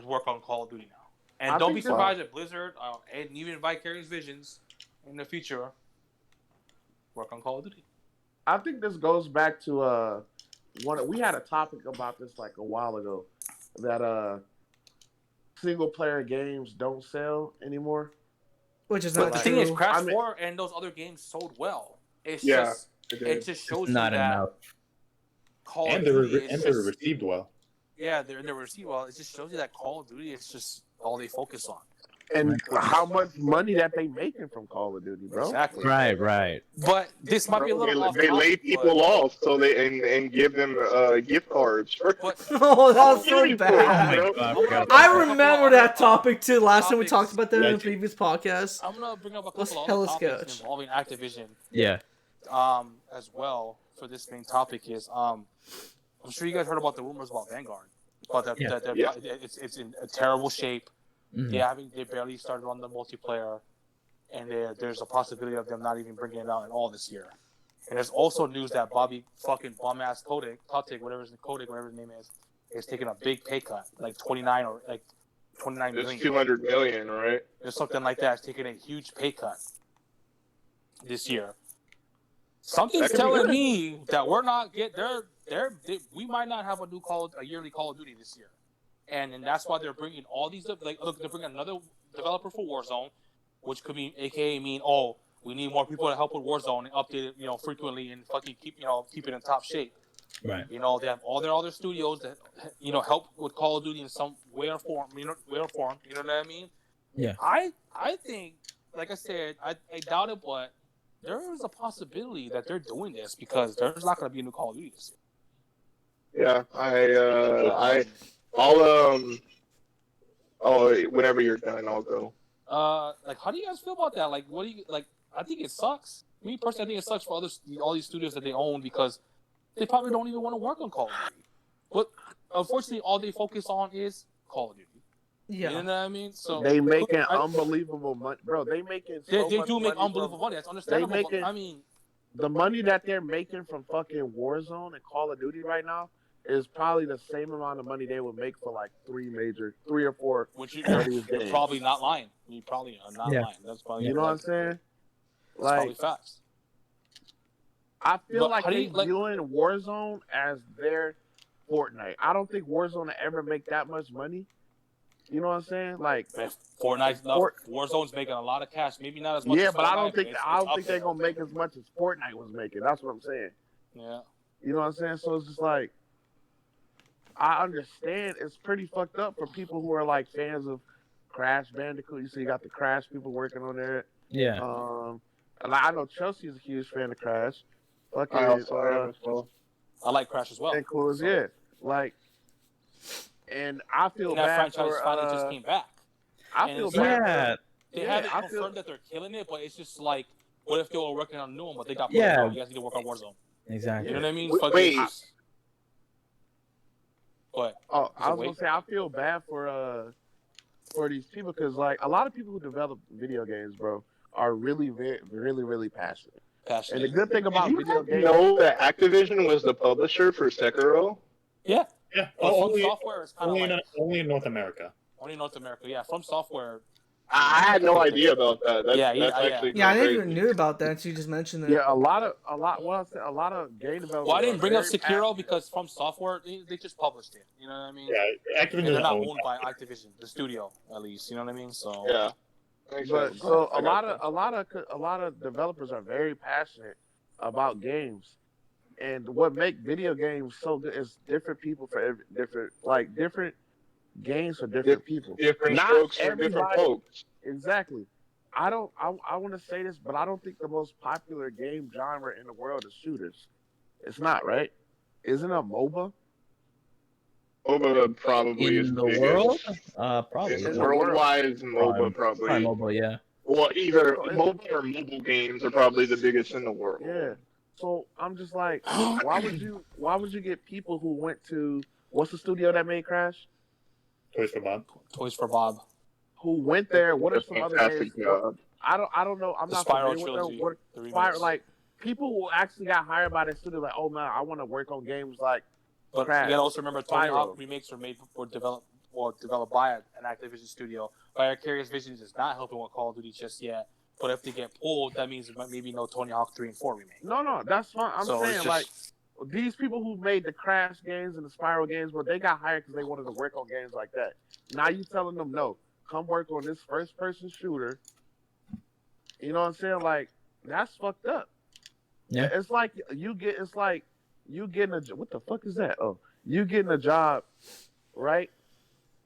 work on Call of Duty now. And don't be surprised if Blizzard and even Vicarious Visions in the future work on Call of Duty. I think this goes back to we had a topic about this like a while ago, that single player games don't sell anymore. Which is But not the true. thing is, Crash 4 and those other games sold well. It just shows you Not that enough. Call And of they were Duty is just, received well. yeah, they were received well. It just shows you that Call of Duty is just all they focus on. And how much money that they making from Call of Duty, bro. Exactly. Right. But this might be a little off they lay topic, people off so they and give them gift cards. But Oh, that was so Duty bad. bro. I remember that topic too. Last time we talked about that in the previous podcast. I'm gonna bring up a Let's couple hella of other topics sketch. involving Activision. Yeah. As well for this main topic is I'm sure you guys heard about the rumors about Vanguard, but it's in a terrible shape. Mhm. They barely started on the multiplayer, and there's a possibility of them not even bringing it out at all this year. And there's also news that Bobby fucking bum ass Kotick, whatever his name is taking a big pay cut, like 29 million. It's 200 million, right? Or something like that. It's taking a huge pay cut this year. Something's telling me that we're not we might not have a yearly Call of Duty this year, and that's why they're bringing all these they're bringing another developer for Warzone, which could mean AKA mean we need more people to help with Warzone and update it, frequently and fucking keep it in top shape. Right. They have all their other studios that help with Call of Duty in some way or form. You know what I mean? Yeah. I think, like I said, I doubt it, but there is a possibility that they're doing this because there's not going to be a new Call of Duty this year. Yeah, whenever you're done, I'll go. Like, how do you guys feel about that? Like, what do you like? I think it sucks. Me personally, I think it sucks for all these studios that they own because they probably don't even want to work on Call of Duty. But unfortunately, all they focus on is Call of Duty. Yeah. You know what I mean? So they making unbelievable money, bro. They making they do make unbelievable money. That's understandable. The money that they're making from fucking Warzone and Call of Duty right now is probably the same amount of money they would make for like 3 or 4. Which you're probably not lying. You probably are not lying. That's probably what I'm saying. Like, probably facts. I feel like they viewing Warzone as their Fortnite. I don't think Warzone will ever make that much money. You know what I'm saying? Like Warzone's making a lot of cash. Maybe not as much. Yeah, but I don't think they're gonna make as much as Fortnite was making. That's what I'm saying. Yeah. You know what I'm saying? So it's just like, I understand it's pretty fucked up for people who are like fans of Crash Bandicoot. You see, you got the Crash people working on there. Yeah. And I know Chelsea's a huge fan of Crash. Fucking, I also am as well. I like Crash as well. And cool as like. And I feel that bad franchise for, finally just came back. I feel bad. They haven't confirmed that they're killing it, but it's just like, what if they were working on a new one, but they got you guys need to work on Warzone. Exactly. You know what I mean? Wait. But I was gonna say I feel bad for these people because like a lot of people who develop video games, bro, are really really passionate. And the good thing about video games, know that Activision was the publisher for Sekiro. Yeah. Yeah. Only Software is kind of only in North America. Only in North America, yeah. From Software. I had no idea about that. That's I didn't even knew about that. So you just mentioned that. Yeah, a lot of game developers. Well, I didn't bring up Sekiro because From Software they just published it. You know what I mean? Yeah, Activision. They're not owned by Activision, the studio at least. You know what I mean? So yeah. But so a lot of developers are very passionate about games, and what make video games so good is different people for different games for different people. Different strokes for different folks. Exactly. I want to say this, but I don't think the most popular game genre in the world is shooters. It's not, right? Isn't it MOBA? MOBA probably is the world. Probably. Worldwide, MOBA probably. MOBA, yeah. Well, either MOBA or mobile games are probably the biggest in the world. Yeah. So I'm just like, why would you get people who went to what's the studio that made Crash? Toys for Bob. Toys for Bob. Who went there? What are some other games? Job. I don't know. I'm not Spyro familiar with Trilogy. them. Like people who actually got hired by the studio, like, oh man, I want to work on games like. But Crash, you gotta also remember, Tony Spyro. Hawk remakes were developed by an Activision studio. Vicarious Visions is not helping with Call of Duty just yet. But if they get pulled, that means maybe no Tony Hawk 3 and 4 remake. No, that's fine. I'm saying just, like these people who made the Crash games and the Spyro games, but they got hired because they wanted to work on games like that. Now you telling them no, come work on this first-person shooter. You know what I'm saying? Like that's fucked up. Yeah. It's like you getting a what the fuck is that? Oh, you getting a job, right?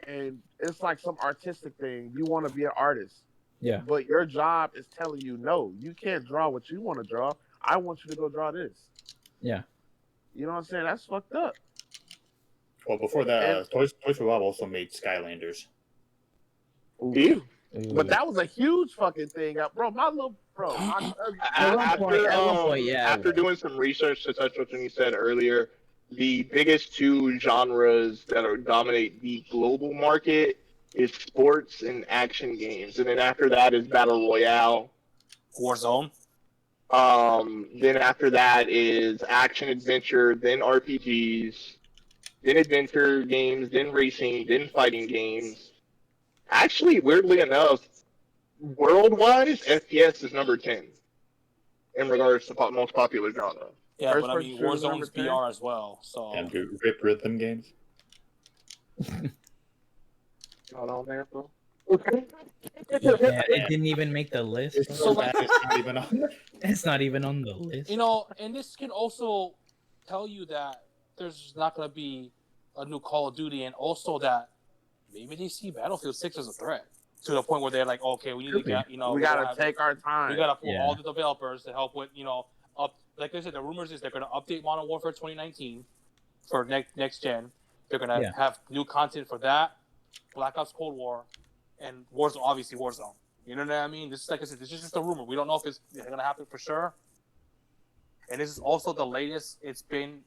And it's like some artistic thing. You want to be an artist. Yeah. But your job is telling you, no, you can't draw what you want to draw. I want you to go draw this. Yeah. You know what I'm saying? That's fucked up. Well, before that, Toys for Bob also made Skylanders. Ooh. But that was a huge fucking thing, bro. My little bro. After doing some research to touch on what you said earlier, the biggest two genres that dominate the global market is sports and action games, and then after that is battle royale, Warzone. Then after that is action adventure, then RPGs, then adventure games, then racing, then fighting games. Actually, weirdly enough, worldwide, FPS is number 10 in regards to most popular genre. Yeah, but I mean, Warzone's BR as well. So and rip rhythm games. Not on there, bro. Yeah, it didn't even make the list. It's so bad it's not even on. It's not even on the list. You know, and this can also tell you that there's not going to be a new Call of Duty, and also that maybe they see Battlefield 6 as a threat to the point where they're like, okay, we need to get, you know, we gotta take our time. We gotta pull all the developers to help with, you know, like I said, the rumors is they're gonna update Modern Warfare 2019 for next gen. They're gonna have new content for that, Black Ops Cold War, and Warzone. Obviously, Warzone. You know what I mean? This is, like I said, this is just a rumor. We don't know if it's gonna happen for sure. And this is also the latest. It's been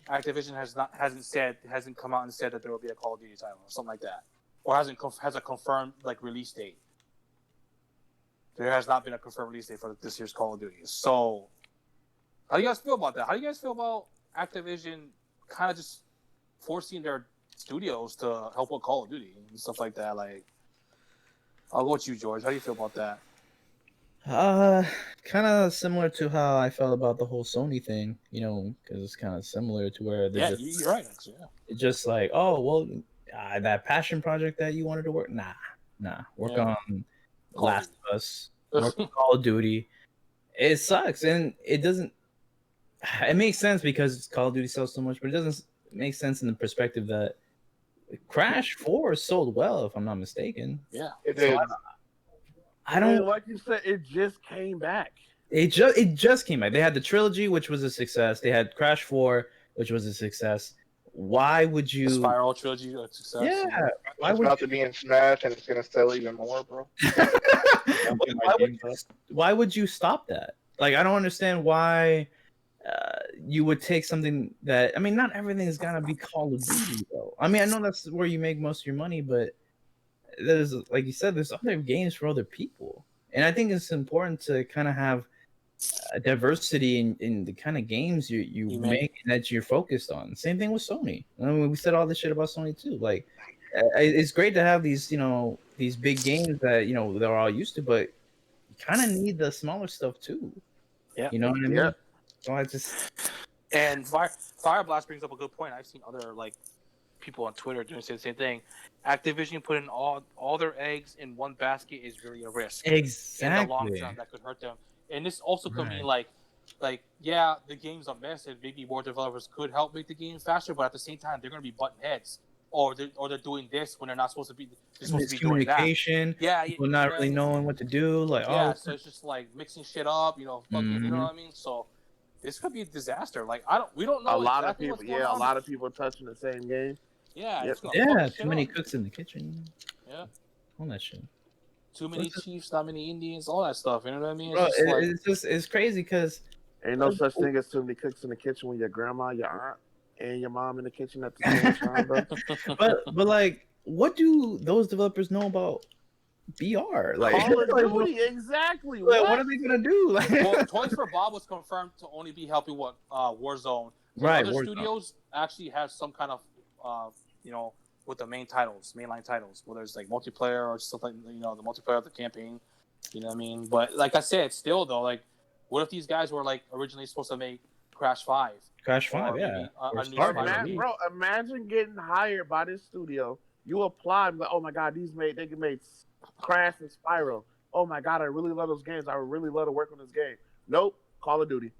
Activision hasn't come out and said that there will be a Call of Duty title or something like that, or has a confirmed like release date. There has not been a confirmed release date for this year's Call of Duty. So, how do you guys feel about that? How do you guys feel about Activision kind of just forcing their studios to help with Call of Duty and stuff like that? Like, I'll go with you, George. How do you feel about that? Kind of similar to how I felt about the whole Sony thing, you know, because it's kind of similar to where they're you're right. Actually, it's just like, oh well, that passion project that you wanted to work, work on Last of Us, work on Call of Duty. It sucks, and it doesn't. It makes sense because Call of Duty sells so much, but it doesn't make sense in the perspective that Crash 4 sold well, if I'm not mistaken. Yeah, it did. I don't like you said. It just came back. It just came back. They had the trilogy, which was a success. They had Crash 4, which was a success. Why would you? The Spiral trilogy a success. Yeah. Why it's about to be in Smash, and it's gonna sell even more, bro. Why would you stop that? Like, I don't understand why you would take something that. I mean, not everything is gonna be Call of Duty, though. I mean, I know that's where you make most of your money, but there's, like you said, there's other games for other people, and I think it's important to kind of have diversity in the kind of games you make and that you're focused on. Same thing with Sony. I mean, we said all this shit about Sony too. Like, it's great to have these, you know, these big games that, you know, they're all used to, but you kind of need the smaller stuff too. Yeah, you know what I mean? Yeah. So I just and Fire Blast brings up a good point. I've seen other like people on Twitter doing the same thing. Activision putting all their eggs in one basket is really a risk. Exactly. In the long term, that could hurt them. And this also could mean like yeah, the game's a mess, and maybe more developers could help make the game faster, but at the same time, they're going to be butting heads, or they're doing this when they're not supposed to be. They're supposed to be doing that. Communication. Yeah, people not really knowing what to do. Like, so it's just like mixing shit up, you know, fucking, you know what I mean? So this could be a disaster. Like, we don't know. A lot of people, a lot of people touching the same game. Yeah, too many cooks in the kitchen. Yeah, all that shit. Too many Chiefs, not many Indians, all that stuff. You know what I mean? It's crazy because ain't no such thing as too many cooks in the kitchen when your grandma, your aunt, and your mom in the kitchen at the same time, bro. but like, what do those developers know about VR? Like, Call of Duty, exactly. What are they gonna do? Like, well, Toys for Bob was confirmed to only be helping with Warzone. Right. Other studios actually have some kind of, you know, with the mainline titles, whether it's like multiplayer or stuff like, you know, the multiplayer of the campaign. You know what I mean? But like I said, still though, like, what if these guys were like originally supposed to make Crash 5? Crash 5, yeah. Bro, imagine getting hired by this studio. You apply, like, oh my god, they can make Crash and Spyro. Oh my god, I really love those games. I would really love to work on this game. Nope, Call of Duty.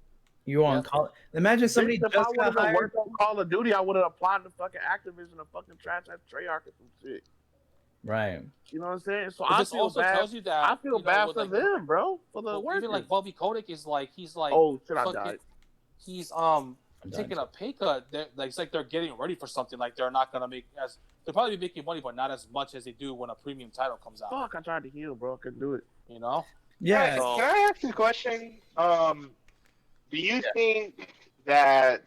You on Call? Imagine somebody if just I would got have hired. worked on Call of Duty, I would have applied to fucking Activision and fucking trash that Treyarch or some shit. Right. You know what I'm saying? So I feel bad. Tells you that, I feel bad for them, bro. For the workers. Even like Bobby Kotick is like, he's like, oh shit, I died. He's taking a pay cut. Like, it's like they're getting ready for something. Like, they're not gonna make as they'll probably be making money, but not as much as they do when a premium title comes out. Fuck, I tried to heal, bro. I couldn't do it. You know? Yeah. Can I ask you a question? Do you think that,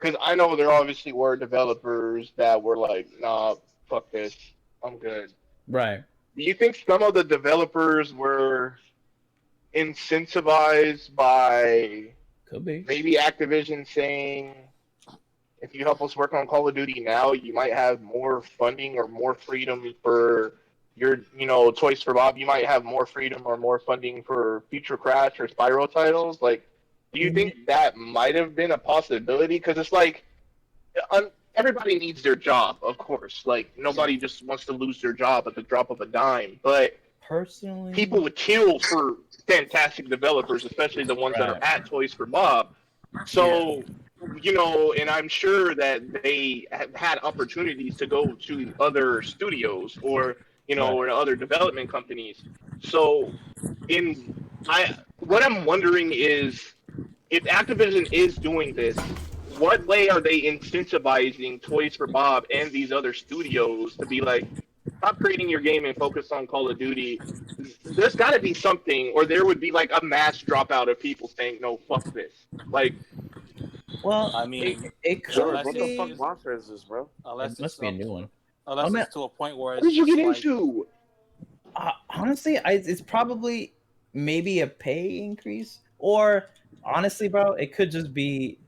because I know there obviously were developers that were like, nah, fuck this, I'm good. Right. Do you think some of the developers were incentivized by could be maybe Activision saying, if you help us work on Call of Duty now, you might have more funding or more freedom for your, you know, Toys for Bob, you might have more freedom or more funding for future Crash or Spyro titles? Like, do you think that might have been a possibility? Because it's like, everybody needs their job, of course. Like nobody just wants to lose their job at the drop of a dime. But Personally, people would kill for fantastic developers, especially the ones that are at Toys for Bob. So, and I'm sure that they have had opportunities to go to other studios or, or other development companies. So, what I'm wondering is if Activision is doing this, what way are they incentivizing Toys for Bob and these other studios to be like, stop creating your game and focus on Call of Duty? There's got to be something, or there would be like a mass dropout of people saying, "No, fuck this." Like, well, I mean, it could George, what be. the fuck monster is this, bro? It must be a new one. Unless it's to a point where it's what did you get like, into? Honestly, it's probably maybe a pay increase, or honestly, bro, it could just be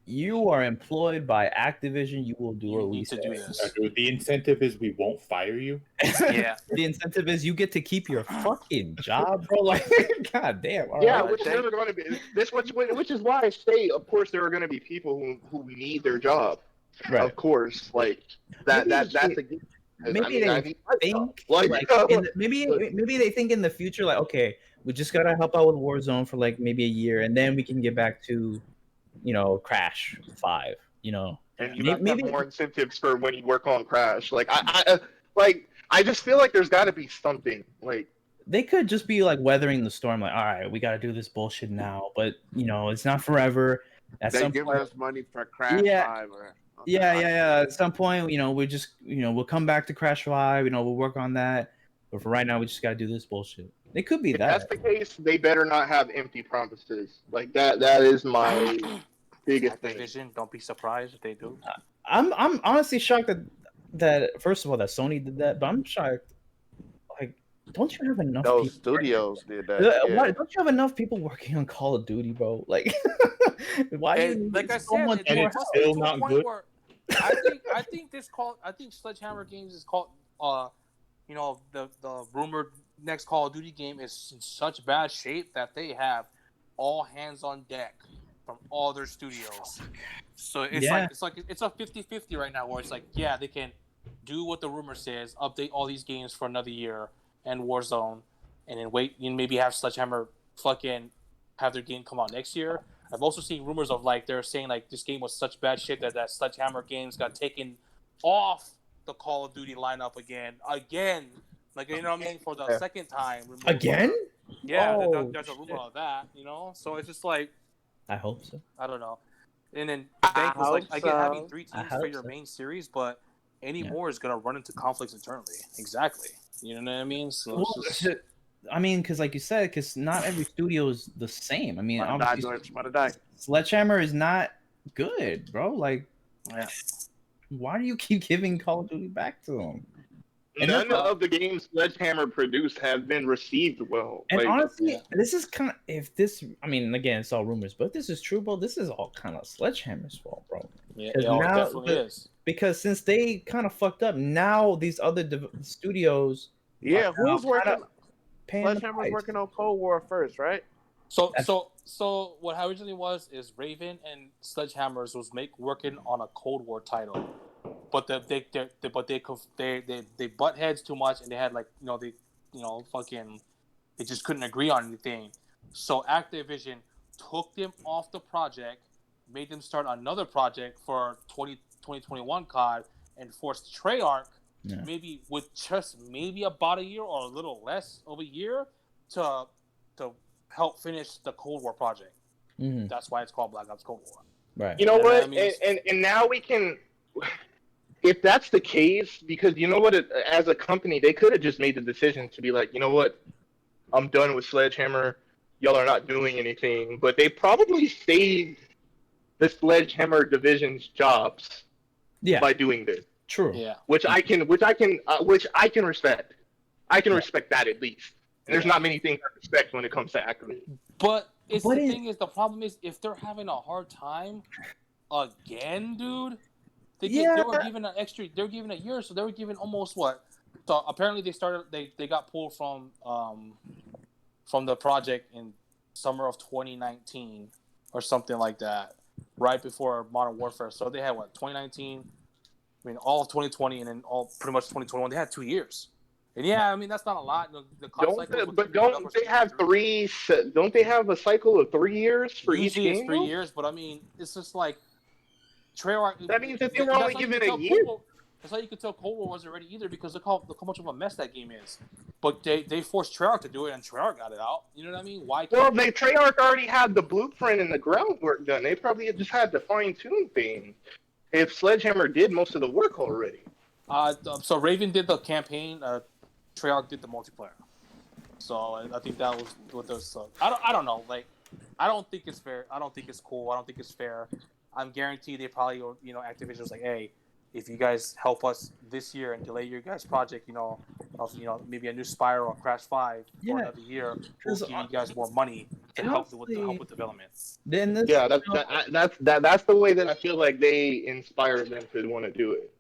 you are employed by Activision. You will do a need to do this. The incentive is we won't fire you. Yeah. The incentive is you get to keep your fucking job, bro. Like, god damn. Yeah, which is never going to be which is why I say, of course, there are going to be people who need their job. Right. Of course, like that's a maybe they think maybe they think in the future, like, okay, we just gotta help out with Warzone for like maybe a year, and then we can get back to, Crash 5. And you have more incentives for when you work on Crash. Like I just feel like there's got to be something. Like they could just be like weathering the storm, like, all right, we got to do this bullshit now, but it's not forever. They give us money for Crash 5 or. Yeah. At some point, we just, we'll come back to Crash 5. We'll work on that. But for right now, we just got to do this bullshit. It could be if that. That's the case. They better not have empty promises. Like that. That is my biggest thing. Don't be surprised if they do. I'm honestly shocked that first of all that Sony did that, but I'm shocked. Like, don't you have enough? Those studios did that. Why don't you have enough people working on Call of Duty, bro? Like, why? And, like I said, it's still not good. I think Sledgehammer Games is called. The rumored next Call of Duty game is in such bad shape that they have all hands on deck from all their studios. So it's it's a 50-50 right now, where it's like, yeah, they can do what the rumor says, update all these games for another year and Warzone, and then wait and maybe have Sledgehammer fucking have their game come out next year. I've also seen rumors of like they're saying like this game was such bad shit that Sledgehammer Games got taken off the Call of Duty lineup again, like, you know what I mean, for the second time. Again? Yeah, there's a rumor of that, So it's just like, I hope so. I don't know. And then Bank was like, I get having 3 teams for your main series, but any more is gonna run into conflicts internally. Exactly. You know what I mean? So because like you said, because not every studio is the same. I mean, obviously, Sledgehammer is not good, bro. Like, why do you keep giving Call of Duty back to them? None of the games Sledgehammer produced have been received well. And honestly, this is kind of, again, it's all rumors, but if this is true, bro, this is all kind of Sledgehammer's fault, bro. Yeah, it definitely is. Because since they kind of fucked up, now these other studios. Yeah, who's working? Sledgehammer's working on Cold War first, right? So what originally was is Raven and Sledgehammer's was working on a Cold War title, but they butt heads too much, and they had they just couldn't agree on anything. So Activision took them off the project, made them start another project for 2021 COD, and forced Treyarch, maybe with just about a year or a little less of a year, to help finish the Cold War project. Mm-hmm. That's why it's called Black Ops Cold War. Right. You know what? And now we can, if that's the case, because you know what? As a company, they could have just made the decision to be like, you know what? I'm done with Sledgehammer. Y'all are not doing anything. But they probably saved the Sledgehammer division's jobs by doing this. True. Yeah. Which I can respect. I can respect that at least. And there's not many things I respect when it comes to Activision. But the problem is if they're having a hard time again, dude, they were given an extra. They're given a year, so they were given almost what? So apparently they got pulled from the project in summer of 2019 or something like that, right before Modern Warfare. So they had 2019, I mean, all of 2020 and then all pretty much 2021. They had 2 years. And yeah, I mean that's not a lot. The Don't they have three? Don't they have a cycle of 3 years for each Usually game? it's 3 years, but I mean it's just like Treyarch. That means that they were only given a year. That's how you could tell Cold War wasn't ready either because look how much of a mess that game is. But they forced Treyarch to do it, and Treyarch got it out. You know what I mean? Why? Well, Treyarch already had the blueprint and the groundwork done. They probably just had to fine tune things. If Sledgehammer did most of the work already. So Raven did the campaign. Treyarch did the multiplayer. So I think that was what those. I don't know. Like, I don't think it's fair. I don't think it's cool. I don't think it's fair. I'm guaranteed they probably, Activision was like, hey, if you guys help us this year and delay your guys' project, maybe a new Spyro or Crash 5 for another year, we'll give you guys more money to help with development. Then that's the way that I feel like they inspired them to want to do it.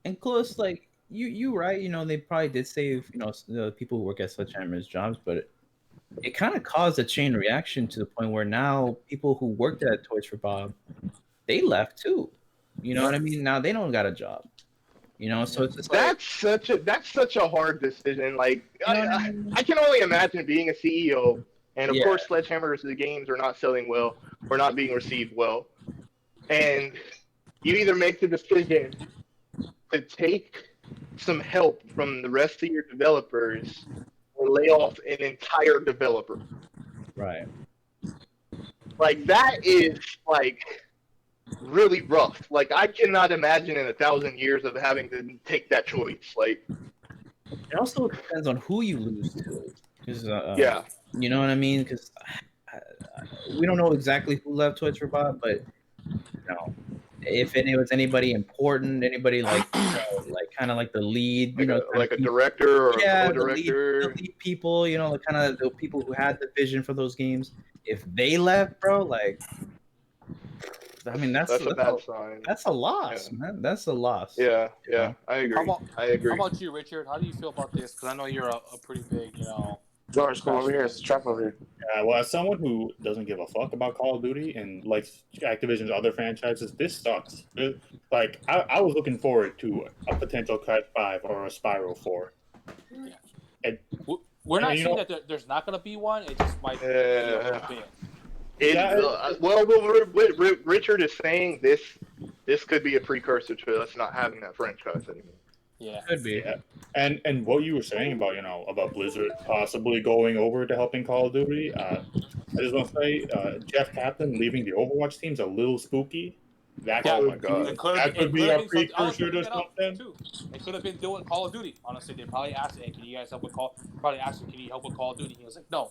And close, like you right, they probably did save the people who work at Sledgehammer's jobs, but it kind of caused a chain reaction to the point where now people who worked at Toys for Bob, they left too. You know what I mean? Now they don't got a job. So it's just that's such a hard decision. Like I can only imagine being a CEO, and of course, Sledgehammer's games are not selling well or not being received well, and you either make the decision to take some help from the rest of your developers or lay off an entire developer. Right. Like that is like really rough. Like I cannot imagine in 1,000 years of having to take that choice. Like it also depends on who you lose to. Cause, you know what I mean? Because we don't know exactly who left Toys for Bob, but if it was anybody important, anybody like kind of like the lead, like a director or a co-director, the lead people, kind of the people who had the vision for those games. If they left, bro, like. I mean, that's a bad sign. That's a loss, man. That's a loss. Yeah, I agree. I agree. How about you, Richard? How do you feel about this? Because I know you're a pretty big, George, come over here. It's a trap over here. Yeah, well, as someone who doesn't give a fuck about Call of Duty and likes Activision's other franchises, this sucks. I was looking forward to a potential Crash 5 or a Spyro 4. Yeah. We're not saying that there's not going to be one. It just might be a little bit. Richard is saying this could be a precursor to us not having that franchise anymore. Yeah, could be. Yeah. And what you were saying about about Blizzard possibly going over to helping Call of Duty, I just want to say Jeff Kaplan leaving the Overwatch team's a little spooky. That could be a precursor to something. Too. They could have been doing Call of Duty. Honestly, they probably asked, "Hey, can you guys help with Call?" Probably asked him, "Can you help with Call of Duty?" He was like, "No,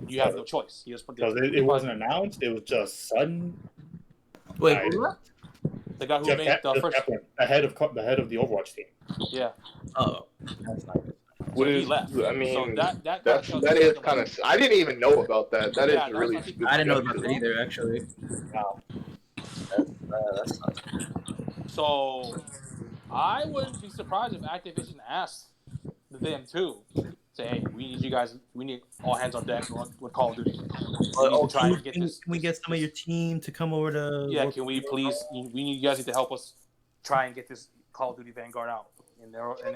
you have no choice." He just because it wasn't announced; it was just sudden. Wait, the guy who made the first, the head of the Overwatch team. Yeah. Oh, that's not good. So he left. I mean, so that is kind of. I didn't even know about that. That is really. I didn't know about that either, actually. Wow. That's not so I wouldn't be surprised if Activision asked them too. Say, hey, we need all hands on deck with Call of Duty. Can we get some of your team to come over to? Yeah, can we please? We need you guys to help us try and get this Call of Duty Vanguard out.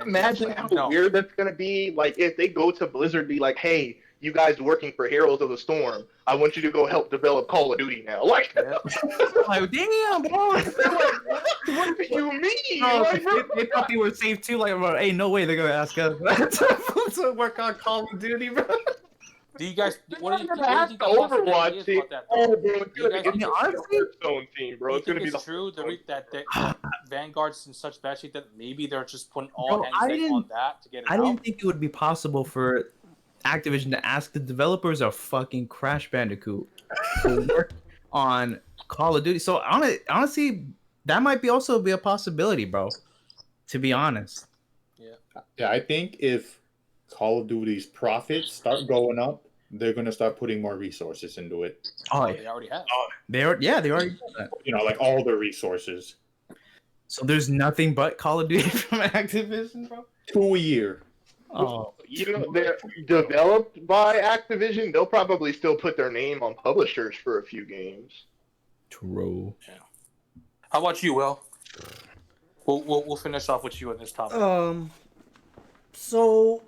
Imagine how weird that's gonna be. Like if they go to Blizzard, be like, "Hey, you guys working for Heroes of the Storm, I want you to go help develop Call of Duty now." Like, like damn, bro. What do you mean? Bro, they thought they were safe too. Like, bro, hey, no way they're gonna ask us to work on Call of Duty, bro. Do you guys? What do you think? Overwatch team. Oh, bro, it's gonna be the Hearthstone team, bro. It's gonna be the true that Vanguard's in such bad shape that maybe they're just putting all hands on that to get it out. I didn't think it would be possible for Activision to ask the developers of fucking Crash Bandicoot to work on Call of Duty. So honestly, that might also be a possibility, bro. To be honest. Yeah, I think if Call of Duty's profits start going up, they're gonna start putting more resources into it. Oh, they already have. They already did that. Like all the resources. So there's nothing but Call of Duty from Activision, bro? 2 a year. Oh, they're developed by Activision. They'll probably still put their name on publishers for a few games. True. Yeah. How about you, Will? We'll finish off with you on this topic. So,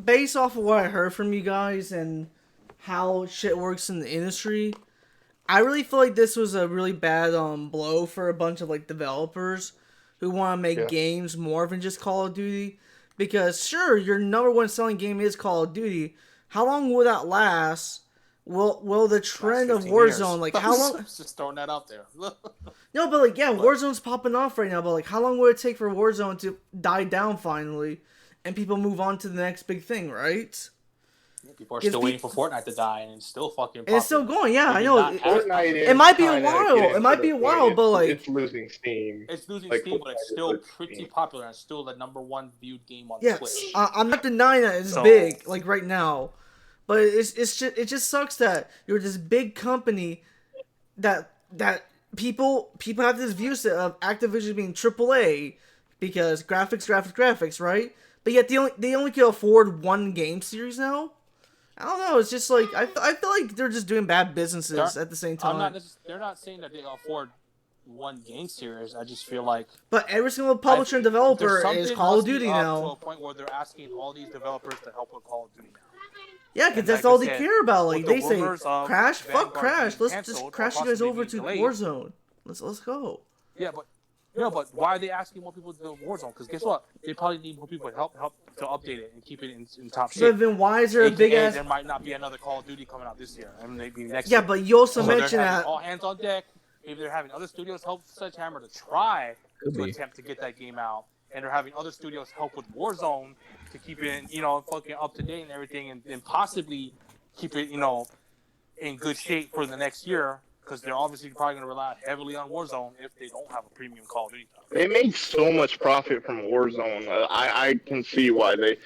based off of what I heard from you guys and how shit works in the industry, I really feel like this was a really bad blow for a bunch of like developers who want to make games more than just Call of Duty. Because sure, your number one selling game is Call of Duty. How long will that last? Will the trend of Warzone like how long? Just throwing that out there. No, but like Warzone's popping off right now. But like, how long will it take for Warzone to die down finally, and people move on to the next big thing, right? People are still waiting for Fortnite to die, and it's still fucking. And it's still going. Yeah, I know. It might be a while. It might be a while, but like it's losing steam. It's losing steam, but it's still pretty popular and still the number one viewed game on yes, Twitch. I'm not denying that it's big, like right now, but it just sucks that you're this big company that people have this view set of Activision being AAA because graphics, right? But yet they only can afford one game series now. I don't know. It's just like I feel like they're just doing bad businesses at the same time. They're not saying that they afford one game series. I just feel like. But every single publisher and developer is Call of Duty now. To a point where they're asking all these developers to help with Call of Duty now. Yeah, because that's all they care about. Like they say, Crash, fuck Crash. Let's just crash you guys over to Warzone. Let's go. Yeah, but why are they asking more people to do Warzone? Because guess what? They probably need more people to help to update it and keep it in top shape. So then why is there a big ass? There might not be another Call of Duty coming out this year. I mean, maybe next. Yeah, year. but you also mentioned that all hands on deck. Maybe they're having other studios help Sledgehammer to try to attempt to get that game out, and they're having other studios help with Warzone to keep it, fucking up to date and everything, and possibly keep it, in good shape for the next year. Because they're obviously probably going to rely heavily on Warzone if they don't have a premium Call of Duty. They make so much profit from Warzone. I can see why they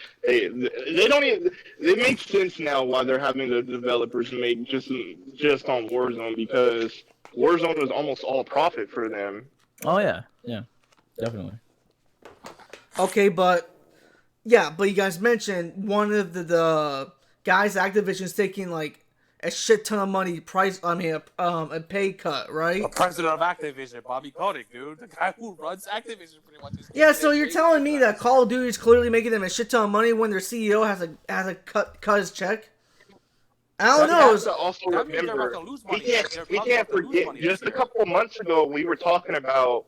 don't even. It makes sense now why they're having the developers make just on Warzone, because Warzone is almost all profit for them. Oh yeah, definitely. Okay, but you guys mentioned one of the guys Activision's taking like a shit ton of money a pay cut, right? The president of Activision, Bobby Kotick, dude. The guy who runs Activision pretty much. Yeah, so you're telling me that Call of Duty is clearly making them a shit ton of money when their CEO has a cut his check? I don't know. To also remember, we can't forget, just a couple of months ago, we were talking about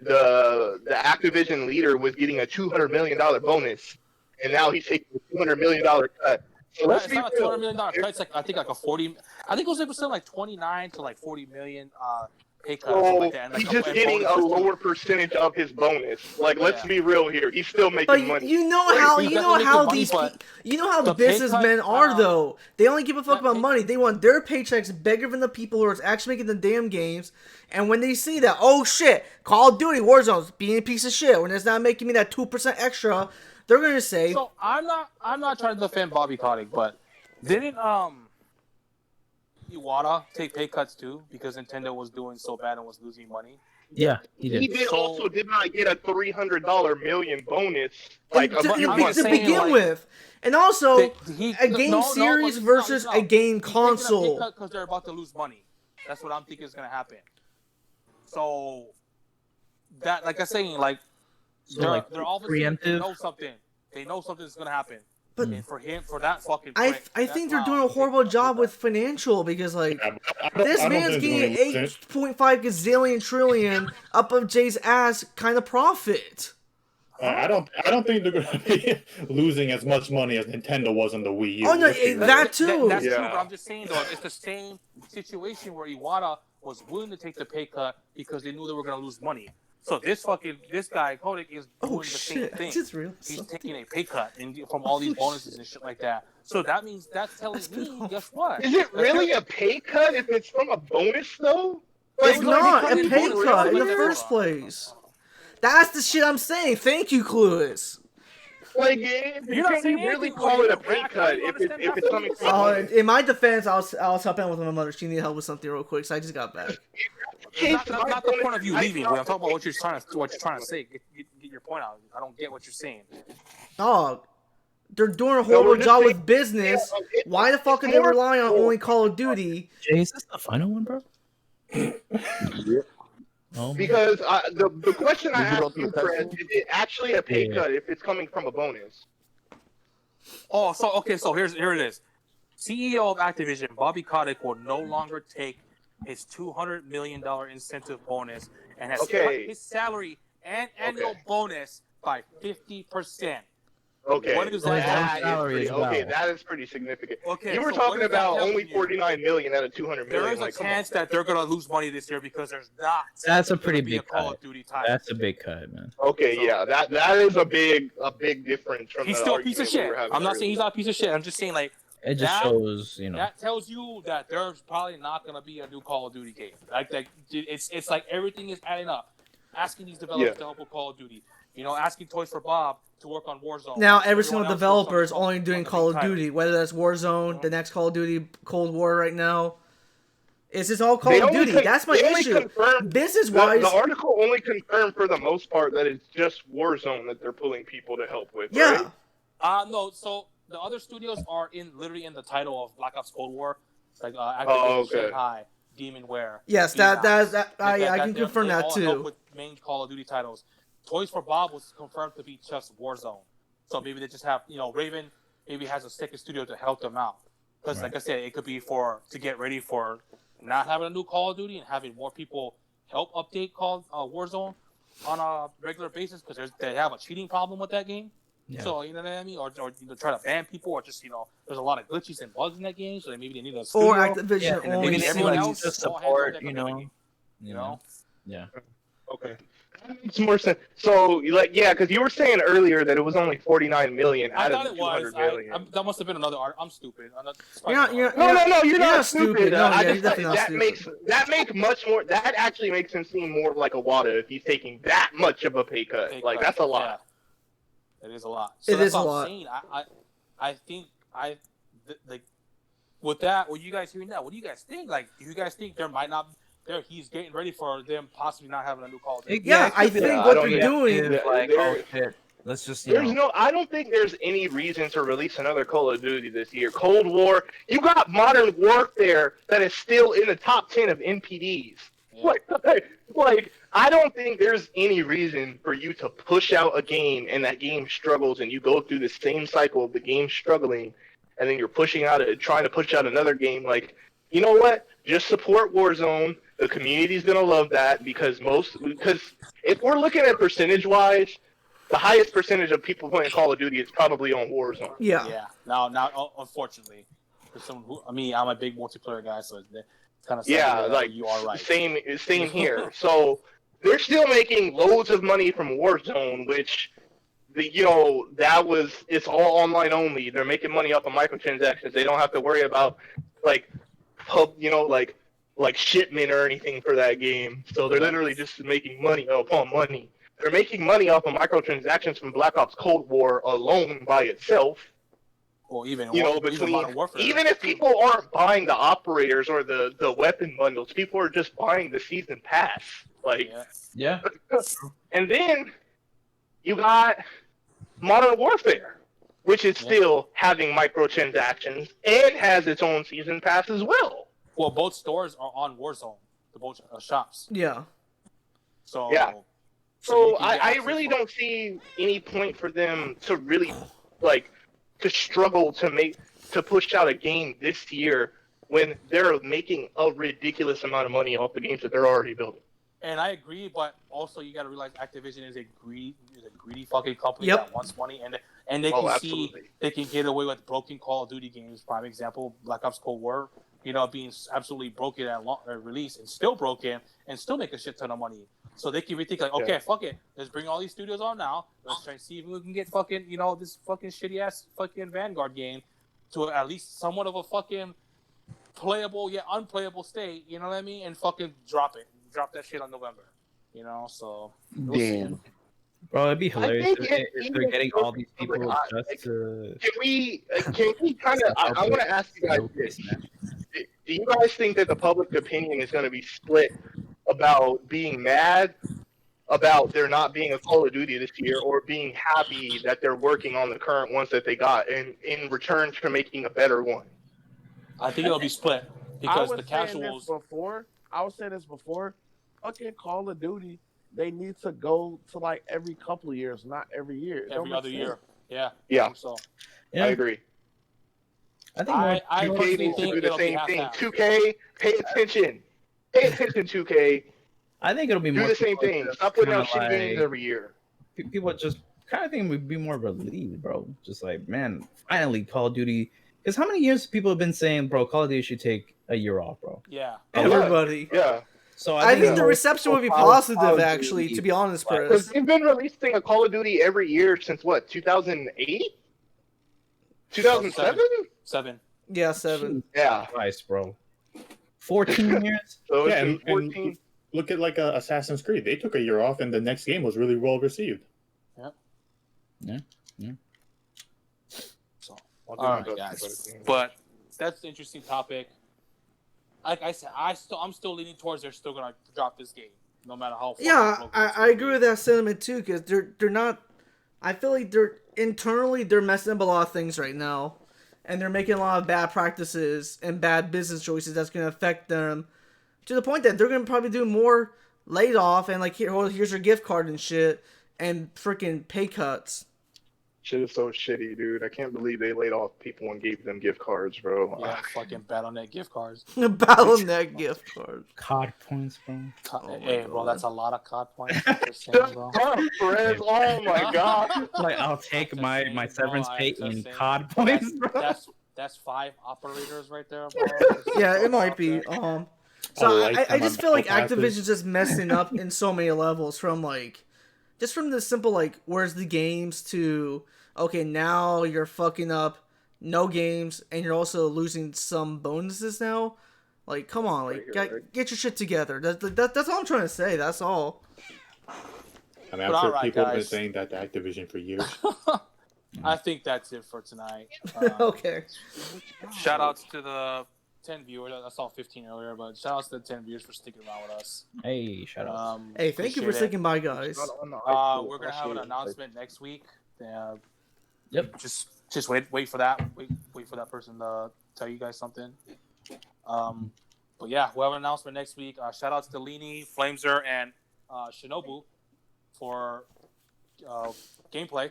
the Activision leader was getting a $200 million bonus, and now he's taking a $200 million cut. So it's not a $200 million cut. It's like, I think like a 40. I think it was like 29 to like 40 million pay cut. So like that. And he's just getting a lower percentage of his bonus. Like, let's be real here. He's still making money. You know how the businessmen are though. They only give a fuck about money. They want their paychecks bigger than the people who are actually making the damn games. And when they see that, oh shit, Call of Duty Warzone's being a piece of shit when it's not making me that 2% extra. They're gonna say. So I'm not trying to defend Bobby Kotick, but didn't Iwata take pay cuts too because Nintendo was doing so bad and was losing money? Yeah, he did. He also did not get a $300 million bonus like to begin with, and also a game series versus a game console. Because they're about to lose money. That's what I'm thinking is gonna happen. So that, like I'm saying, like. So they're obviously preemptive. They know something's gonna happen. But and for that fucking. I think they're doing a horrible job with financial because like this man's getting 8.5 gazillion trillion up of Jay's ass kind of profit. I don't think they're gonna be losing as much money as Nintendo was on the Wii U. Oh no, that too. That's true. But I'm just saying though, it's the same situation where Iwata was willing to take the pay cut because they knew they were gonna lose money. So this guy Kotick is doing the same thing. He's taking a pay cut from all these bonuses and shit like that. So that means that's telling me, guess what? Is it really a pay cut if it's from a bonus though? It's not a pay cut in the first place. That's the shit I'm saying. Thank you, Clueless. Like, you can't really call it a pay cut if it's coming from. In my defense, I was helping out with my mother. She needed help with something real quick, so I just got back. Not the point of you leaving. I'm talking about what you're trying to say. Get your point out. I don't get what you're saying. Dog, they're doing a horrible job with business. Why the fuck are they relying on only Call of Duty? Jay, is this the final one, bro? Yeah. Oh, Because the question I Did you go asked through you, the Fred, testing? is it actually a pay Yeah. cut if it's coming from a bonus? Oh, so here it is. CEO of Activision, Bobby Kotick, will no longer take his $200 million incentive bonus and has Okay. cut his salary and annual Okay. bonus by 50%. Okay. What does Oh, his that own add? salary as Okay, well. that is pretty significant. Okay, You were so talking what is that about telling only you? 49 million out of 200 There million. is a Like, come on. chance that they're gonna lose money this year because there's not. That's a gonna pretty be a big Call cut. of Duty title. That's a big cut, man. Okay, So- yeah, that is a big difference from He's the still a piece of argument we shit. were having I'm not saying earlier. he's not a piece of shit. I'm just saying like It just That- shows, you know. that tells you that there's probably not gonna be a new Call of Duty game. Like it's like everything is adding up. Asking these developers to help with Call of Duty. You know, asking Toys for Bob to work on Warzone. Now every Everyone single else works developer on is only doing the Call big of title. Duty, whether that's Warzone, the next Call of Duty, Cold War right now. It's just all They Call of only Duty. That's my they only issue. confirmed- Business The wise, article only confirmed for the most part that it's just Warzone that they're pulling people to help with. yeah. Right? No, so the other studios are literally in the title of Black Ops Cold War. It's like Activision, Oh, okay. Shanghai, Demonware. Yes, Enox. that I can confirm they that all help too. with main Call of Duty titles. Toys for Bob was confirmed to be just Warzone. So maybe they just have, Raven maybe has a second studio to help them out. Because like I said, it could be to get ready for not having a new Call of Duty and having more people help update Warzone on a regular basis because they have a cheating problem with that game. Yeah. So you know what I mean, or try to ban people, or just there's a lot of glitches and bugs in that game, so maybe they need a studio. Or Activision Yeah, and only maybe everyone everyone else needs to all hands on support, deck you on know. everything. You know, Yeah. Okay. That makes more sense. So, because you were saying earlier that it was only 49 million I out thought of it the 200 was. million. That must have been another art. I'm stupid. You're No, you're not stupid. stupid. No, I yeah, just, you're definitely not that stupid. makes much more. That actually makes him seem more like a Wada if he's taking that much of a pay cut. That's a lot. Yeah. It is a lot. It that's is a what I'm lot. saying. I think with that. What you guys hearing that? What do you guys think? Like, do you guys think there might not? He's getting ready for them possibly not having a new Call of Duty. Yeah, I think what they're doing. Like, oh shit. Let's just, I don't think there's any reason to release another Call of Duty this year. Cold War, you got Modern Warfare that is still in the top 10 of NPDs. Yeah. Like, I don't think there's any reason for you to push out a game and that game struggles and you go through the same cycle of the game struggling and then you're trying to push out another game. Like, you know what? Just support Warzone. The community's gonna love that because if we're looking at percentage-wise, the highest percentage of people playing Call of Duty is probably on Warzone. Yeah. Yeah. Now, unfortunately, I'm a big multiplayer guy, so it's kind of sad Yeah, that like you are right. Same here. So they're still making loads of money from Warzone, which it's all online only. They're making money off of microtransactions. They don't have to worry about like shipment or anything for that game. So they're literally just making money upon money. They're making money off of microtransactions from Black Ops Cold War alone by itself. Or even Between Modern Warfare. even if people aren't buying the operators or the weapon bundles, people are just buying the season pass. Like, Yeah. and then you got Modern Warfare, which is still having microtransactions and has its own season pass as well. Well, both stores are on Warzone, the both shops. Yeah. So Yeah. you So can get I access really for- don't see any point for them to really to struggle to push out a game this year when they're making a ridiculous amount of money off the games that they're already building. And I agree, but also you got to realize Activision is a greedy fucking company Yep. that wants money, and they Oh, can absolutely. see they can get away with broken Call of Duty games. Prime example, Black Ops Cold War, being absolutely broken at release and still broken and still make a shit ton of money. So they can rethink like, okay, fuck it, let's bring all these studios on now. Let's try and see if we can get fucking this fucking shitty ass fucking Vanguard game to at least somewhat of a fucking playable yet unplayable state. You know what I mean? And fucking drop that shit on November. So we'll see. Damn. Bro, it'd be hilarious think if they're getting all these people just to. Can we kind of? I want to ask you guys this: do you guys think that the public opinion is going to be split about being mad about there not being a Call of Duty this year, or being happy that they're working on the current ones that they got, and in return for making a better one? I think it'll be split because the I was saying casuals. this before. fucking Call of Duty, they need to go to like every couple of years, not every year. It don't Every make other sense. year. Yeah. Yeah. I think so. Yeah, I agree. I think I 2K personally needs to think do the it'll be same thing. half-half. 2K, pay attention. Pay attention, 2K. I think it'll be Do more the same people thing. just Stop putting kinda out shitty games like- every year. People just kind of think we'd be more relieved, bro. Just like, man, finally Call of Duty. Because how many years people have been saying, bro, Call of Duty should take a year off, bro? Yeah. Everybody. Yeah. So I think the more reception would be people positive, probably- actually, to be honest, Because Chris. they've been releasing a Call of Duty every year since what, 2008? 2007? 7. Yeah, 7. Yeah. Christ, bro. 14 years? So it's Yeah, been and 14. look at like Assassin's Creed. They took a year off, and the next game was really well received. So, I'll do all my right, best guys. to put it in. But that's an interesting topic. Like I said, I'm still leaning towards they're still gonna drop this game, no matter how. Yeah, fucking broken it's I gonna agree be. with that sentiment too, because they're not. I feel like they're internally they're messing up a lot of things right now, and they're making a lot of bad practices and bad business choices that's going to affect them, to the point that they're going to probably do more laid off and like here's your gift card and shit and freaking pay cuts. Shit is so shitty, dude. I can't believe they laid off people and gave them gift cards, bro. Yeah, fucking Battle.net gift cards. Battle.net gift cards. COD points, bro. Hey, bro, that's a lot of COD points. Just saying, Shut bro. up, Perez. Oh my god. Like, I'll take Just my saying, severance bro, pay just in saying. COD points, bro. That's 5 operators right there, bro. Yeah, it might be. So I lifetime just of feel like passes. Activision's just messing up in so many levels, from the simple where's the games to okay, now you're fucking up no games and you're also losing some bonuses now. Like, come on, get your shit together. That's all I'm trying to say. That's all. I mean, But I'm all sure right, people have been guys. saying that to Activision for years. I think that's it for tonight. Okay. Shout outs to the 10 viewers. I saw 15 earlier, but shout outs to the 10 viewers for sticking around with us. Hey, shout out. Hey, thank you for appreciate it. sticking by, guys. We're gonna have an announcement next week. Yep. Just wait for that. Wait for that person to tell you guys something. But yeah, we'll have an announcement next week. Shout outs to Leany, Flameser, and Shinobu for gameplay.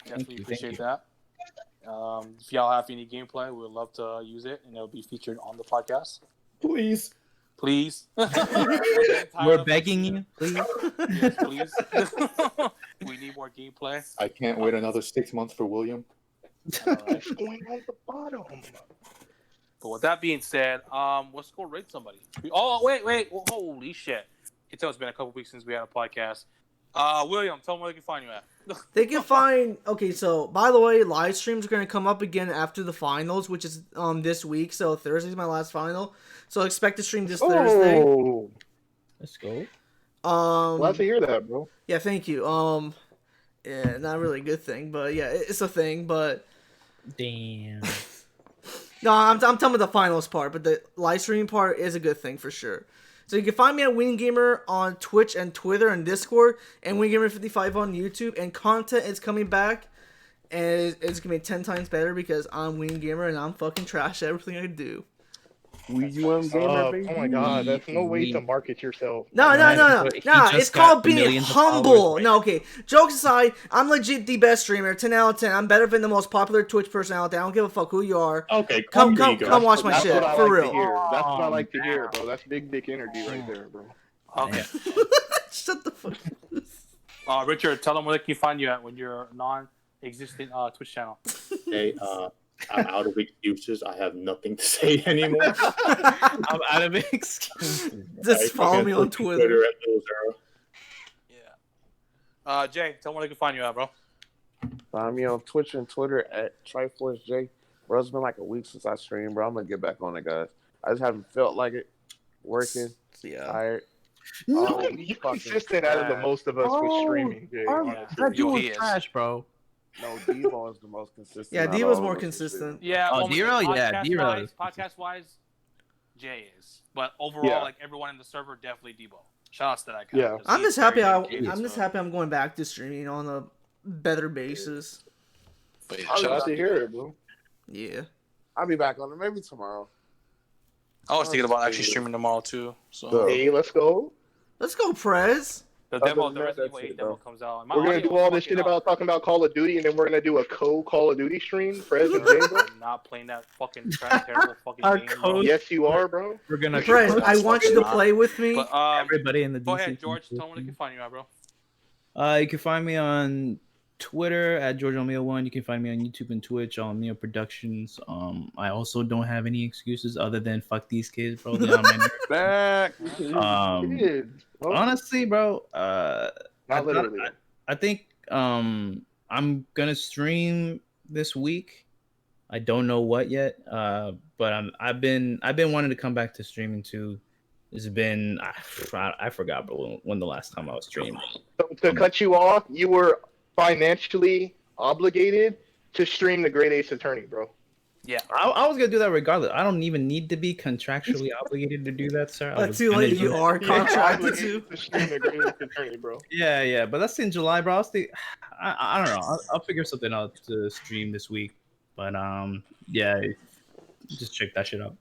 Definitely you, appreciate thank you. that. If y'all have any gameplay, we would love to use it, and it'll be featured on the podcast. Please. Please. We're begging you, please. Yes, please. We need more gameplay. I can't wait another 6 months for William. What's going on at the bottom? But with that being said, let's go rate somebody. Oh, wait. Oh, holy shit. You can tell it's been a couple weeks since we had a podcast. William, tell them where they can find you at. They can find. Okay, so by the way, live streams are gonna come up again after the finals, which is this week. So Thursday's my last final. So expect to stream this Thursday. Oh, Let's go. glad to hear that, bro. Yeah, thank you. Yeah, not really a good thing, but yeah, it's a thing. But Damn. no, I'm talking about the finals part, but the live streaming part is a good thing for sure. So you can find me at Winning Gamer on Twitch and Twitter and Discord, and Winning Gamer 55 on YouTube. And content is coming back, and it's gonna be 10 times better because I'm Winning Gamer and I'm fucking trash at everything I do. Oh my god, that's no way to market yourself. No. He just It's got called being millions of humble. followers. No, okay. Jokes aside, I'm legit the best streamer. 10 out of 10. I'm better than the most popular Twitch person out there. I don't give a fuck who you are. Okay, Come ego. watch my That's shit what I for like real. to hear. That's what I like to hear, bro. That's big dick energy right there, bro. Okay. Shut the fuck up. Richard, tell them where they can find you at when you're non-existent Twitch channel. Hey, I'm out of excuses. I have nothing to say anymore. I'm out of excuses. Just follow me on Twitter. at Lil Zero. Yeah. Jay, tell them where they can find you at, bro. Find me on Twitch and Twitter at TriForceJ. Bro, it's been like a week since I streamed, bro. I'm gonna get back on it, guys. I just haven't felt like it. Working, tired. No, you're consistent out of the most of us with streaming, Jay. honestly. That dude was He is. trash, bro. No, Devo is the most consistent. Yeah, out of Devo's all more of us. consistent. Yeah. Oh, D-Roll? Yeah, D-Roll. Podcast-wise, Jay is. But overall, Yeah. like everyone in the server, definitely Debo. Shout outs to that guy. Yeah. 'cause I'm he's just happy. very dedicated, I'm just so. happy I'm going back to streaming on a better basis. Shout out to hear it, bro. Yeah. I'll be back on it maybe tomorrow. I was thinking about actually streaming tomorrow too. So Hey, let's go. Let's go, Prez. The Other demo, than the that, Resident that's Evil 8 it, demo bro. comes out. We're gonna do all this shit about talking about Call of Duty, and then we're gonna do a Call of Duty stream. Prez and Jay, bro. I'm not playing that fucking terrible fucking Our game. Bro. code- Yes, you are, bro. We're gonna Prez, I want you to play with me. But everybody in the go DC ahead, George. Tell them where they can find you at, bro. You can find me on Twitter at GeorgeO'Meal1. You can find me on YouTube and Twitch on Meal Productions. I also don't have any excuses other than fuck these kids, bro. They're on my nerves. Back. Kids, bro. Honestly, bro, Not literally. I think I'm gonna stream this week. I don't know what yet, but I've been wanting to come back to streaming too. It's been I forgot, bro, when the last time I was streaming. So to cut you off, you were financially obligated to stream the Great Ace Attorney, bro. Yeah. I was gonna do that regardless. I don't even need to be contractually obligated to do that, sir. But too late, you are contracted to. To stream the Great Ace Attorney, bro. Yeah, but that's in July, bro. I don't know. I'll figure something out to stream this week. But yeah, just check that shit out.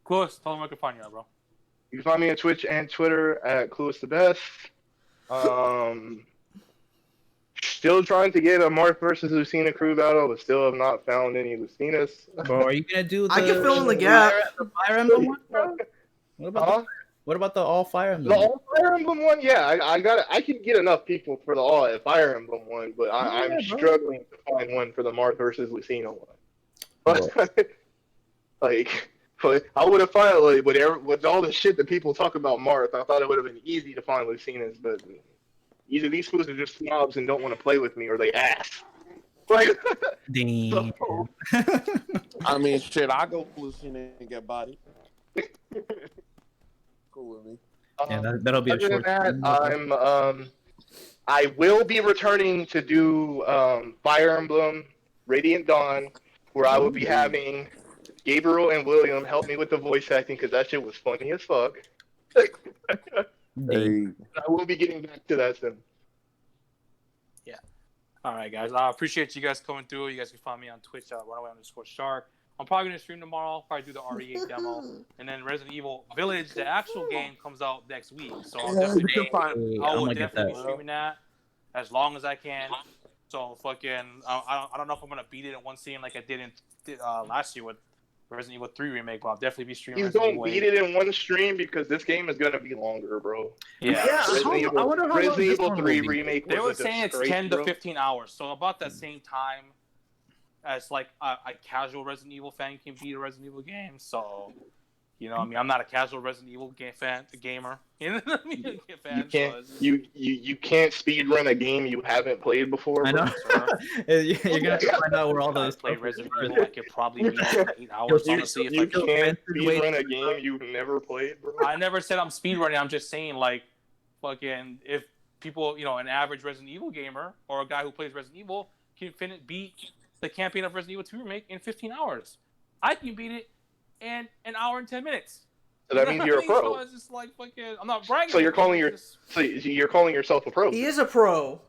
Close. Tell them where they can find you at, bro. You can find me on Twitch and Twitter at Clueless the Best. Still trying to get a Marth versus Lucina crew battle, but still have not found any Lucinas. Bro, are you gonna do? I can fill in the gap. The Fire Emblem one, bro? What about the all Fire Emblem? The all Fire Emblem one, yeah, I can get enough people for the all Fire Emblem one, but I'm struggling to find one for the Marth versus Lucina one. But but I would have found like with all the shit that people talk about Marth, I thought it would have been easy to find Lucinas, but either these fools are just snobs and don't want to play with me, or they ass. Like, Damn. I mean, shit, I go Lucina and get body. Cool with me. Yeah, that'll be a other short. than that, I will be returning to do Fire Emblem Radiant Dawn, where I will be having Gabriel and William help me with the voice acting because that shit was funny as fuck. Hey, I will be getting back to that soon. Yeah. All right, guys. I appreciate you guys coming through. You guys can find me on Twitch at runaway_shark. I'm probably going to stream tomorrow. Probably do the RE8 demo. And then Resident Evil Village, the actual game, comes out next week. So I'll definitely, I will definitely be streaming that as long as I can. So fucking, I don't know if I'm going to beat it in one scene like I did last year with Resident Evil 3 remake, but I'll definitely be streaming. You don't beat it in one stream because this game is gonna be longer, bro. Yeah. Resident Evil 3 remake. They were saying it's 10 to 15 hours, so about that same time as like a casual Resident Evil fan can beat a Resident Evil game. So, you know, I mean, I'm not a casual Resident Evil gamer. You know what I mean? You can't speed run a game you haven't played before. I know. You're gonna have to find out where all those play Resident Evil. I could probably beat it in 8 hours. Honestly, if you I can't speed run a game you've never played, bro. I never said I'm speed running. I'm just saying like, fucking, if people, you know, an average Resident Evil gamer or a guy who plays Resident Evil can beat the campaign of Resident Evil 2 remake in 15 hours, I can beat it in an hour and 10 minutes. So that means you're a pro. So it's just like fucking, I'm not bragging. So you're calling yourself a pro. He is a pro.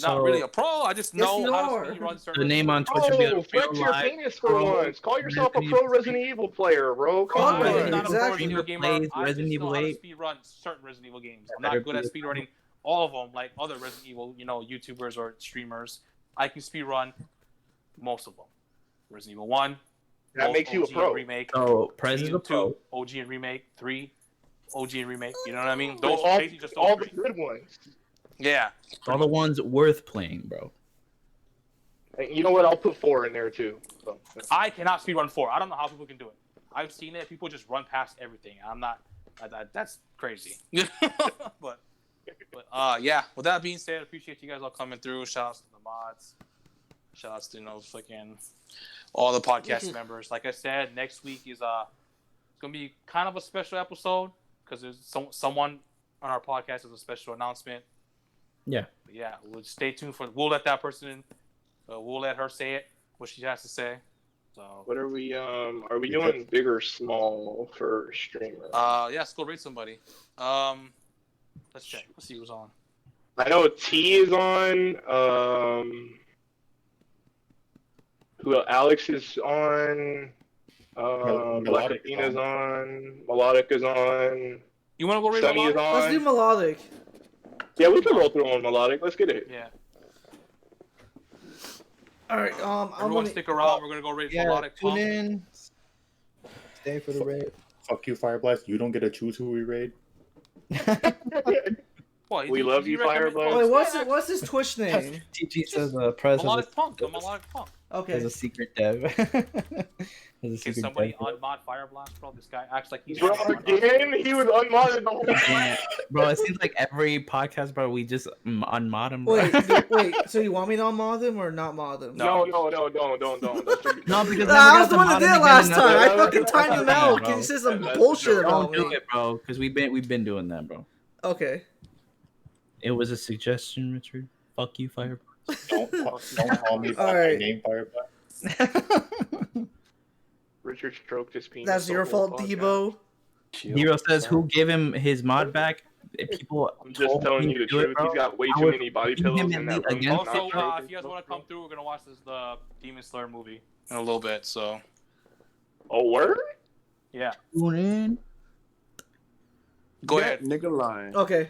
Not really a pro. I just know how to speed run certain. The name on Twitch will be flex your penis for once. Call yourself a pro Resident Evil player, bro. Come on. I'm not a pro Resident Evil gamer. I Resident just Evil know how to 8. speed run certain Resident Evil games. I'm not good at speed running all of them, like other Resident Evil, you know, YouTubers or streamers. I can speed run most of them. Resident Evil 1. That makes you a pro. Remake. Oh, Prez is a pro. 2, OG and remake. 3, OG and remake. You know what I mean? Those all, just all the good ones. Yeah. All the ones worth playing, bro. You know what? I'll put 4 in there too. So. I cannot speedrun 4. I don't know how people can do it. I've seen it. People just run past everything. I'm not. That's crazy. but yeah. With that being said, appreciate you guys all coming through. Shout outs to the mods. Shout outs to fucking all the podcast members. Like I said, next week is gonna be kind of a special episode because there's someone on our podcast has a special announcement. Yeah. But yeah. We'll stay tuned for. We'll let that person in. We'll let her say it. What she has to say. So. What are we? Are we doing big or small for streamer? Yeah. Let's go rate somebody. Let's check. Let's see who's on. I know T is on. Who else? Alex is on. Black Athena's on. Melodic is on. You want to go raid Sunny is Melodic? on. Let's do melodic. Yeah, we can roll through on Melodic. Let's get it. Yeah. All right. Everyone stick around. We're gonna go raid Melodic. Tune in. Stay for the raid. Fuck you, Fire Blast. You don't get to choose who we raid. What, We love you, Fire Blast. Wait, what's his Twitch name? TG says Prez Melodic Punk. The Melodic Punk. Okay. has a secret dev. Can somebody unmod Fire Blast, bro? This guy acts like he's Bro, again? He was unmodded the whole time. Yeah. Bro, it seems like every podcast, bro, we just unmod him. Bro. Wait. So you want me to unmod him or not mod him? No, don't. No, because I was the one that did it last time. I fucking another- timed him out because he bro. said some That's bullshit the joke. about Don't do me. it, bro, because we've been doing that, bro. Okay. It was a suggestion, Richard. Fuck you, Fire. Don't call me by All my right. name, Fire Blast. Richard stroked his penis. That's the your whole fault, podcast. Debo. Hero says who gave him his mod back? People. I'm just telling you the do it, truth. bro. He's got way I too would many body feed him pillows at in that least room. again. Not Also, broken. if you guys want to come through, we're gonna watch the Demon Slayer movie in a little bit. So Oh, word? yeah, Tune in. go ahead. Nigga lying. Okay.